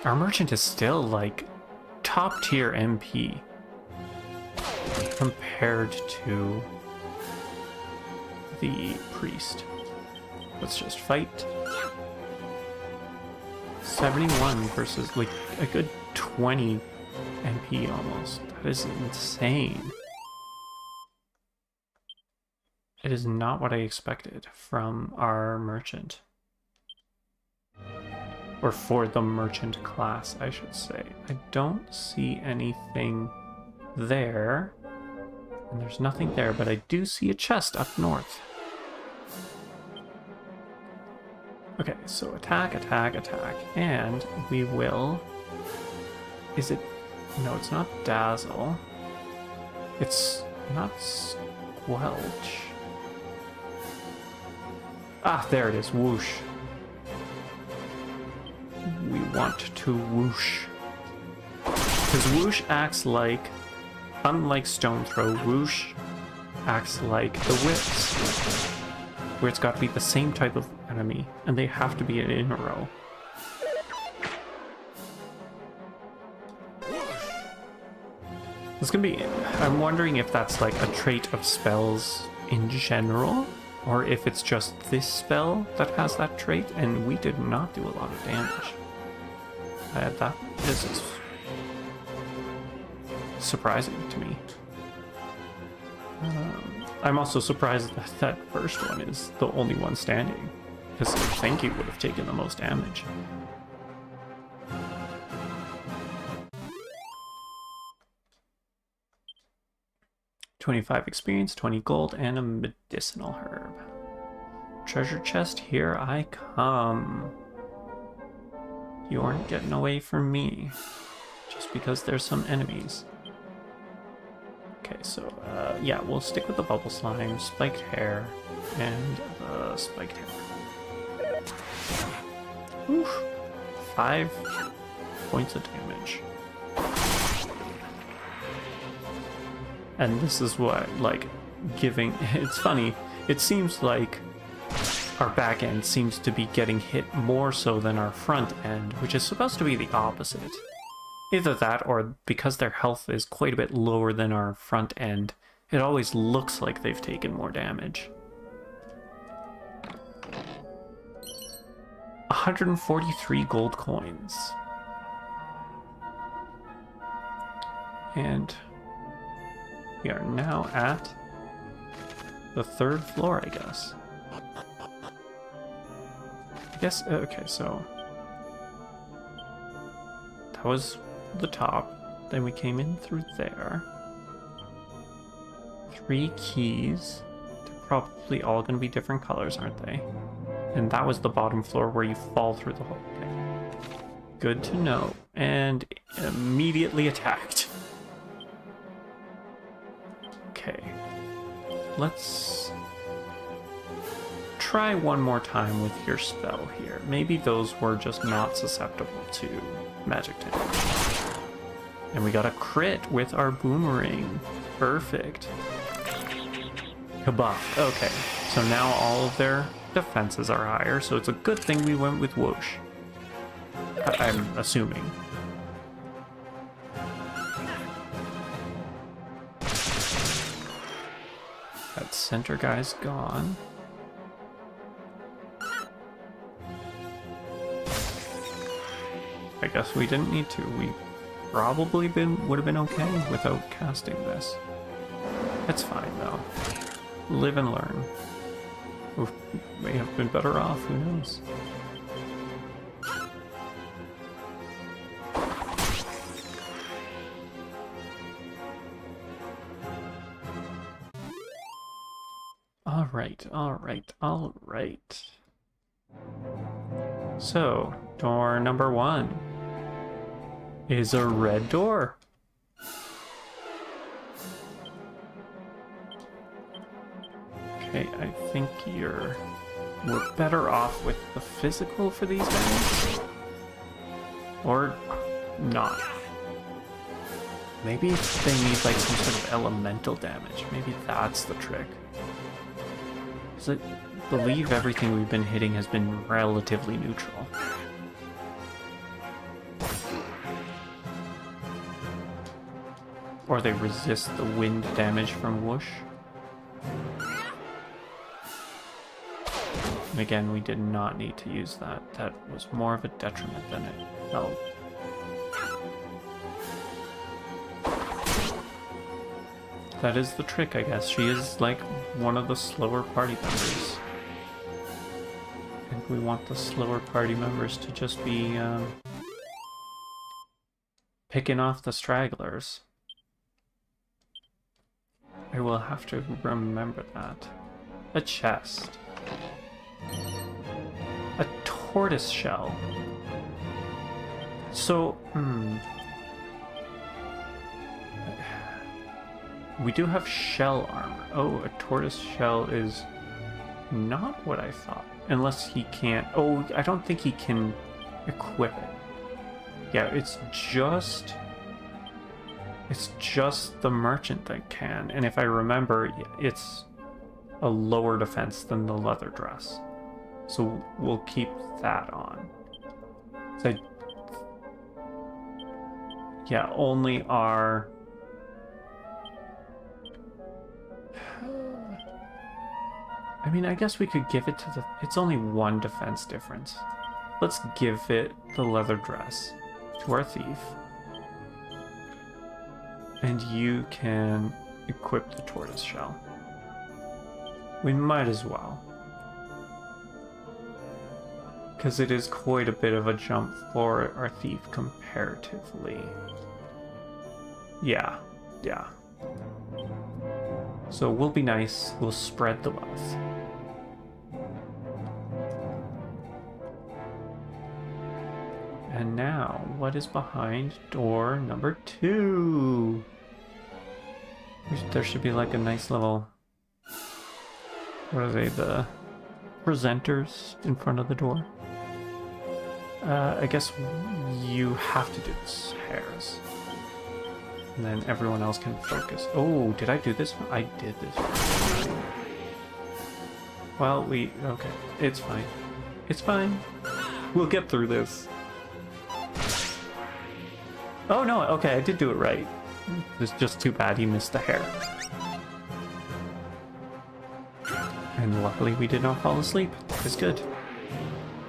Our merchant is still like top tier MP compared to the priest. Let's just fight. 71 versus like a good 20 MP almost. That is insane. It is not what I expected from our merchant. Or for the merchant class, I should say. I don't see anything there. And there's nothing there, but I do see a chest up north. Okay, so attack, attack, attack. And we will... Is it... No, it's not dazzle. It's not squelch. Ah, there it is. Whoosh. We want to whoosh. Because whoosh acts like, unlike stone throw, whoosh acts like the whips, where it's got to be the same type of enemy, and they have to be in a row. It's gonna be... I'm wondering if that's like a trait of spells in general, or if it's just this spell that has that trait, and we did not do a lot of damage. This is surprising to me. I'm also surprised that that first one is the only one standing, because I think it would have taken the most damage. $25 experience, 20 gold, and a medicinal herb. Treasure chest, here I come. You aren't getting away from me, just because there's some enemies. Okay, so, yeah, we'll stick with the bubble slime, spiked hair, and spiked hair. Oof. 5 points of damage. And this is what, like, giving... It's funny, it seems like our back end seems to be getting hit more so than our front end, which is supposed to be the opposite. Either that, or because their health is quite a bit lower than our front end, it always looks like they've taken more damage. 143 gold coins. And we are now at the 3rd floor, I guess. Okay, so that was the top. Then we came in through there. 3 keys. They're probably all going to be different colors, aren't they? And that was the bottom floor where you fall through the hole. Okay. Good to know. And immediately attacked. Okay. Let's try one more time with your spell here. Maybe those were just not susceptible to magic damage. And we got a crit with our boomerang. Perfect. Kabuff. Okay, so now all of their defenses are higher, so it's a good thing we went with whoosh. I'm assuming. That center guy's gone. I guess we didn't need to. We probably would have been okay without casting this. It's fine though. Live and learn. We may have been better off, who knows? Alright, alright, alright. So, door number 1 is a red door. Okay, I think we're better off with the physical for these guys. Or not. Maybe they need like some sort of elemental damage. Maybe that's the trick. Because I believe everything we've been hitting has been relatively neutral. Or they resist the wind damage from whoosh. And again, we did not need to use that. That was more of a detriment than it helped. That is the trick, I guess. She is like one of the slower party members. And we want the slower party members to just be picking off the stragglers. I will have to remember that. A chest. A tortoise shell. So, we do have shell armor. Oh, a tortoise shell is not what I thought. Unless he can't... Oh, I don't think he can equip it. Yeah, it's just the merchant that can. And if I remember, it's a lower defense than the leather dress. So we'll keep that on. So, yeah, only our... I mean, I guess we could give it to the... It's only one defense difference. Let's give it the leather dress to our thief. And you can equip the tortoise shell. We might as well. Because it is quite a bit of a jump for our thief comparatively. Yeah. So we'll be nice. We'll spread the wealth. And now, what is behind door number 2? There should be like a nice little... What are they? The presenters in front of the door? I guess you have to do this, Hares. And then everyone else can focus. Oh, did I do this one? I did this one. Well, okay. It's fine. It's fine. We'll get through this. Oh, no. Okay, I did do it right. It's just too bad he missed the hair. And luckily we did not fall asleep. It's good.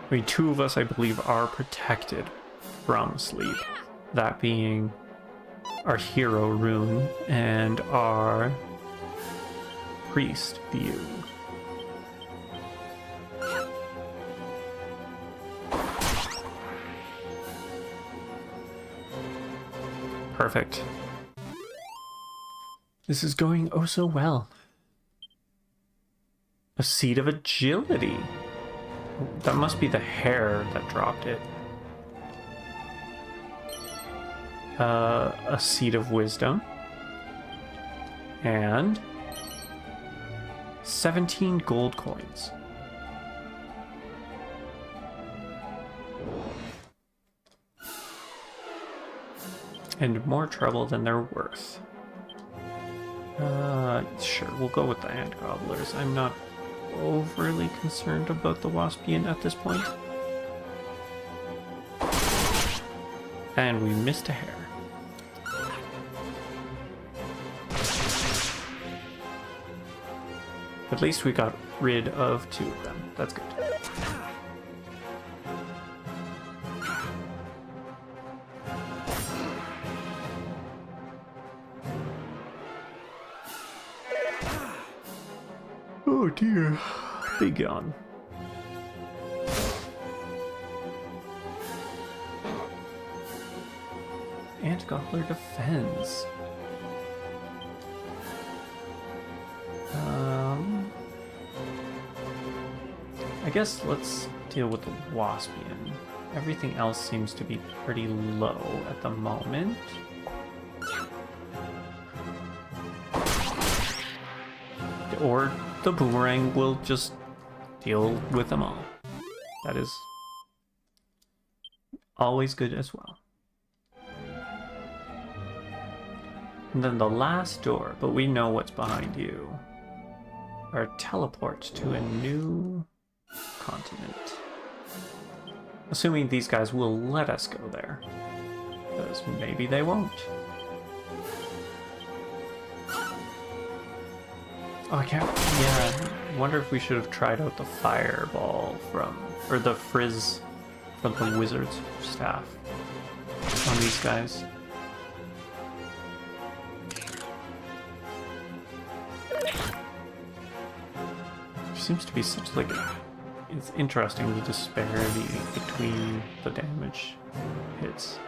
I mean, 2 of us, I believe, are protected from sleep. That being our hero rune and our priest view. Perfect. This is going oh so well. A seed of agility. That must be the hair that dropped it. A seed of wisdom. And 17 gold coins. And more trouble than they're worth. Sure, we'll go with the ant gobblers. I'm not overly concerned about the waspian at this point. And we missed a hair. At least we got rid of 2 of them. That's good. Oh dear. Be gone. Ant Gobbler defends. guess let's deal with the Waspian. Everything else seems to be pretty low at the moment. Or the boomerang will just deal with them all. That is always good as well. And then the last door, but we know what's behind you, are teleports to a new continent. Assuming these guys will let us go there, because maybe they won't. Oh, I can't. Yeah, I wonder if we should have tried out the fireball from, or the frizz from the wizard's staff on these guys. There seems to be such like it's interesting the disparity between the damage hits.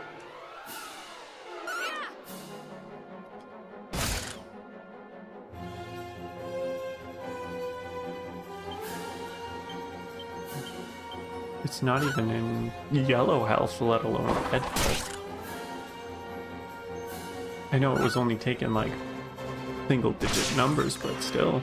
It's not even in yellow health, let alone red health. I know it was only taken like single-digit numbers, but still.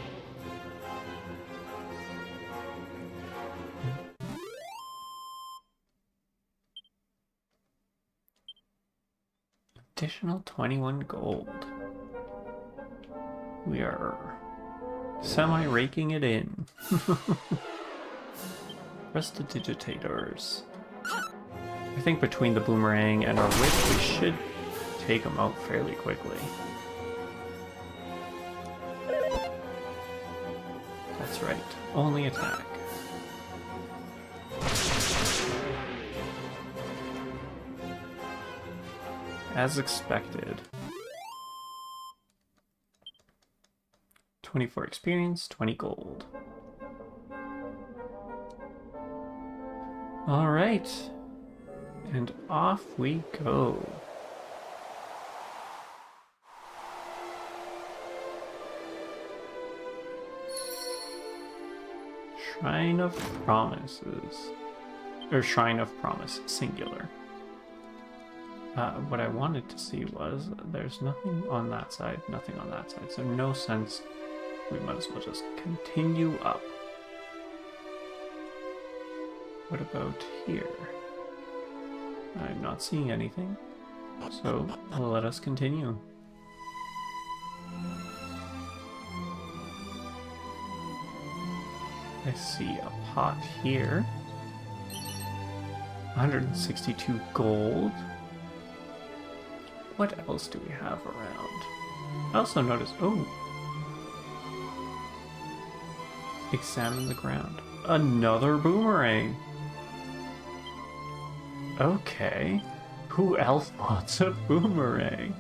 Additional 21 gold. We are semi-raking it in. Prestidigitators. I think between the boomerang and our whip, we should take them out fairly quickly. That's right. Only attack. As expected. 24 experience, 20 gold. Alright. And off we go. Shrine of Promises. Or Shrine of Promise, singular. What I wanted to see was there's nothing on that side, nothing on that side, so no sense. We might as well just continue up. What about here? I'm not seeing anything, so let us continue. I see a pot here. 162 gold. What else do we have around? I also noticed, oh. Examine the ground. Another boomerang. Okay. Who else wants a boomerang?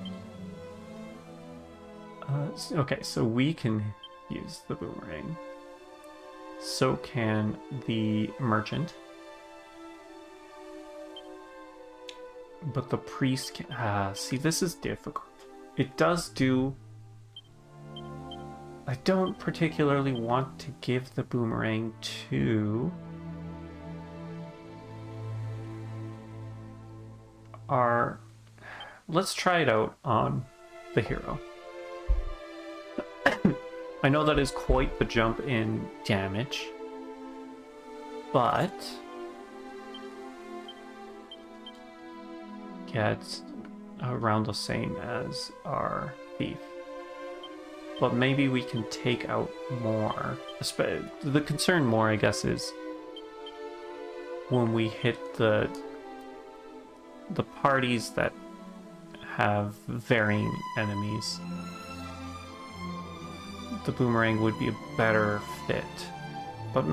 Okay, so we can use the boomerang. So can the merchant. But the priest can... see, this is difficult. It does do... I don't particularly want to give the boomerang to... our... Let's try it out on the hero. I know that is quite the jump in damage, but... gets around the same as our thief. But maybe we can take out more. The concern more, I guess, is when we hit the parties that have varying enemies. The boomerang would be a better fit. But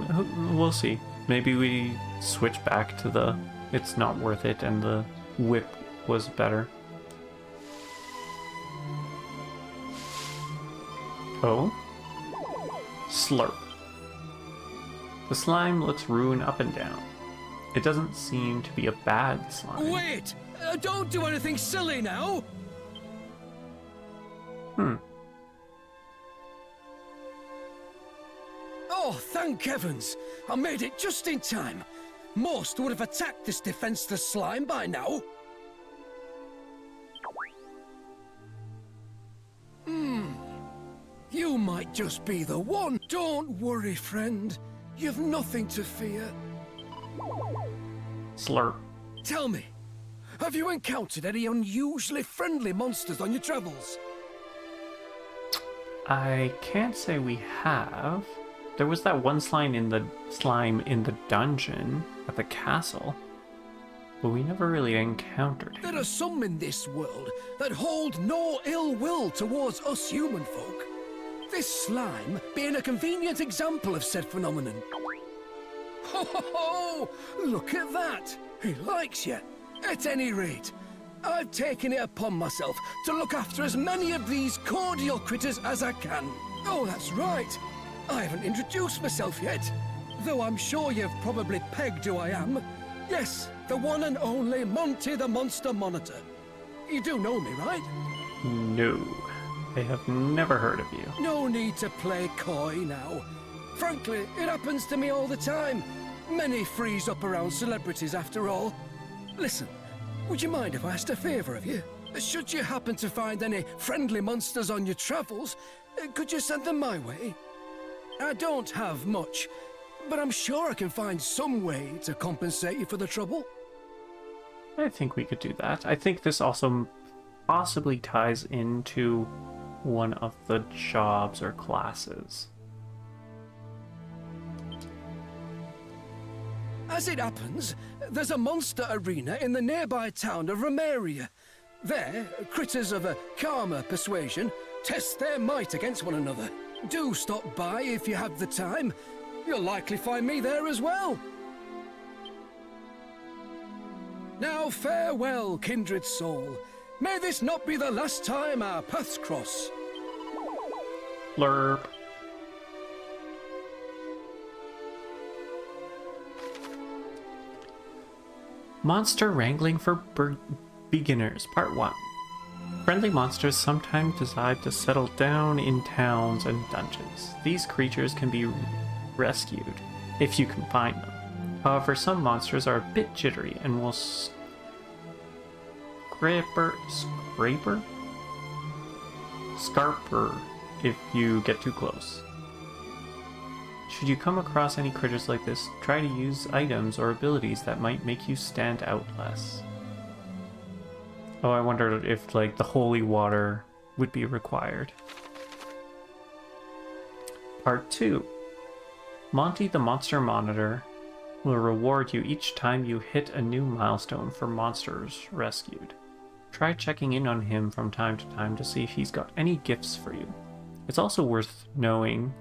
we'll see. Maybe we switch back to the it's not worth it and the whip was better. Oh? Slurp. The slime looks ruined up and down. It doesn't seem to be a bad slime. Wait! Don't do anything silly now! Oh, thank heavens! I made it just in time. Most would have attacked this defenseless slime by now. You might just be the one. Don't worry, friend. You've nothing to fear. Slurp. Tell me, have you encountered any unusually friendly monsters on your travels? I can't say we have. There was that one slime in the dungeon at the castle, but we never really encountered him. There are some in this world that hold no ill will towards us human folk. This slime being a convenient example of said phenomenon. Ho ho ho! Look at that! He likes you. At any rate, I've taken it upon myself to look after as many of these cordial critters as I can. Oh, that's right. I haven't introduced myself yet, though I'm sure you've probably pegged who I am. Yes, the one and only Monty the Monster Monitor. You do know me, right? No, I have never heard of you. No need to play coy now. Frankly, it happens to me all the time. Many freeze up around celebrities after all. Listen, would you mind if I asked a favour of you? Should you happen to find any friendly monsters on your travels, could you send them my way? I don't have much, but I'm sure I can find some way to compensate you for the trouble. I think we could do that. I think this also possibly ties into one of the jobs or classes. As it happens, there's a monster arena in the nearby town of Romaria. There, critters of a calmer persuasion test their might against one another. Do stop by if you have the time. You'll likely find me there as well. Now farewell, kindred soul. May this not be the last time our paths cross. Blurb. Monster Wrangling for Beginners, Part 1. Friendly monsters sometimes decide to settle down in towns and dungeons. These creatures can be rescued, if you can find them. However, some monsters are a bit jittery and will scarper if you get too close. Should you come across any critters like this, try to use items or abilities that might make you stand out less. Oh, I wondered if, like, the holy water would be required. Part 2. Monty the Monster Monitor will reward you each time you hit a new milestone for monsters rescued. Try checking in on him from time to time to see if he's got any gifts for you. It's also worth knowing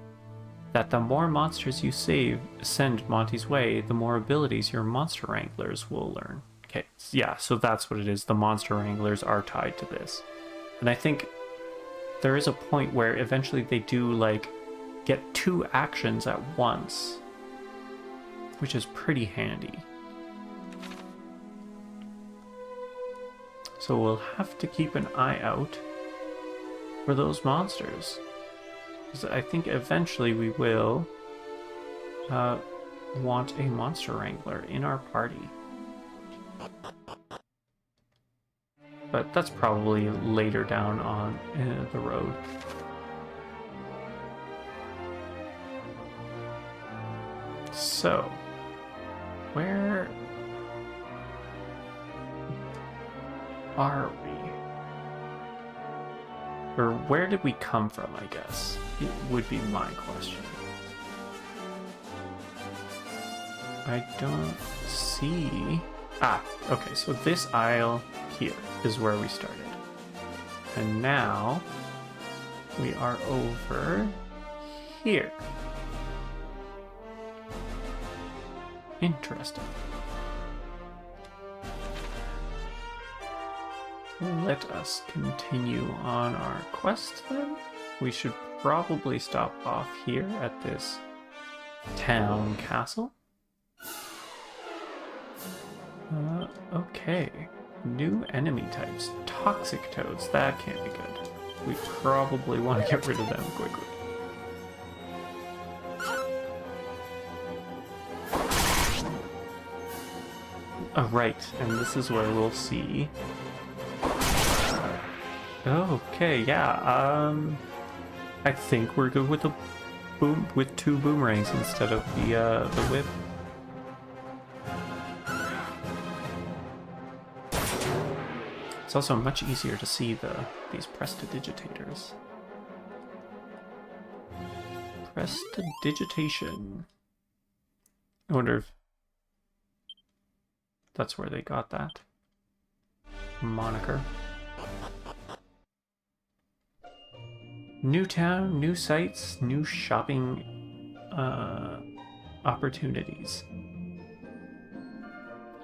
that the more monsters you send Monty's way, the more abilities your monster wranglers will learn. Okay, yeah, so that's what it is. The monster wranglers are tied to this. And I think there is a point where eventually they do, like, get 2 actions at once, which is pretty handy. So we'll have to keep an eye out for those monsters, because I think eventually we will want a monster wrangler in our party. But that's probably later down on the road. So, where are we? Or where did we come from, I guess? It would be my question. I don't see... Ah, okay, so this aisle here is where we started. And now we are over here. Interesting. Let us continue on our quest then. We should probably stop off here at this town castle. Okay. New enemy types. Toxic toads. That can't be good. We probably want to get rid of them quickly. Oh, right, and this is where we'll see. Okay, yeah. I think we're good with the with 2 boomerangs instead of the whip. It's also much easier to see these prestidigitators. Prestidigitation. I wonder if that's where they got that moniker. New town, new sites, new shopping opportunities.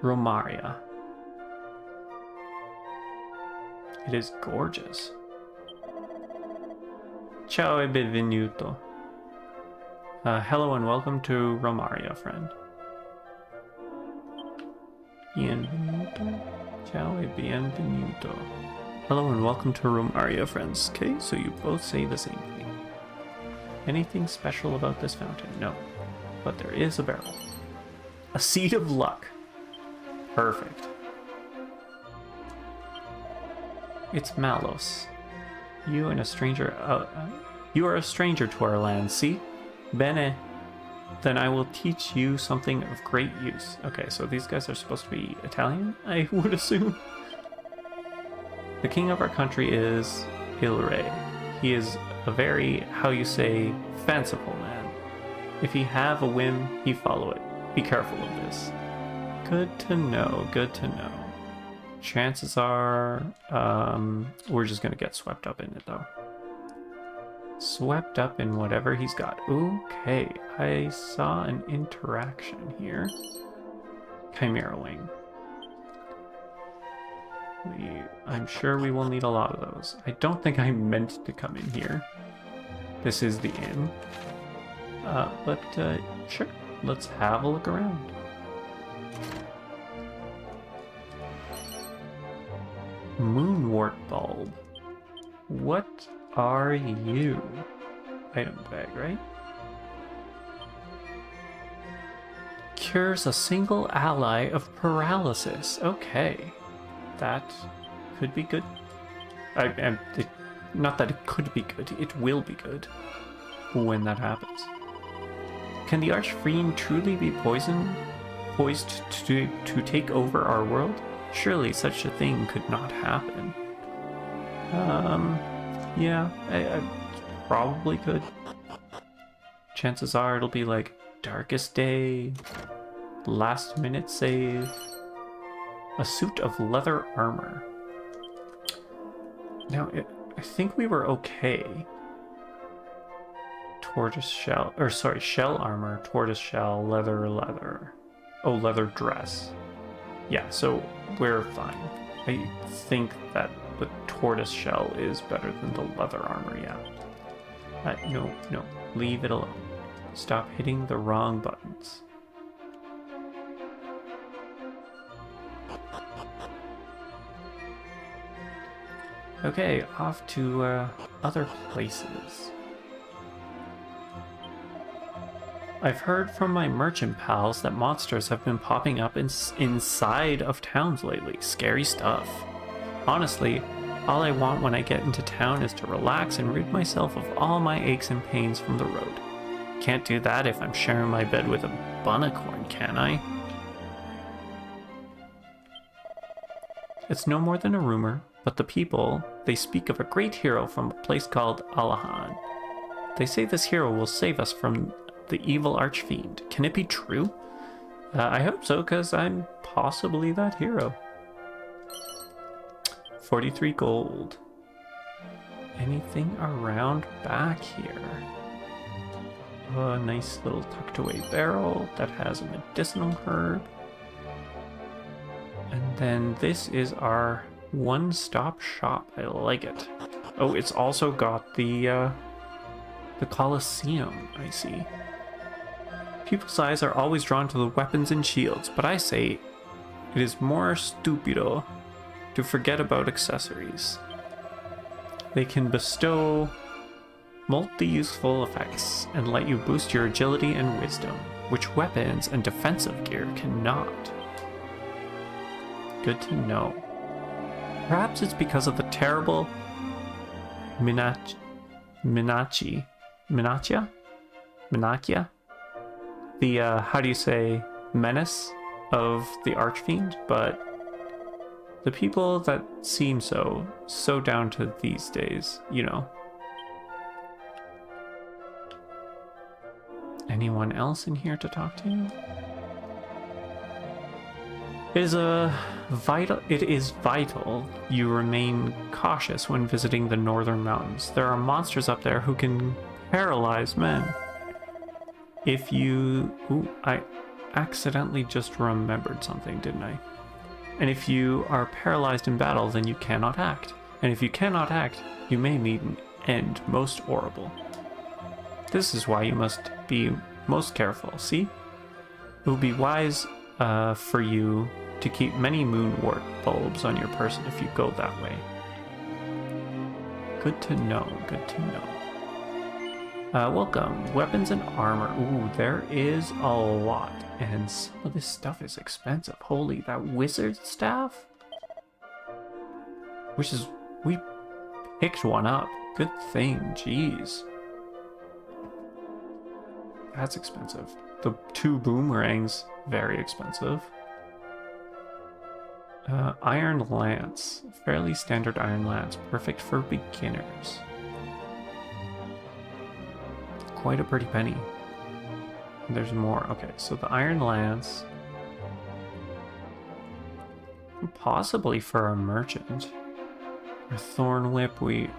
Romaria. It is gorgeous. Ciao e benvenuto. Hello and welcome to Romaria, friend. Bienvenuto. Ciao e benvenuto. Hello and welcome to Romaria, friends. Okay, so you both say the same thing. Anything special about this fountain? No. But there is a barrel. A seed of luck. Perfect. It's Malos. You and a stranger... you are a stranger to our land, see? Bene. Then I will teach you something of great use. Okay, so these guys are supposed to be Italian, I would assume. The king of our country is Ilre. He is a very, how you say, fanciful man. If he have a whim, he follow it. Be careful of this. Good to know, good to know. Chances are, we're just gonna get swept up in it though. Swept up in whatever he's got. Okay, I saw an interaction here. Chimera Wing. I'm sure we will need a lot of those. I don't think I meant to come in here. This is the inn. But sure, let's have a look around. Moonwort bulb. What are you? Item bag, right? Cures a single ally of paralysis. Okay. That could be good. Not that it could be good, it will be good when that happens. Can the Archfiend truly be poised to take over our world? Surely such a thing could not happen. Yeah, I probably could. Chances are it'll be like Darkest Day, Last Minute Save, a suit of leather armor. Now, I think we were okay. Shell armor, tortoise shell, leather. Oh, leather dress. Yeah, so we're fine. I think that the tortoise shell is better than the leather armor, yeah. No, leave it alone. Stop hitting the wrong buttons. Okay, off to other places. I've heard from my merchant pals that monsters have been popping up inside of towns lately. Scary stuff. Honestly, all I want when I get into town is to relax and rid myself of all my aches and pains from the road. Can't do that if I'm sharing my bed with a bunnicorn, can I? It's no more than a rumor, but the people, they speak of a great hero from a place called Alahan. They say this hero will save us from the evil Archfiend. Can it be true? I hope so, because I'm possibly that hero. 43 gold. Anything around back here? A nice little tucked away barrel that has a medicinal herb. And then this is our one-stop shop. I like it. Oh, it's also got the Colosseum, I see. People's eyes are always drawn to the weapons and shields, but I say it is more stupido to forget about accessories. They can bestow multi-useful effects and let you boost your agility and wisdom, which weapons and defensive gear cannot. Good to know. Perhaps it's because of the terrible Minachia? The, how do you say, menace of the Archfiend, but the people that seem so down to these days, you know. Anyone else in here to talk to? It is vital you remain cautious when visiting the northern mountains. There are monsters up there who can paralyze men. If you... Ooh, I accidentally just remembered something, didn't I? And if you are paralyzed in battle, then you cannot act. And if you cannot act, you may meet an end most horrible. This is why you must be most careful, see? It would be wise for you to keep many moonwort bulbs on your person if you go that way. Good to know, good to know. Welcome. Weapons and armor. Ooh, there is a lot. And some of this stuff is expensive. Holy, that wizard staff? Which is... we picked one up. Good thing, jeez. That's expensive. The 2 boomerangs, very expensive. Iron lance. Fairly standard iron lance. Perfect for beginners. Quite a pretty penny. There's more. Okay, so the iron lance. Possibly for a merchant. Our thorn whip, we're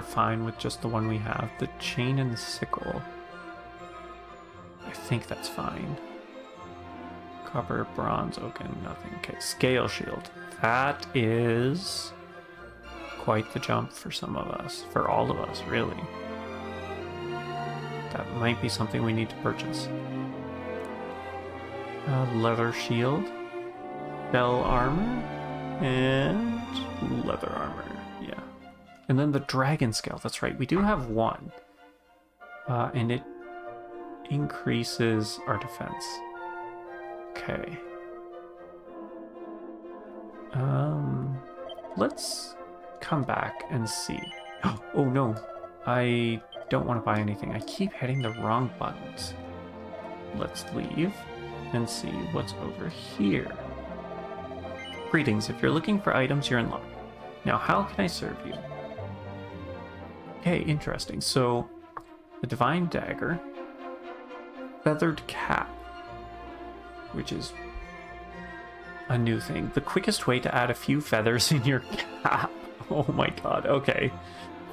fine with just the one we have. The chain and the sickle. I think that's fine. Copper, bronze, oaken, nothing. Okay, scale shield. That is quite the jump for some of us. For all of us, really. That might be something we need to purchase. Leather shield. Bell armor. And leather armor. Yeah. And then the dragon scale. That's right. We do have one. And it increases our defense. Okay. Let's come back and see. Oh no. I don't want to buy anything. I keep hitting the wrong buttons. Let's leave and see what's over here. Greetings. If you're looking for items, you're in luck. Now, how can I serve you? Okay, interesting. So, the Divine Dagger, Feathered Cap, which is a new thing. The quickest way to add a few feathers in your cap. Oh my god, okay.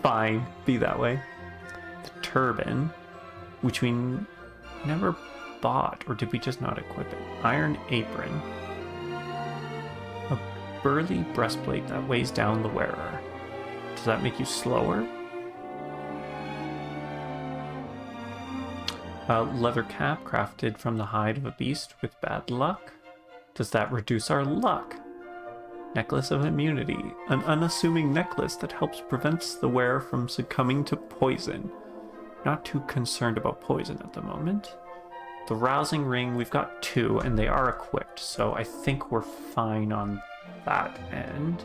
Fine, be that way. The turban, which we never bought, or did we just not equip it? Iron apron. A burly breastplate that weighs down the wearer. Does that make you slower? Leather cap crafted from the hide of a beast with bad luck. Does that reduce our luck? Necklace of immunity. An unassuming necklace that helps prevents the wearer from succumbing to poison. Not too concerned about poison at the moment. The rousing ring, we've got 2 and they are equipped, so I think we're fine on that end.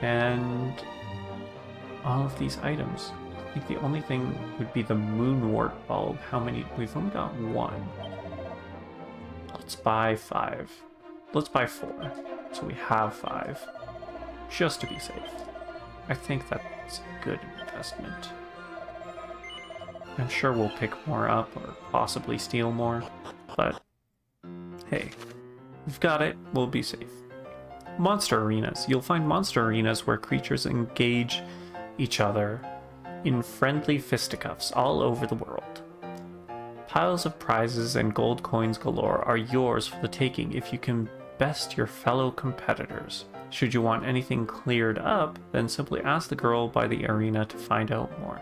And all of these items. I think the only thing would be the moonwort bulb. How many? We've only got 1. Let's buy 5. Let's buy 4. So we have 5. Just to be safe. I think that's a good investment. I'm sure we'll pick more up or possibly steal more. But hey, we've got it. We'll be safe. Monster arenas. You'll find monster arenas where creatures engage each other in friendly fisticuffs all over the world. Piles of prizes and gold coins galore are yours for the taking if you can best your fellow competitors. Should you want anything cleared up, then simply ask the girl by the arena to find out more.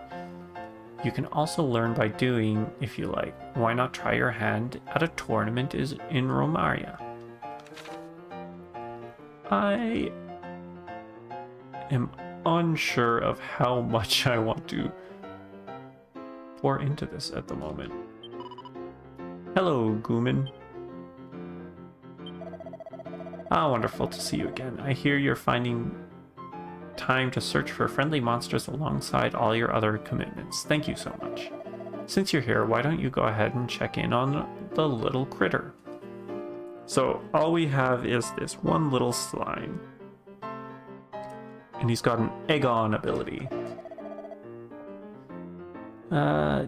You can also learn by doing if you like. Why not try your hand at a tournament in Romaria? I am unsure of how much I want to pour into this at the moment. Hello, Gooman. Ah, wonderful to see you again. I hear you're finding time to search for friendly monsters alongside all your other commitments. Thank you so much. Since you're here, why don't you go ahead and check in on the little critter? So all we have is this one little slime. And he's got an egg-on ability.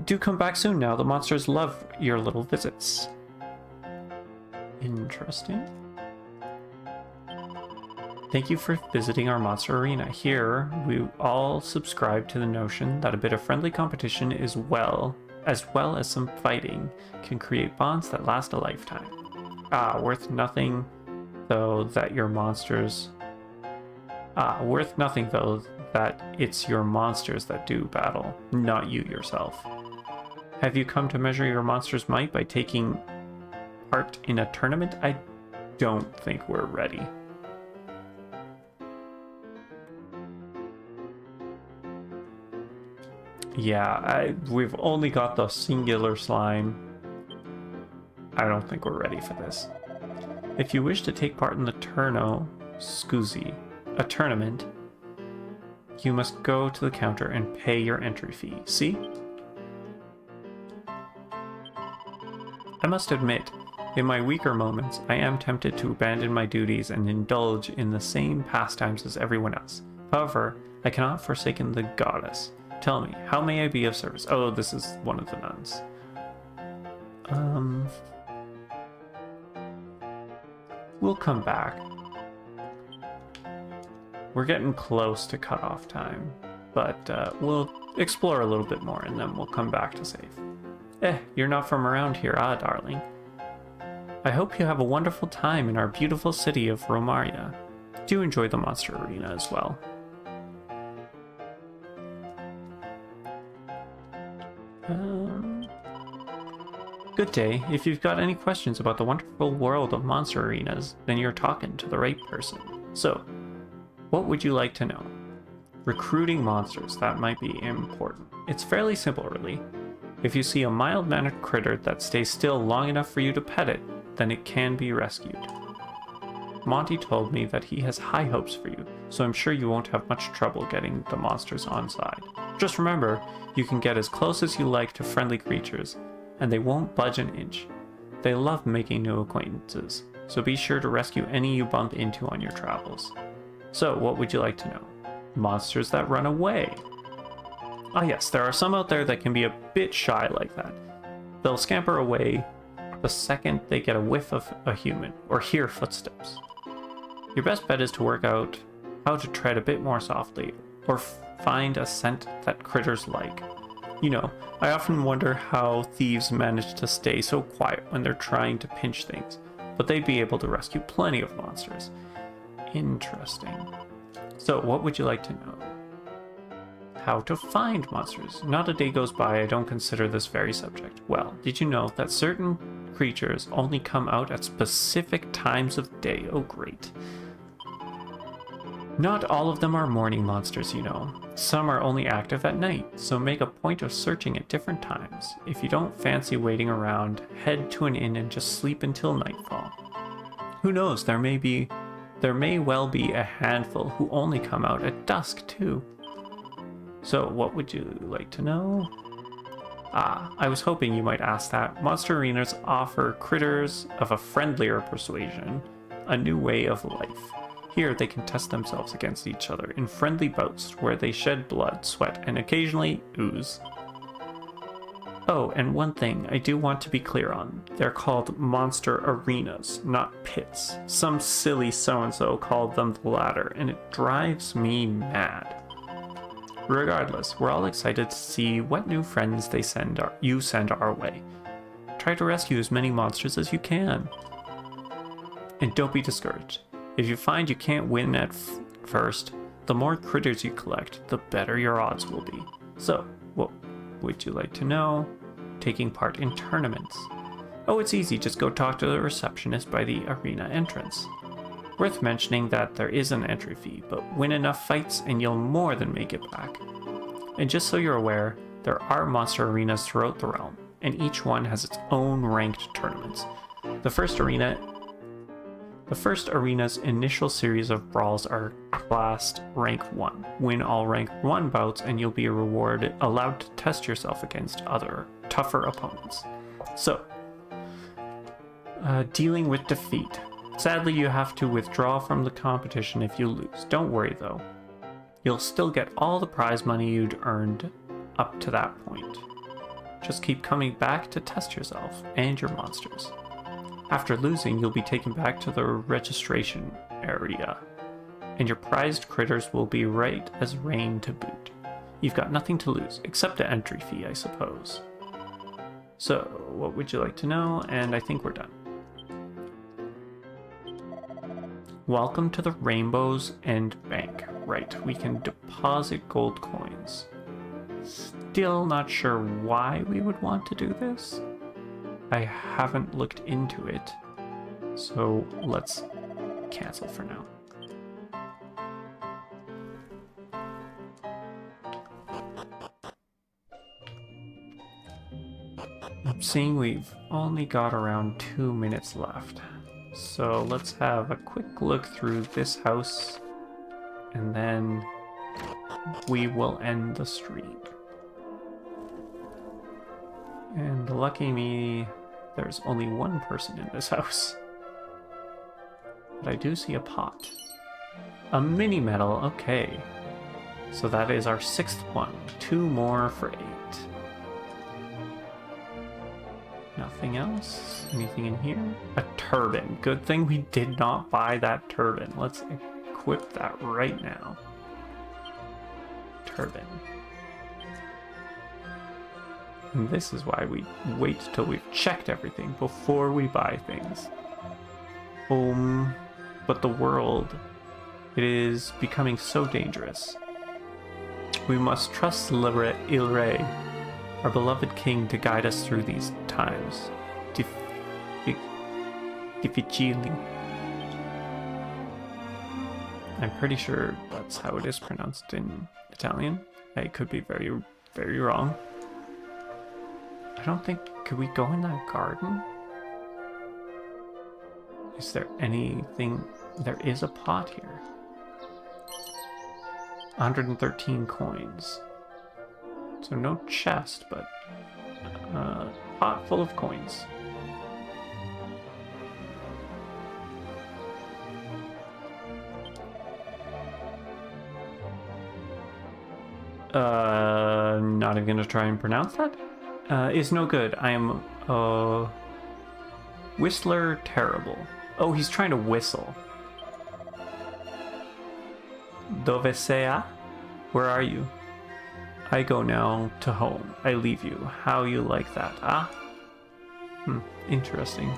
Do come back soon now. The monsters love your little visits. Interesting. Thank you for visiting our monster arena. Here, we all subscribe to the notion that a bit of friendly competition as well as some fighting can create bonds that last a lifetime. Ah, worth nothing though that it's your monsters that do battle, not you yourself. Have you come to measure your monster's might by taking part in a tournament? I don't think we're ready. Yeah, we've only got the singular slime. I don't think we're ready for this. If you wish to take part in the a tournament, you must go to the counter and pay your entry fee. See? I must admit, in my weaker moments, I am tempted to abandon my duties and indulge in the same pastimes as everyone else. However, I cannot forsake the goddess. Tell me, how may I be of service? Oh, this is one of the nuns. We'll come back. We're getting close to cutoff time, but we'll explore a little bit more and then we'll come back to save. You're not from around here, darling. I hope you have a wonderful time in our beautiful city of Romaria. Do enjoy the monster arena as well. Good day. If you've got any questions about the wonderful world of monster arenas, then you're talking to the right person. So, what would you like to know? Recruiting monsters, that might be important. It's fairly simple, really. If you see a mild-mannered critter that stays still long enough for you to pet it, then it can be rescued. Monty told me that he has high hopes for you, so I'm sure you won't have much trouble getting the monsters on side. Just remember, you can get as close as you like to friendly creatures, and they won't budge an inch. They love making new acquaintances, so be sure to rescue any you bump into on your travels. So, what would you like to know? Monsters that run away. Ah yes, there are some out there that can be a bit shy like that. They'll scamper away the second they get a whiff of a human, or hear footsteps. Your best bet is to work out how to tread a bit more softly, or find a scent that critters like. You know, I often wonder how thieves manage to stay so quiet when they're trying to pinch things, but they'd be able to rescue plenty of monsters. Interesting. So, what would you like to know? How to find monsters. Not a day goes by I don't consider this very subject. Well, did you know that certain creatures only come out at specific times of day? Oh, great. Not all of them are morning monsters, you know. Some are only active at night, so make a point of searching at different times. If you don't fancy waiting around, head to an inn and just sleep until nightfall. Who knows, there may well be a handful who only come out at dusk, too. So, what would you like to know? Ah, I was hoping you might ask that. Monster arenas offer critters of a friendlier persuasion a new way of life. Here, they can test themselves against each other in friendly bouts where they shed blood, sweat, and occasionally ooze. Oh, and one thing I do want to be clear on. They're called monster arenas, not pits. Some silly so-and-so called them the latter, and it drives me mad. Regardless, we're all excited to see what new friends you send our way. Try to rescue as many monsters as you can. And don't be discouraged. If you find you can't win at first, the more critters you collect, the better your odds will be. So, what would you like to know? Taking part in tournaments. Oh, it's easy, just go talk to the receptionist by the arena entrance. Worth mentioning that there is an entry fee, but win enough fights and you'll more than make it back. And just so you're aware, there are monster arenas throughout the realm, and each one has its own ranked tournaments. The first arena The first arena's initial series of brawls are classed rank 1. Win all rank 1 bouts and you'll be allowed to test yourself against other, tougher opponents. So, dealing with defeat. Sadly, you have to withdraw from the competition if you lose. Don't worry though. You'll still get all the prize money you'd earned up to that point. Just keep coming back to test yourself and your monsters. After losing, you'll be taken back to the registration area, and your prized critters will be right as rain to boot. You've got nothing to lose, except an entry fee, I suppose. So, what would you like to know? And I think we're done. Welcome to the Rainbows End Bank. Right, we can deposit gold coins. Still not sure why we would want to do this. I haven't looked into it, so let's cancel for now. I'm seeing we've only got around 2 minutes left, so let's have a quick look through this house, and then we will end the stream. And lucky me, there's only one person in this house. But I do see a pot. A mini medal, okay. So that is our 6th one. 2 more for 8. Nothing else? Anything in here? A turban. Good thing we did not buy that turban. Let's equip that right now. Turban. And this is why we wait till we've checked everything before we buy things. But the world, it is becoming so dangerous. We must trust Il-Rey, our beloved king, to guide us through these times. Difficili. I'm pretty sure that's how it is pronounced in Italian. I could be very, very wrong. I don't think... Could we go in that garden? Is there anything... There is a pot here. 113 coins. So no chest, but... pot full of coins. Not even gonna try and pronounce that? Is no good. I am, Whistler Terrible. Oh, he's trying to whistle. Dove sea? Where are you? I go now to home. I leave you. How you like that, ah? Interesting.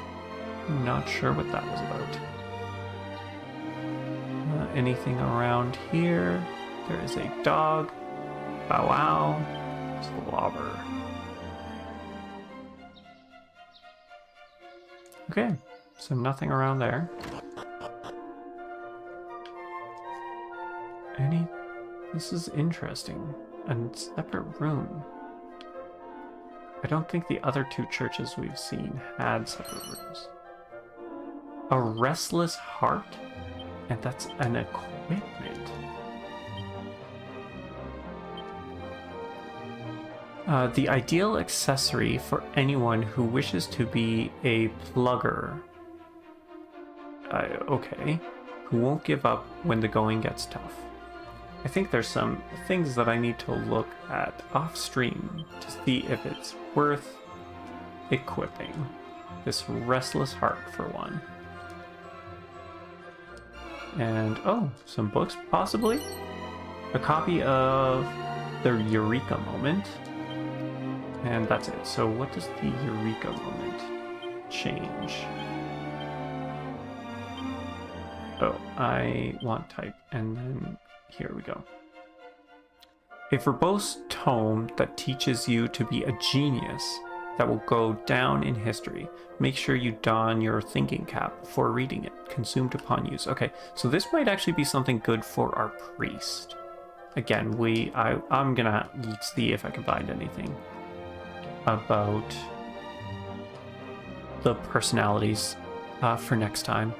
Not sure what that was about. Anything around here? There is a dog. Bow wow. Slobber. Okay, so nothing around there. This is interesting. A separate room. I don't think the other 2 churches we've seen had separate rooms. A restless heart? And that's an equipment. The ideal accessory for anyone who wishes to be a plugger. Okay. Who won't give up when the going gets tough. I think there's some things that I need to look at off stream to see if it's worth equipping. This restless heart for one. And, oh, some books possibly? A copy of the Eureka Moment. And that's it. So what does the Eureka Moment change? Oh, I want type, and then here we go. A verbose tome that teaches you to be a genius that will go down in history. Make sure you don your thinking cap before reading it. Consumed upon use. Okay, so this might actually be something good for our priest. Again, I'm gonna see if I can find anything about the personalities for next time.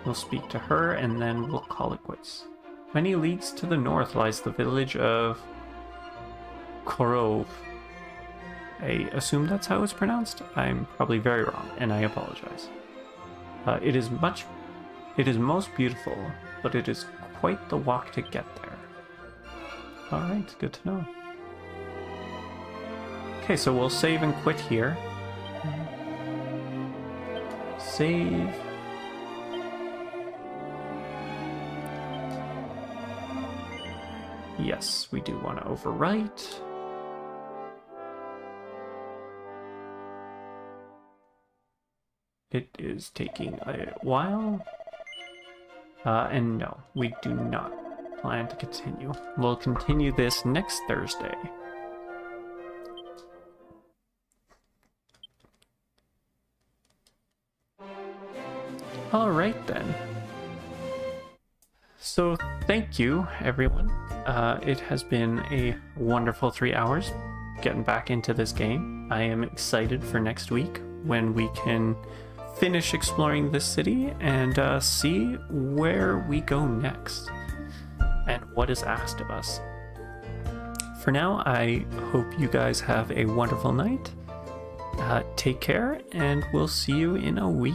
We'll speak to her, and then we'll call it quits. Many leagues to the north lies the village of Korov. I assume that's how it's pronounced. I'm probably very wrong, and I apologize. It is most beautiful, but it is quite the walk to get there. Alright, good to know. Okay, so we'll save and quit here. Save. Yes, we do want to overwrite. It is taking a while. And no, we do not plan to continue. We'll continue this next Thursday. Alright then. So thank you, everyone. It has been a wonderful 3 hours getting back into this game. I am excited for next week when we can finish exploring this city and see where we go next and what is asked of us. For now, I hope you guys have a wonderful night. Take care, and we'll see you in a week.